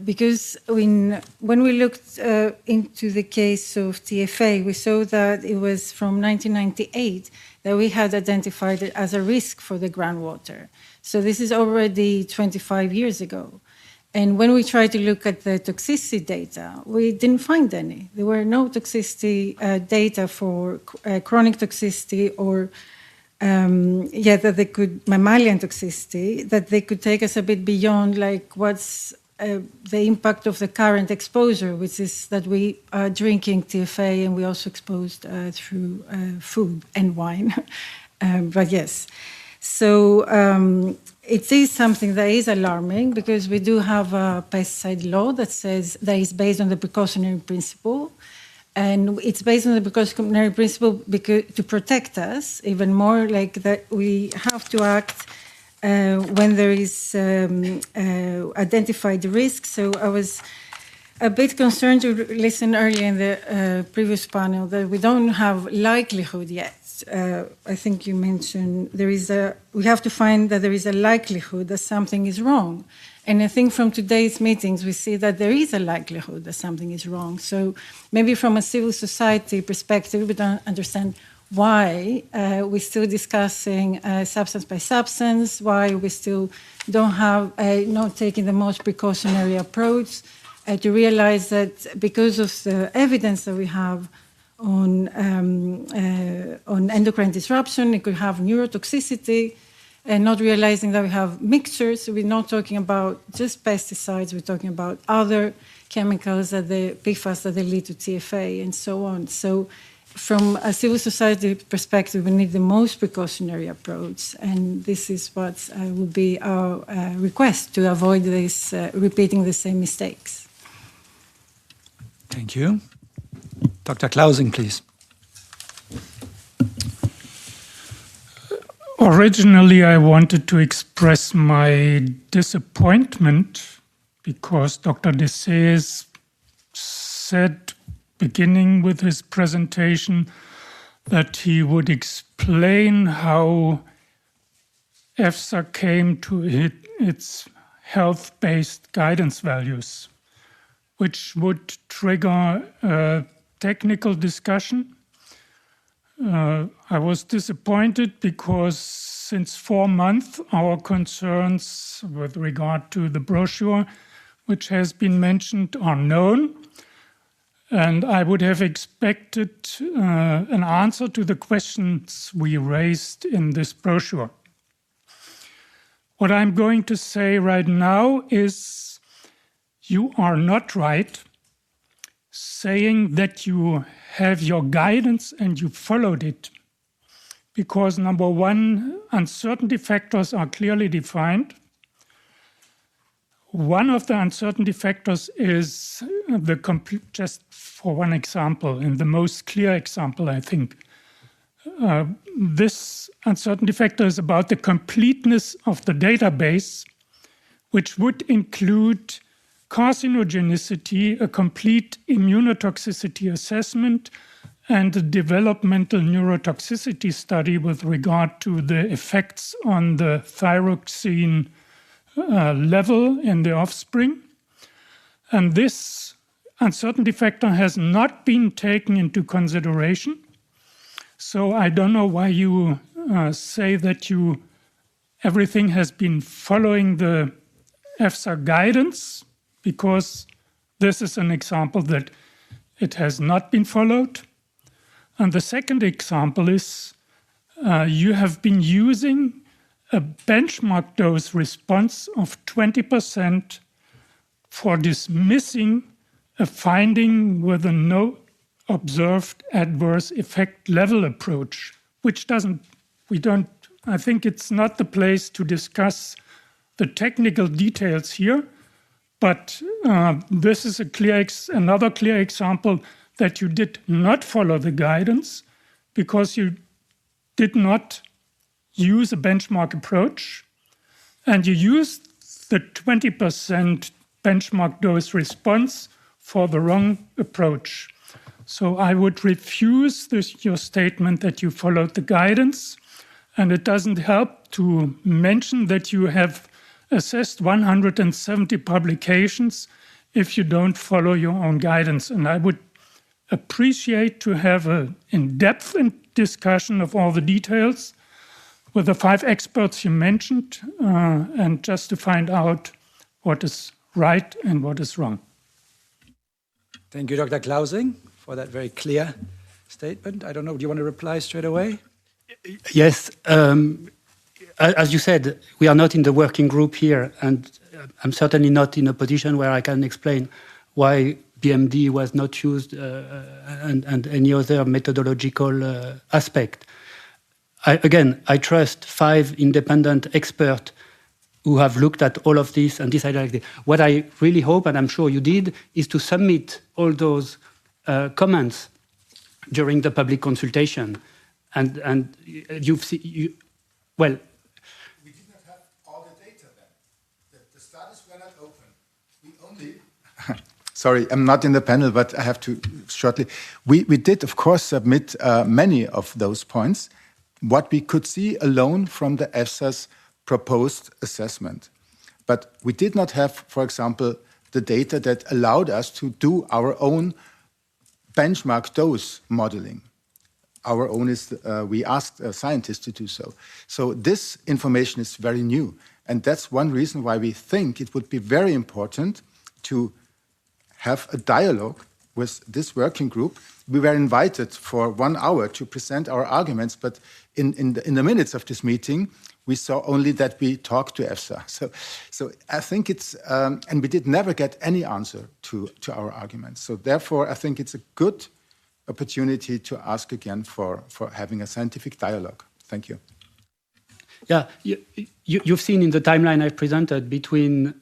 because when we looked into the case of TFA, we saw that it was from 1998 that we had identified it as a risk for the groundwater. So this is already 25 years ago. And when we tried to look at the toxicity data, we didn't find any. There were no toxicity data for chronic toxicity or that they could, mammalian toxicity, that they could take us a bit beyond like what's the impact of the current exposure, which is that we are drinking TFA and we also exposed through food and wine. But yes, so it is something that is alarming because we do have a pesticide law that says that is based on the precautionary principle. And it's based on the precautionary principle because, to protect us even more, like that we have to act when there is identified risk. So I was a bit concerned to listen earlier in the previous panel that we don't have likelihood yet. I think you mentioned we have to find that there is a likelihood that something is wrong. And I think from today's meetings, we see that there is a likelihood that something is wrong. So maybe from a civil society perspective, we don't understand why we're still discussing substance by substance, why we still don't have, not taking the most precautionary approach, to realize that because of the evidence that we have on endocrine disruption, it could have neurotoxicity, and not realizing that we have mixtures. So we're not talking about just pesticides, we're talking about other chemicals, that the PFAS that they lead to TFA and so on. So from a civil society perspective, we need the most precautionary approach. And this is what would be our request to avoid this repeating the same mistakes. Thank you. Dr. Clausing, please. Originally, I wanted to express my disappointment because Dr. Dessès said, beginning with his presentation, that he would explain how EFSA came to its health-based guidance values, which would trigger a technical discussion. I was disappointed because since 4 months our concerns with regard to the brochure, which has been mentioned, are known. And I would have expected an answer to the questions we raised in this brochure. What I'm going to say right now is you are not right saying that you have your guidance and you followed it. Because number one, uncertainty factors are clearly defined. One of the uncertainty factors is just for one example, and the most clear example, I think, this uncertainty factor is about the completeness of the database, which would include carcinogenicity, a complete immunotoxicity assessment, and a developmental neurotoxicity study with regard to the effects on the thyroxine level in the offspring. And this uncertainty factor has not been taken into consideration. So I don't know why you say that everything has been following the EFSA guidance, because this is an example that it has not been followed. And the second example is you have been using a benchmark dose response of 20% for dismissing a finding with a no observed adverse effect level approach, which I think it's not the place to discuss the technical details here, but this is another clear example that you did not follow the guidance because you did not use a benchmark approach, and you used the 20% benchmark dose response for the wrong approach. So I would refuse your statement that you followed the guidance, and it doesn't help to mention that you have assessed 170 publications if you don't follow your own guidance. And I would appreciate to have an in-depth discussion of all the details with the 5 experts you mentioned, and just to find out what is right and what is wrong. Thank you, Dr. Klausing, for that very clear statement. I don't know, do you want to reply straight away? Yes. As you said, we are not in the working group here, and I'm certainly not in a position where I can explain why BMD was not used and any other methodological aspect. I trust 5 independent experts who have looked at all of this and decided like this. What I really hope, and I'm sure you did, is to submit all those comments during the public consultation. And you've seen, well. We did not have all the data then. The studies were not open. We only. Sorry, I'm not in the panel, but I have to shortly. We did, of course, submit many of those points. What we could see alone from the EFSA's proposed assessment. But we did not have, for example, the data that allowed us to do our own benchmark dose modeling. Our own is, we asked scientists to do so. So this information is very new. And that's one reason why we think it would be very important to have a dialogue with this working group. We were invited for 1 hour to present our arguments, but in the minutes of this meeting, we saw only that we talked to EFSA. So I think it's, and we did never get any answer to our arguments. So therefore, I think it's a good opportunity to ask again for having a scientific dialogue. Thank you. Yeah, you've seen in the timeline I presented between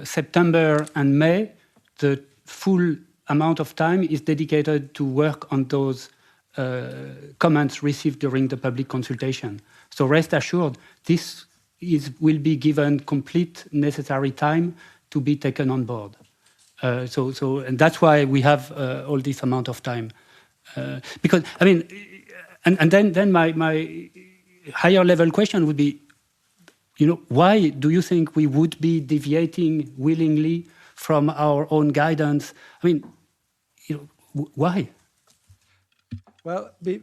September and May, the full amount of time is dedicated to work on those comments received during the public consultation. So rest assured, this will be given complete necessary time to be taken on board. And that's why we have all this amount of time. Because, I mean, and then my higher level question would be, why do you think we would be deviating willingly from our own guidance? I mean, why? Well, do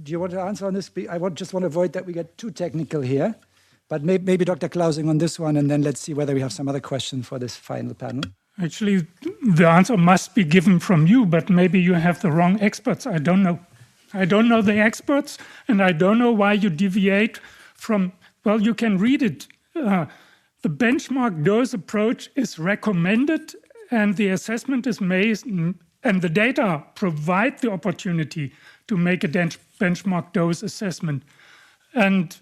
you want to answer on this? I just want to avoid that we get too technical here. But maybe Dr. Klausing on this one, and then let's see whether we have some other questions for this final panel. Actually, the answer must be given from you, but maybe you have the wrong experts. I don't know. I don't know the experts, and I don't know why you deviate from, well, you can read it. The benchmark dose approach is recommended, and the assessment is made, and the data provide the opportunity to make a benchmark dose assessment. And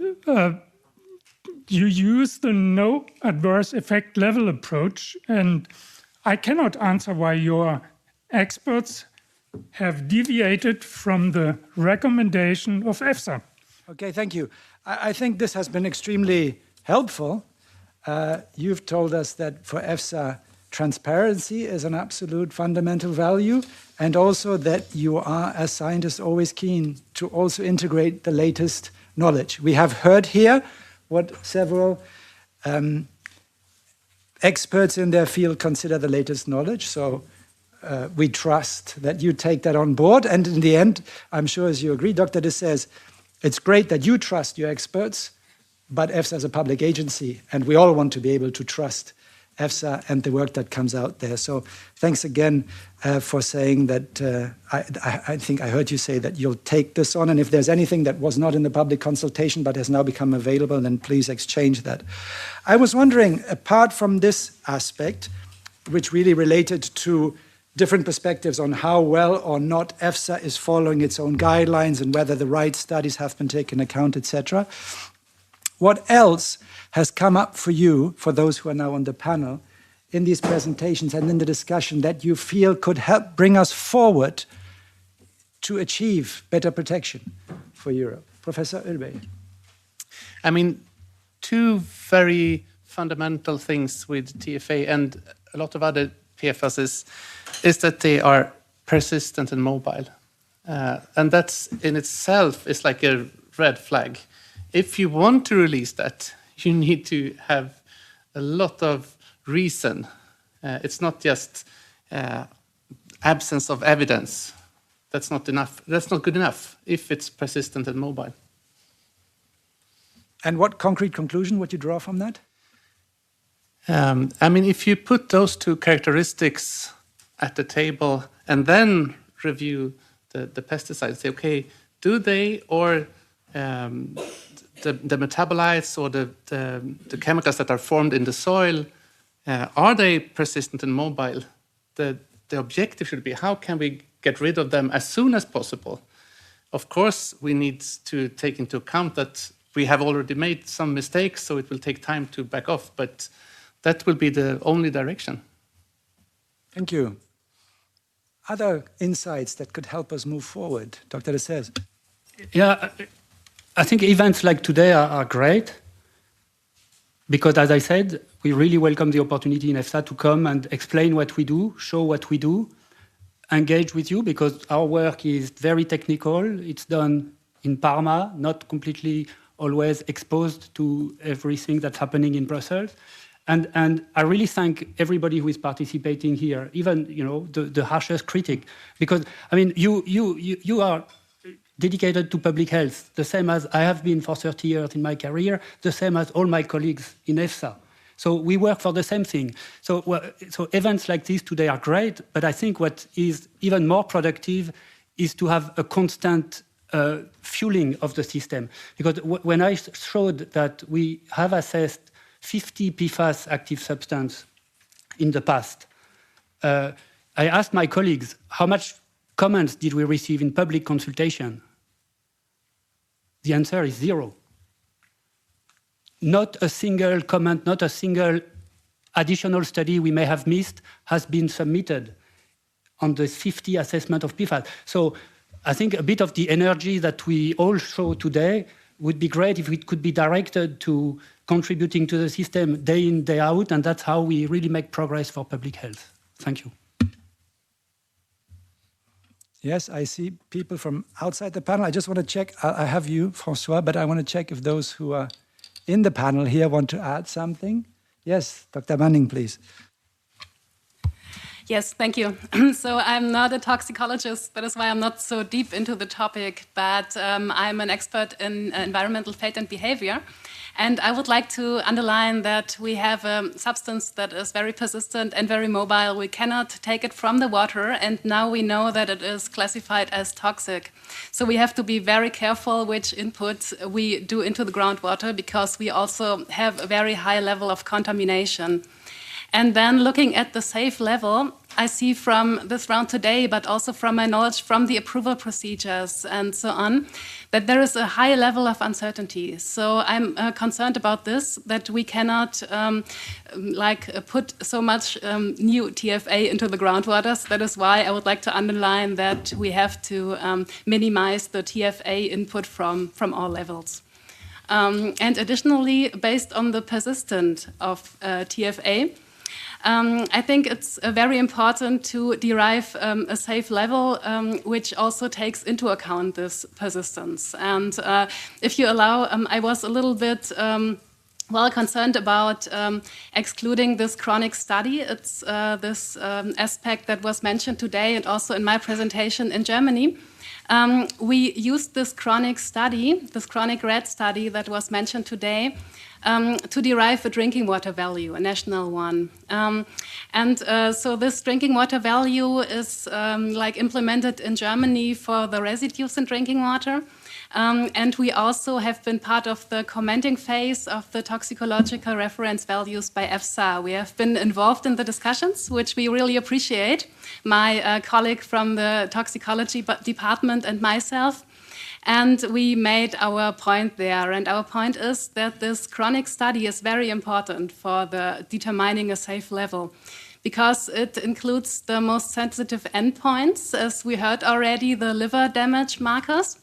you use the no adverse effect level approach, and I cannot answer why your experts have deviated from the recommendation of EFSA. Okay, thank you. I think this has been extremely helpful. You've told us that for EFSA, transparency is an absolute fundamental value, and also that you are, as scientists, always keen to also integrate the latest knowledge. We have heard here what several experts in their field consider the latest knowledge. So we trust that you take that on board. And in the end, I'm sure as you agree, Dr. De says, it's great that you trust your experts, but EFSA is a public agency, and we all want to be able to trust EFSA and the work that comes out there. So thanks again for saying that. I think I heard you say that you'll take this on, and if there's anything that was not in the public consultation but has now become available, then please exchange that. I was wondering, apart from this aspect, which really related to different perspectives on how well or not EFSA is following its own guidelines and whether the right studies have been taken account, etc., what else has come up for you, for those who are now on the panel, in these presentations and in the discussion that you feel could help bring us forward to achieve better protection for Europe? Professor Ulbe. I mean, two very fundamental things with TFA and a lot of other PFAS is that they are persistent and mobile. And that's in itself is like a red flag. If you want to release that, you need to have a lot of reason. It's not just absence of evidence. That's not enough. That's not good enough if it's persistent and mobile. And what concrete conclusion would you draw from that? I mean, if you put those two characteristics at the table and then review the pesticides, say, okay, do they or the metabolites or the chemicals that are formed in the soil, are they persistent and mobile? The objective should be, how can we get rid of them as soon as possible? Of course, we need to take into account that we have already made some mistakes, so it will take time to back off, but that will be the only direction. Thank you. Other insights that could help us move forward? Dr. De Sez. Yeah, I think events like today are great because, as I said, we really welcome the opportunity in EFSA to come and explain what we do, show what we do, engage with you because our work is very technical. It's done in Parma, not completely always exposed to everything that's happening in Brussels. And I really thank everybody who is participating here, even the harshest critic, because I mean you are dedicated to public health, the same as I have been for 30 years in my career, the same as all my colleagues in EFSA. So we work for the same thing. So events like this today are great, but I think what is even more productive is to have a constant fueling of the system. Because when I showed that we have assessed 50 PFAS active substances in the past, I asked my colleagues, how much comments did we receive in public consultation? The answer is 0. Not a single comment, not a single additional study we may have missed has been submitted on the 50 assessment of PFAS. So I think a bit of the energy that we all show today would be great if it could be directed to contributing to the system day in, day out, and that's how we really make progress for public health. Thank you. Yes, I see people from outside the panel. I just want to check. I have you, François, but I want to check if those who are in the panel here want to add something. Yes, Dr. Manning, please. Yes, thank you. So I'm not a toxicologist, that is why I'm not so deep into the topic, but I'm an expert in environmental fate and behavior. And I would like to underline that we have a substance that is very persistent and very mobile. We cannot take it from the water, and now we know that it is classified as toxic. So we have to be very careful which inputs we do into the groundwater, because we also have a very high level of contamination. And then looking at the safe level, I see from this round today, but also from my knowledge from the approval procedures and so on, that there is a high level of uncertainty. So I'm concerned about this, that we cannot put so much new TFA into the groundwaters. That is why I would like to underline that we have to minimize the TFA input from all levels. And additionally, based on the persistence of TFA, I think it's very important to derive a safe level which also takes into account this persistence. And if you allow, I was a little bit concerned about excluding this chronic study. It's this aspect that was mentioned today and also in my presentation in Germany. We used this chronic study, this chronic rat study that was mentioned today, to derive a drinking water value, a national one. So this drinking water value is implemented in Germany for the residues in drinking water. And we also have been part of the commenting phase of the toxicological reference values by EFSA. We have been involved in the discussions, which we really appreciate, my colleague from the toxicology department and myself. And we made our point there. And our point is that this chronic study is very important for determining a safe level, because it includes the most sensitive endpoints, as we heard already, the liver damage markers.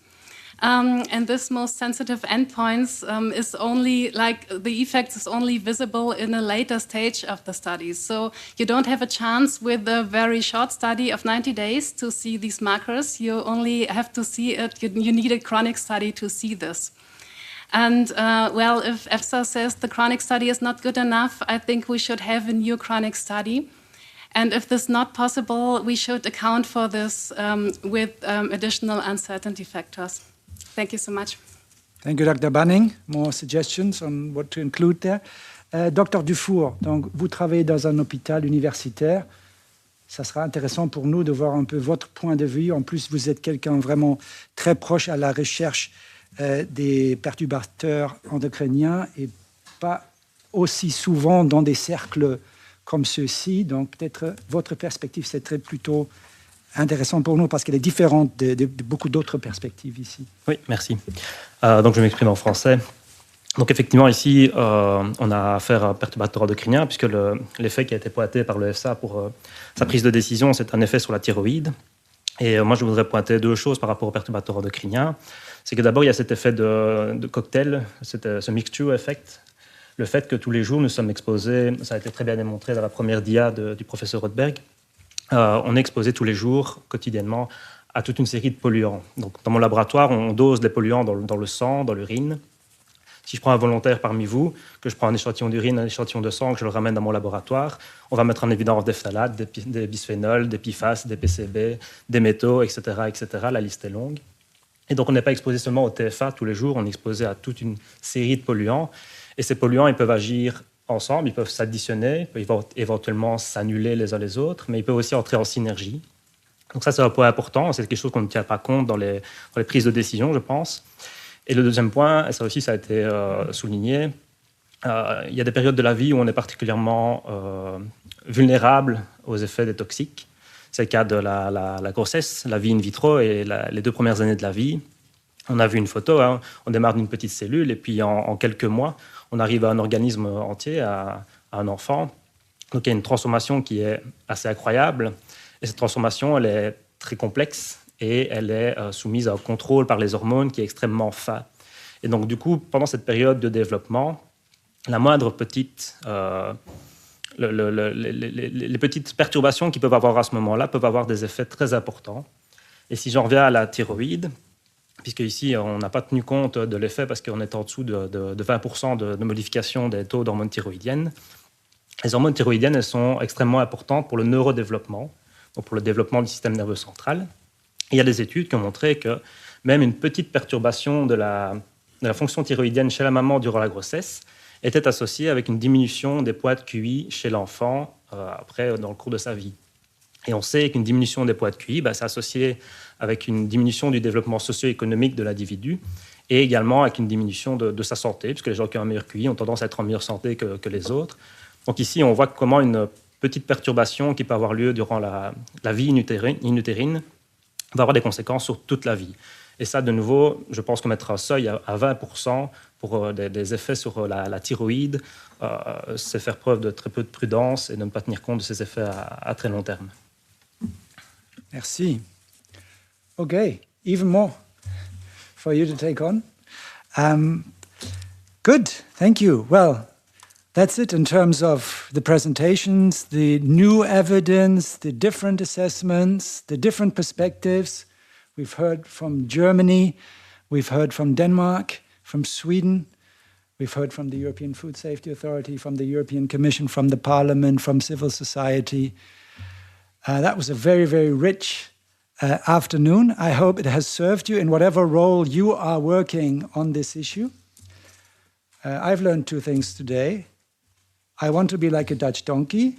And this most sensitive endpoints is only, the effects is only visible in a later stage of the study. So you don't have a chance with a very short study of 90 days to see these markers. You only have to see it, you need a chronic study to see this. And well, if EFSA says the chronic study is not good enough, I think we should have a new chronic study. And if this is not possible, we should account for this with additional uncertainty factors. Thank you so much. Thank you, Dr. Banning. More suggestions on what to include there. Dr. Dufour, donc, vous travaillez dans un hôpital universitaire. Ça sera intéressant pour nous de voir un peu votre point de vue. En plus, vous êtes quelqu'un vraiment très proche à la recherche des perturbateurs endocriniens et pas aussi souvent dans des cercles comme ceux-ci. Donc, peut-être votre perspective, c'est plutôt intéressant pour nous parce qu'elle est différente de beaucoup d'autres perspectives ici. Oui, merci. Donc, je m'exprime en français. Donc, effectivement, ici, on a affaire à un perturbateur endocrinien puisque l'effet qui a été pointé par le EFSA pour sa prise de décision, c'est un effet sur la thyroïde. Et moi, je voudrais pointer deux choses par rapport au perturbateur endocrinien. C'est que d'abord, il y a cet effet de cocktail, ce mixture effect. Le fait que tous les jours, nous sommes exposés, ça a été très bien démontré dans la première dia du professeur Rothberg, on est exposé tous les jours, quotidiennement, à toute une série de polluants. Donc, dans mon laboratoire, on dose des polluants dans le sang, dans l'urine. Si je prends un volontaire parmi vous, que je prends un échantillon d'urine, un échantillon de sang, que je le ramène dans mon laboratoire, on va mettre en évidence des phtalates, des bisphénols, des PFAS, des PCB, des métaux, etc., etc. La liste est longue. Et donc, on n'est pas exposé seulement au TFA tous les jours, on est exposé à toute une série de polluants. Et ces polluants, ils peuvent agir ensemble, ils peuvent s'additionner, ils peuvent éventuellement s'annuler les uns les autres, mais ils peuvent aussi entrer en synergie. Donc ça, c'est un point important, c'est quelque chose qu'on ne tient pas compte dans les prises de décision, je pense. Et le deuxième point, et ça aussi, ça a été souligné, il y a des périodes de la vie où on est particulièrement vulnérable aux effets des toxiques. C'est le cas de la grossesse, la vie in vitro et les 2 premières années de la vie. On a vu une photo, hein, on démarre d'une petite cellule et puis en quelques mois, on arrive à un organisme entier, à un enfant. Donc il y a une transformation qui est assez incroyable. Et cette transformation, elle est très complexe et elle est soumise à un contrôle par les hormones qui est extrêmement fin. Et donc du coup, pendant cette période de développement, la moindre petite... les petites perturbations qu'ils peuvent avoir à ce moment-là peuvent avoir des effets très importants. Et si j'en reviens à la thyroïde, puisque ici, on n'a pas tenu compte de l'effet parce qu'on est en dessous de 20% de modification des taux d'hormones thyroïdiennes. Les hormones thyroïdiennes, elles sont extrêmement importantes pour le neurodéveloppement, donc pour le développement du système nerveux central. Et il y a des études qui ont montré que même une petite perturbation de la fonction thyroïdienne chez la maman durant la grossesse était associée avec une diminution des poids de QI chez l'enfant après dans le cours de sa vie. Et on sait qu'une diminution des poids de QI, c'est associé avec une diminution du développement socio-économique de l'individu et également avec une diminution de sa santé, puisque les gens qui ont un meilleur QI ont tendance à être en meilleure santé que les autres. Donc ici, on voit comment une petite perturbation qui peut avoir lieu durant la vie inutérine va avoir des conséquences sur toute la vie. Et ça, de nouveau, je pense que mettre un seuil à 20% pour des effets sur la thyroïde, c'est faire preuve de très peu de prudence et de ne pas tenir compte de ces effets à très long terme. Merci. Okay, even more for you to take on. Good, thank you. Well, that's it in terms of the presentations, the new evidence, the different assessments, the different perspectives. We've heard from Germany, we've heard from Denmark, from Sweden, we've heard from the European Food Safety Authority, from the European Commission, from the Parliament, from civil society. That was a very, very rich afternoon. I hope it has served you in whatever role you are working on this issue. I've learned 2 things today. I want to be like a Dutch donkey,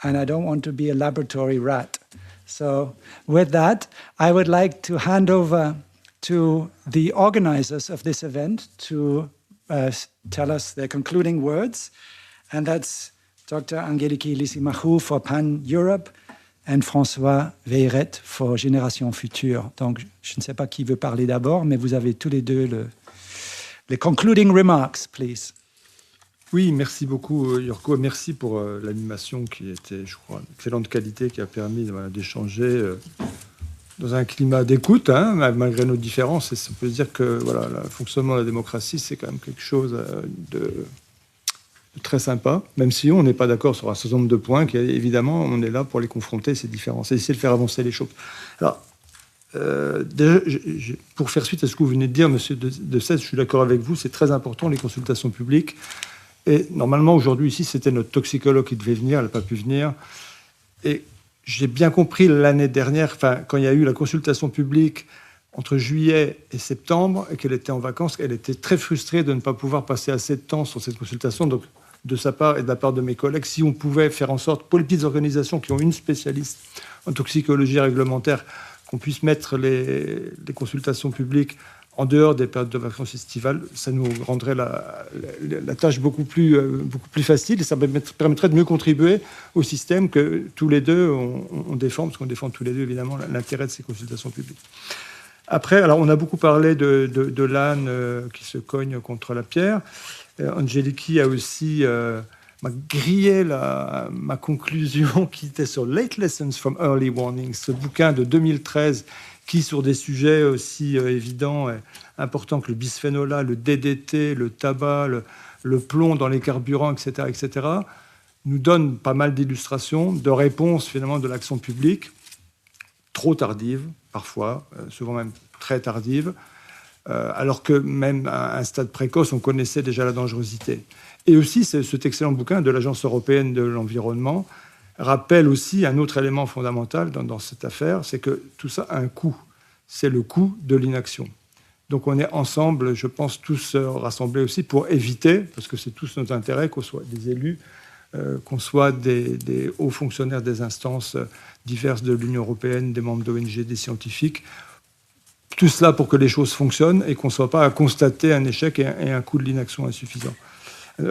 and I don't want to be a laboratory rat. So with that, I would like to hand over to the organizers of this event to tell us their concluding words. And that's Dr. Angeliki Lissimachou for Pan-Europe and François Veyret for Génération Future. Donc, je ne sais pas qui veut parler d'abord, mais vous avez tous les deux les concluding remarks, please. Oui, merci beaucoup, Yurko. Merci pour l'animation qui était, je crois, d'excellente qualité, qui a permis d'échanger dans un climat d'écoute, hein, malgré nos différences. Et ça peut dire que le fonctionnement de la démocratie, c'est quand même quelque chose de très sympa, même si on n'est pas d'accord sur un certain nombre de points, évidemment, on est là pour les confronter, ces différences, et essayer de faire avancer les choses. Alors, déjà, pour faire suite à ce que vous venez de dire, Monsieur De Sèze, je suis d'accord avec vous, c'est très important, les consultations publiques. Et normalement, aujourd'hui, ici, c'était notre toxicologue qui devait venir, elle n'a pas pu venir. Et j'ai bien compris l'année dernière, quand il y a eu la consultation publique entre juillet et septembre, et qu'elle était en vacances, elle était très frustrée de ne pas pouvoir passer assez de temps sur cette consultation. Donc, de sa part et de la part de mes collègues, si on pouvait faire en sorte, pour les petites organisations qui ont une spécialiste en toxicologie réglementaire, qu'on puisse mettre les consultations publiques en dehors des périodes de vacances estivales, ça nous rendrait la tâche beaucoup plus facile et ça permettrait de mieux contribuer au système que tous les deux on défend, parce qu'on défend tous les deux évidemment l'intérêt de ces consultations publiques. Après, alors on a beaucoup parlé de l'âne qui se cogne contre la pierre. Angeliki a aussi m'a grillé ma conclusion qui était sur Late Lessons from Early Warnings, ce bouquin de 2013 qui, sur des sujets aussi évidents et importants que le bisphénol A, le DDT, le tabac, le plomb dans les carburants, etc., nous donne pas mal d'illustrations, de réponses finalement de l'action publique, trop tardives parfois, souvent même très tardives, alors que même à un stade précoce, on connaissait déjà la dangerosité. Et aussi, cet excellent bouquin de l'Agence européenne de l'environnement rappelle aussi un autre élément fondamental dans cette affaire, c'est que tout ça a un coût. C'est le coût de l'inaction. Donc on est ensemble, je pense, tous rassemblés aussi pour éviter, parce que c'est tous notre intérêt, qu'on soit des élus, qu'on soit des hauts fonctionnaires des instances diverses de l'Union européenne, des membres d'ONG, des scientifiques, tout cela pour que les choses fonctionnent et qu'on ne soit pas à constater un échec et un coût de l'inaction insuffisant.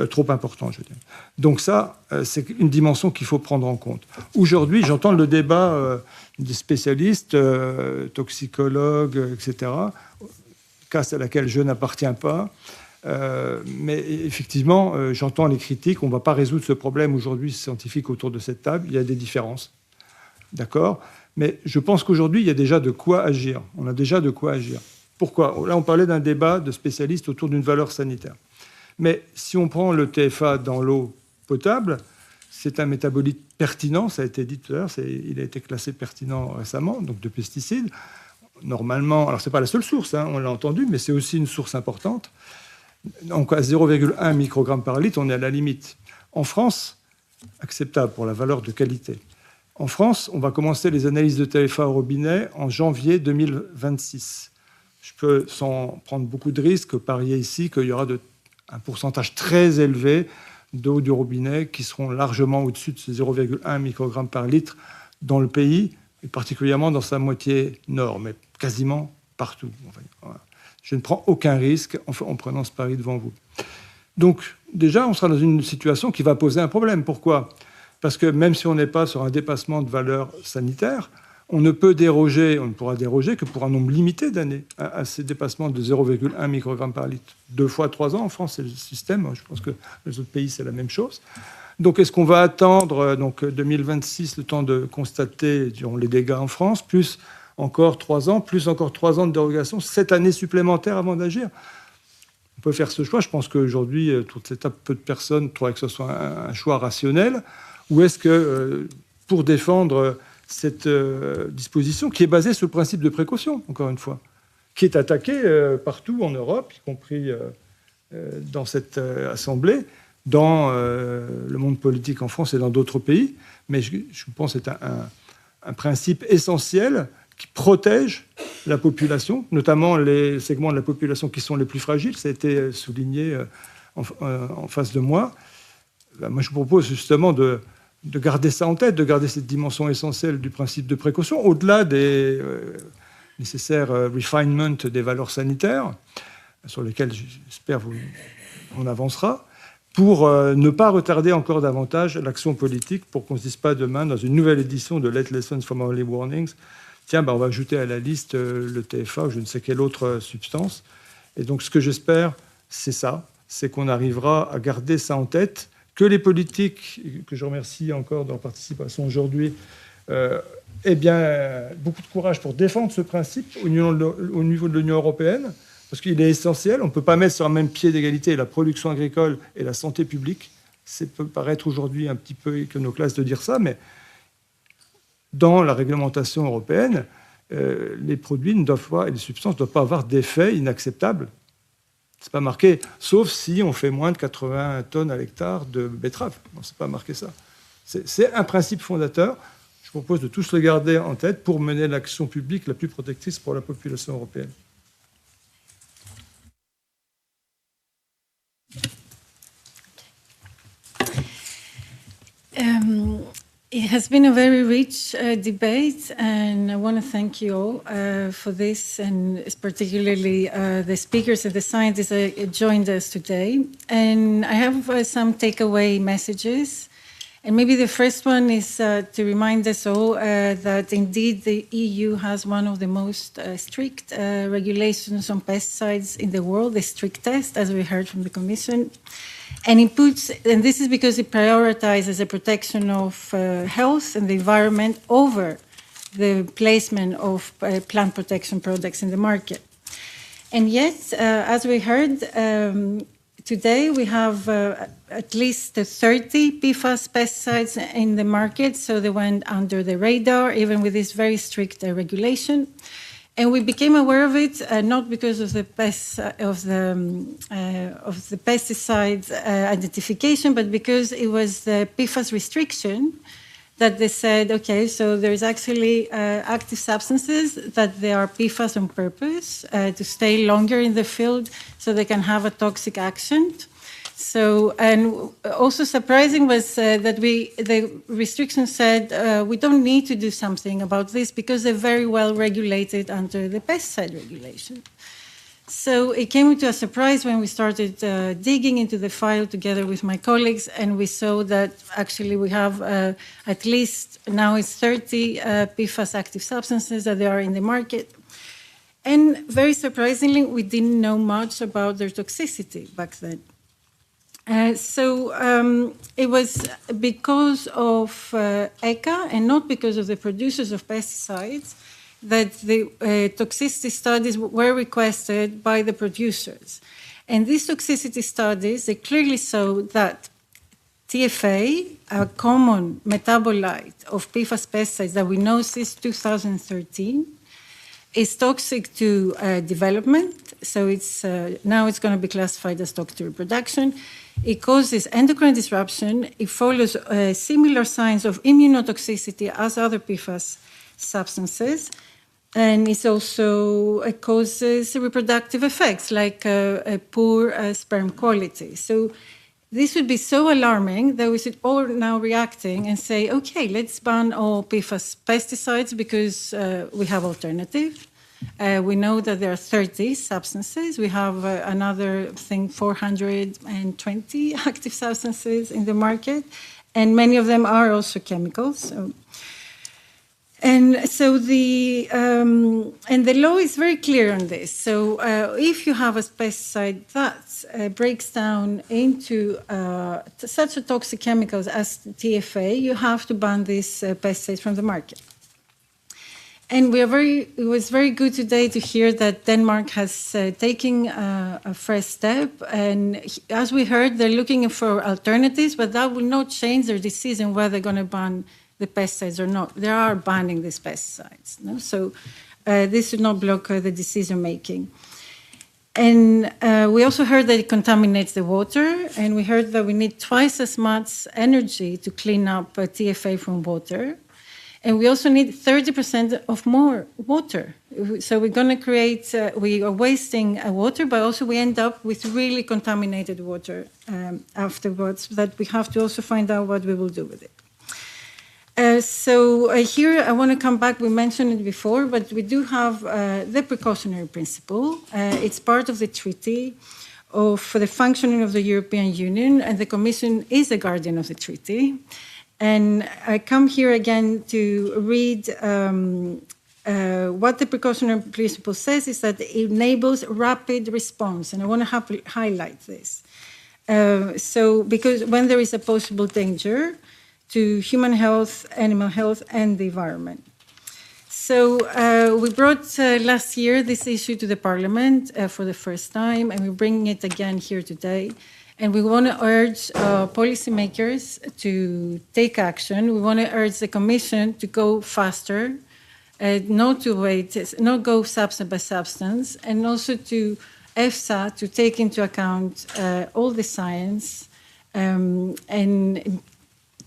Trop important, je dirais. Donc ça, c'est une dimension qu'il faut prendre en compte. Aujourd'hui, j'entends le débat des spécialistes, toxicologues, etc., caste à laquelle je n'appartiens pas. Mais effectivement, j'entends les critiques. On ne va pas résoudre ce problème aujourd'hui scientifique autour de cette table. Il y a des différences. D'accord ? Mais je pense qu'aujourd'hui, il y a déjà de quoi agir. On a déjà de quoi agir. Pourquoi ? Là, on parlait d'un débat de spécialistes autour d'une valeur sanitaire. Mais si on prend le TFA dans l'eau potable, c'est un métabolite pertinent, ça a été dit tout à l'heure, il a été classé pertinent récemment, donc de pesticides. Normalement, alors ce n'est pas la seule source, on l'a entendu, mais c'est aussi une source importante. Donc à 0,1 microgramme par litre, on est à la limite. En France, acceptable pour la valeur de qualité. En France, on va commencer les analyses de TFA au robinet en janvier 2026. Je peux, sans prendre beaucoup de risques, parier ici qu'il y aura un pourcentage très élevé d'eau du robinet qui seront largement au-dessus de ces 0,1 microgramme par litre dans le pays, et particulièrement dans sa moitié nord, mais quasiment partout. Voilà. Je ne prends aucun risque en prenant ce pari devant vous. Donc, déjà, on sera dans une situation qui va poser un problème. Pourquoi ? Parce que même si on n'est pas sur un dépassement de valeur sanitaire, on ne pourra déroger que pour un nombre limité d'années à ces dépassements de 0,1 microgramme par litre. 2 fois 3 ans, en France, c'est le système. Je pense que les autres pays, c'est la même chose. Donc, est-ce qu'on va attendre 2026, le temps de constater les dégâts en France, plus encore 3 ans, plus encore 3 ans de dérogation, 7 années supplémentaires avant d'agir ? On peut faire ce choix. Je pense qu'aujourd'hui, toute cette étape, peu de personnes trouvent que ce soit un choix rationnel. Ou est-ce que, pour défendre cette disposition, qui est basée sur le principe de précaution, encore une fois, qui est attaquée partout en Europe, y compris dans cette Assemblée, dans le monde politique en France et dans d'autres pays, mais je pense que c'est un principe essentiel qui protège la population, notamment les segments de la population qui sont les plus fragiles. Ça a été souligné en face de moi. Moi, je vous propose justement de garder ça en tête, de garder cette dimension essentielle du principe de précaution, au-delà des nécessaires refinement des valeurs sanitaires, sur lesquelles j'espère on avancera, pour ne pas retarder encore davantage l'action politique, pour qu'on ne se dise pas demain, dans une nouvelle édition de Late Lessons from Early Warnings, tiens, on va ajouter à la liste le TFA ou je ne sais quelle autre substance. Et donc ce que j'espère, c'est ça, c'est qu'on arrivera à garder ça en tête, que les politiques, que je remercie encore de leur participation aujourd'hui, aient bien beaucoup de courage pour défendre ce principe au niveau de l'Union européenne, parce qu'il est essentiel. On ne peut pas mettre sur un même pied d'égalité la production agricole et la santé publique. Ça peut paraître aujourd'hui un petit peu iconoclaste de dire ça, mais dans la réglementation européenne, les produits ne doivent pas, et les substances ne doivent pas avoir d'effet inacceptable. C'est pas marqué, sauf si on fait moins de 80 tonnes à l'hectare de betteraves. Non, c'est pas marqué ça. C'est un principe fondateur. Je propose de tous le garder en tête pour mener l'action publique la plus protectrice pour la population européenne. It has been a very rich debate, and I want to thank you all for this, and particularly the speakers and the scientists that joined us today. And I have some takeaway messages. And maybe the first one is to remind us all that indeed the EU has one of the most strict regulations on pesticides in the world, the strictest, as we heard from the Commission. And this is because it prioritizes the protection of health and the environment over the placement of plant protection products in the market. And yet, as we heard, today we have at least 30 PFAS pesticides in the market, so they went under the radar, even with this very strict regulation. And we became aware of it not because of the pesticides identification, but because it was the PFAS restriction that they said, okay, so there's actually active substances that they are PFAS on purpose to stay longer in the field so they can have a toxic action. So, and also surprising was that the restriction said we don't need to do something about this because they're very well regulated under the pesticide regulation. So it came into a surprise when we started digging into the file together with my colleagues, and we saw that actually we have at least now it's 30 PFAS active substances that they are in the market. And very surprisingly, we didn't know much about their toxicity back then. It was because of ECHA and not because of the producers of pesticides that the toxicity studies were requested by the producers. And these toxicity studies, they clearly show that TFA, a common metabolite of PFAS pesticides that we know since 2013, is toxic to development. So now it's going to be classified as toxic to reproduction. It causes endocrine disruption. It follows similar signs of immunotoxicity as other PFAS substances. And it causes reproductive effects like a poor sperm quality. So this would be so alarming that we should all now reacting and say, okay, let's ban all PFAS pesticides because we have alternative. We know that there are 30 substances. We have another 420 active substances in the market, and many of them are also chemicals. And the law is very clear on this. So if you have a pesticide that breaks down into such a toxic chemicals as TFA, you have to ban these pesticides from the market. And it was very good today to hear that Denmark has taken a first step. And as we heard, they're looking for alternatives, but that will not change their decision whether they're going to ban the pesticides or not. They are banning these pesticides. No? So this should not block the decision making. And we also heard that it contaminates the water, and we heard that we need twice as much energy to clean up TFA from water. And we also need 30% of more water. So we're going to create, we are wasting water, but also we end up with really contaminated water afterwards that we have to also find out what we will do with it. Here I want to come back, we mentioned it before, but we do have the precautionary principle. It's part of the treaty for the functioning of the European Union, and the Commission is the guardian of the treaty. And I come here again to read what the precautionary principle says is that it enables rapid response. And I want to highlight this. Because when there is a possible danger to human health, animal health, and the environment. So we brought last year this issue to the Parliament for the first time, and we're bringing it again here today. And we want to urge policymakers to take action. We want to urge the Commission to go faster not to wait, not go substance by substance, and also to EFSA to take into account all the science and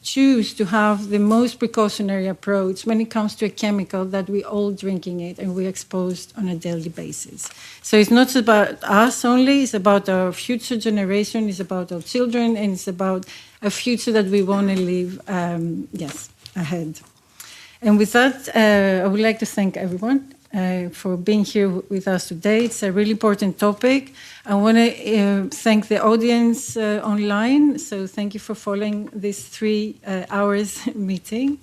choose to have the most precautionary approach when it comes to a chemical that we all drinking it and we're exposed on a daily basis. So it's not about us only, it's about our future generation, it's about our children, and it's about a future that we want to live, ahead. And with that, I would like to thank everyone for being here with us today. It's a really important topic. I want to thank the audience online. So thank you for following this 3 hours meeting.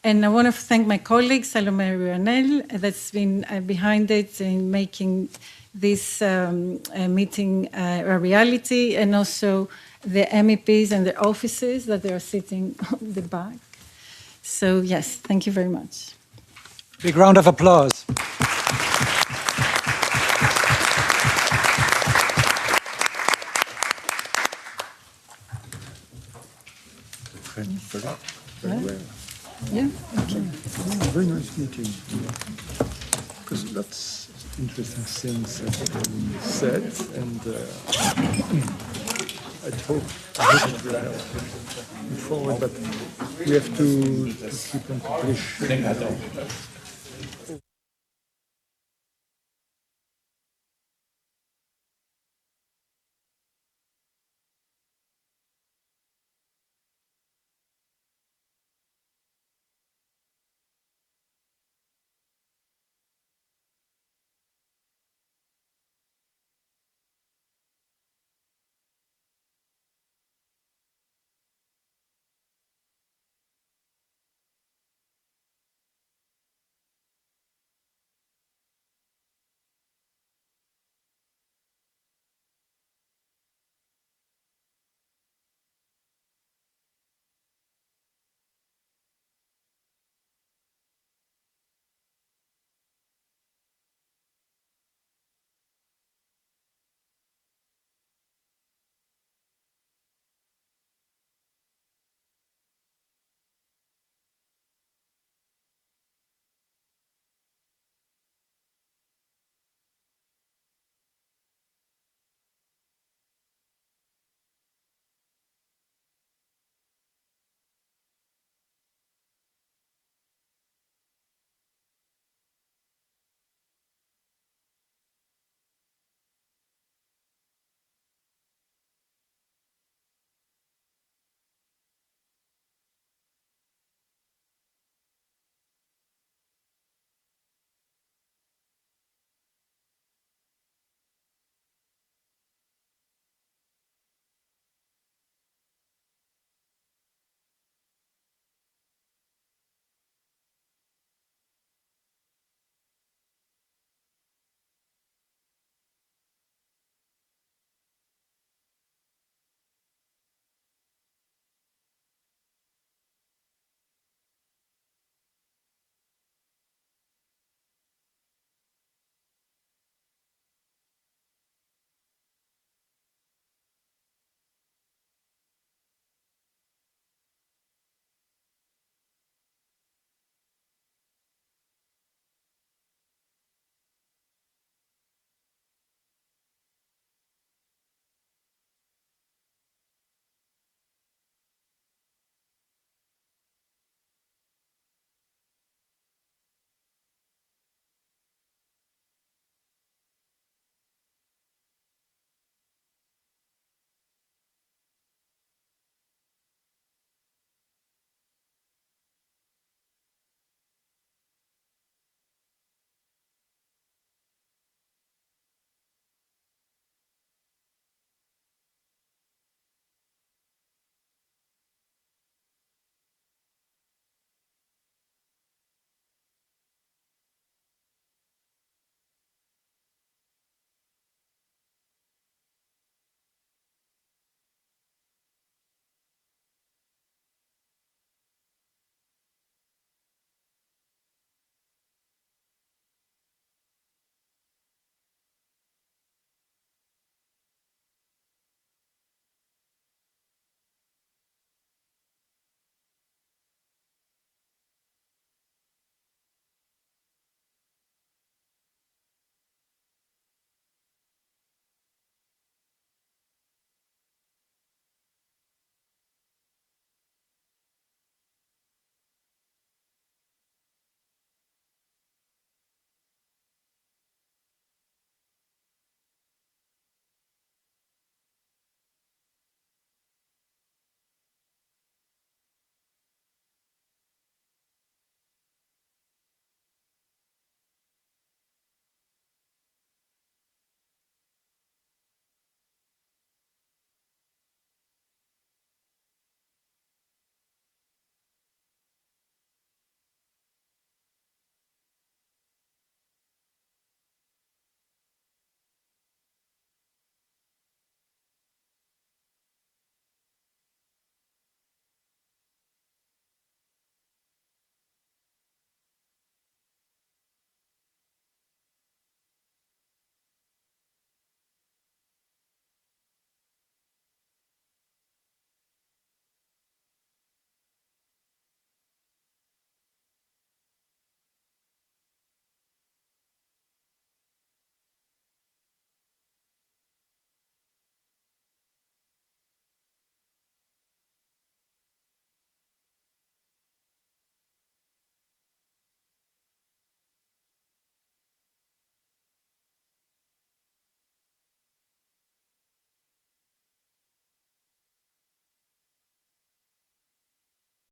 And I want to thank my colleague, Salome Ruanel, that's been behind it in making this meeting a reality, and also the MEPs and the officers that they are sitting on the back. So yes, thank you very much. Big round of applause. Very well. Yeah. Okay. Very nice meeting. Because lots of interesting things have been said, and I hope it will move forward, but we have to keep on pushing.